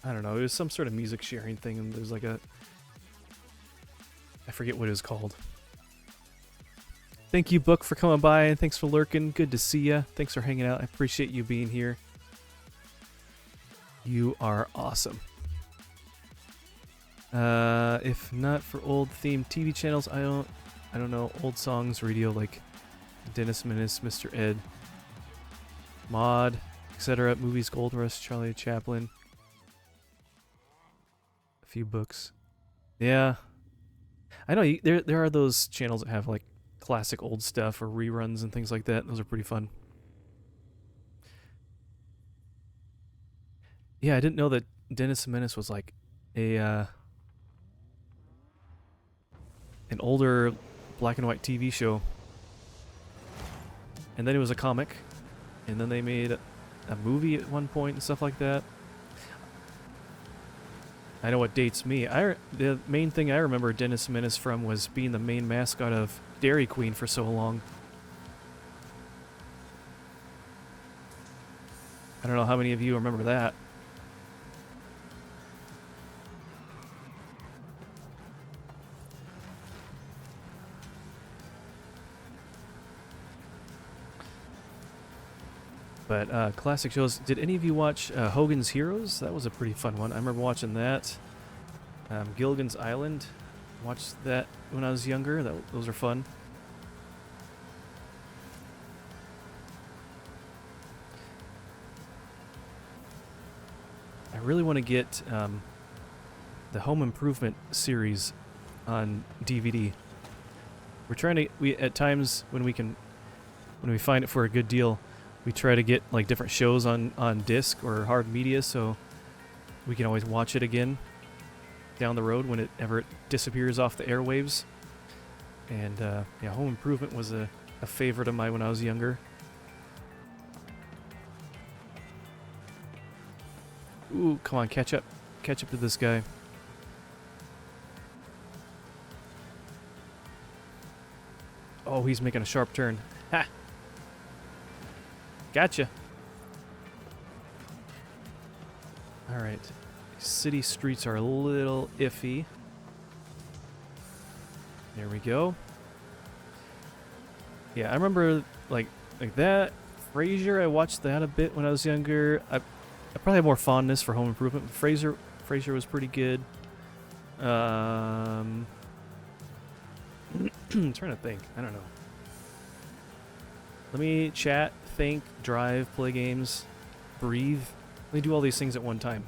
Speaker 1: I don't know, it was some sort of music sharing thing, and there's like a I forget what it was called. Thank you, Book, for coming by, and thanks for lurking. Good to see you. Thanks for hanging out. I appreciate you being here. You are awesome. If not for old themed TV channels, I don't know, old songs, radio like Dennis Menace, Mr. Ed, Maud, etc. Movies, Gold Rush, Charlie Chaplin. A few books. Yeah. I know there are those channels that have like classic old stuff or reruns and things like that. Those are pretty fun. Yeah, I didn't know that Dennis the Menace was like a an older black and white TV show. And then it was a comic. And then they made a movie at one point and stuff like that. I know what dates me. The main thing I remember Dennis the Menace from was being the main mascot of Dairy Queen for so long. I don't know how many of you remember that. But classic shows. Did any of you watch Hogan's Heroes? That was a pretty fun one. I remember watching that. Gilligan's Island. Watched that when I was younger. Those are fun. I really want to get the Home Improvement series on DVD. We're trying to. At times when we find it for a good deal, we try to get like different shows on disc or hard media, so we can always watch it again down the road whenever it disappears off the airwaves. And yeah, Home Improvement was a favorite of mine when I was younger. Ooh, come on, catch up to this guy. Oh, he's making a sharp turn. Ha! Gotcha. Alright. City streets are a little iffy. There we go. Yeah, I remember like that. Frasier, I watched that a bit when I was younger. I probably have more fondness for Home Improvement. Frasier was pretty good. I'm trying to think. I don't know. Let me chat, think, drive, play games, breathe. Let me do all these things at one time.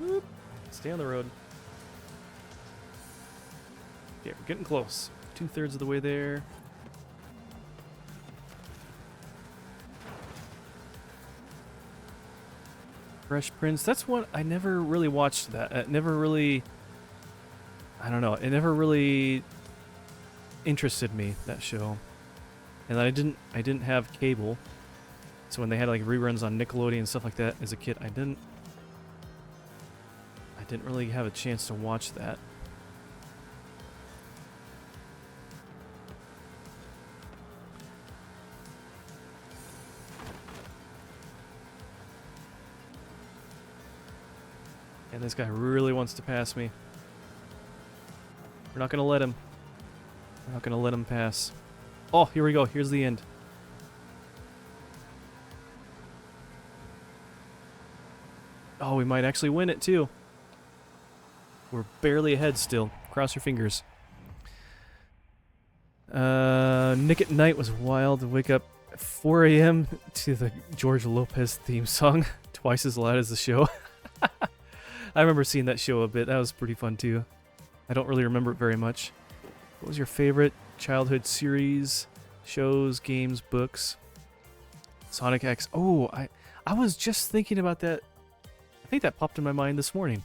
Speaker 1: Whoop. Stay on the road. Yeah, we're getting close. 2/3 of the way there. Fresh Prince. That's one I never really watched. That it never really. I don't know. It never really interested me, that show. And I didn't have cable, so when they had like reruns on Nickelodeon and stuff like that as a kid, I didn't really have a chance to watch that. And this guy really wants to pass me. We're not gonna let him. We're not gonna let him pass. Oh, here we go. Here's the end. Oh, we might actually win it too. We're barely ahead still. Cross your fingers. Nick at Night was wild to wake up at 4 a.m. to the George Lopez theme song, twice as loud as the show. I remember seeing that show a bit. That was pretty fun too. I don't really remember it very much. What was your favorite childhood series, shows, games, books? Sonic X. Oh, I was just thinking about that. I think that popped in my mind this morning.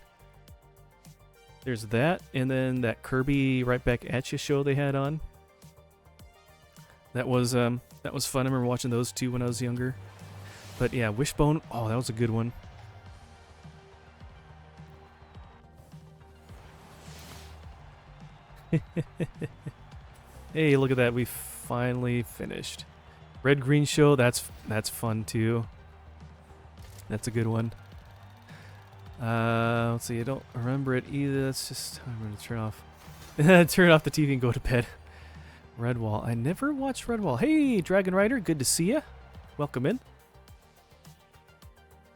Speaker 1: There's that, and then that Kirby Right Back At You show they had on. That was fun. I remember watching those two when I was younger. But yeah, Wishbone. Oh, that was a good one. Hey, look at that. We finally finished. Red Green Show, that's fun too. That's a good one. Let's see. I don't remember it either. Let's just. I'm gonna turn off the TV and go to bed. Redwall. I never watched Redwall. Hey, Dragon Rider. Good to see you. Welcome in.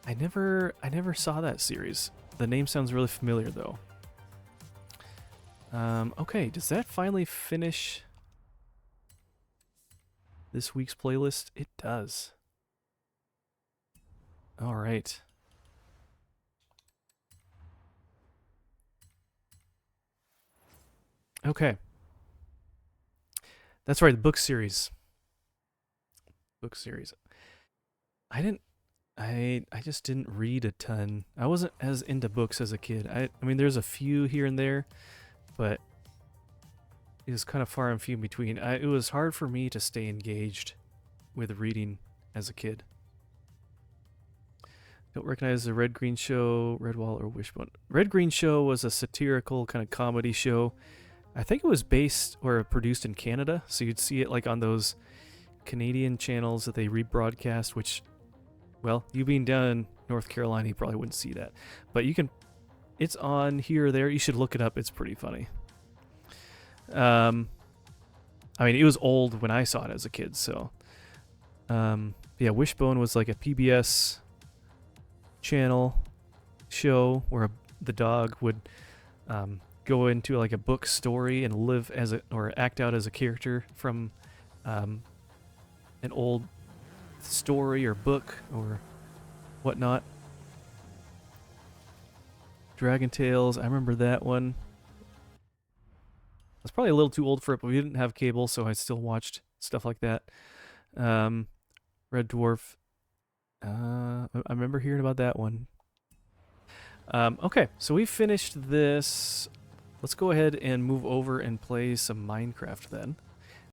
Speaker 1: I never saw that series. The name sounds really familiar though. Okay, does that finally finish this week's playlist? It does. All right. Okay. That's right, the book series. Book series. I just didn't read a ton. I wasn't as into books as a kid. I mean, there's a few here and there, but it was kind of far and few in between. It was hard for me to stay engaged with reading as a kid. Don't recognize the Red Green Show, Redwall, or Wishbone. Red Green Show was a satirical kind of comedy show. I think it was based or produced in Canada, so you'd see it like on those Canadian channels that they rebroadcast, which, well, you being down in North Carolina, you probably wouldn't see that. But you can, it's on here or there. You should look it up. It's pretty funny. I mean, it was old when I saw it as a kid, so. Yeah, Wishbone was like a PBS channel show where the dog would go into like a book story and live as or act out as a character from an old story or book or whatnot. Dragon Tales, I remember that one. I was probably a little too old for it, but we didn't have cable, so I still watched stuff like that. Red Dwarf. I remember hearing about that one. Okay, so we finished this. Let's go ahead and move over and play some Minecraft then.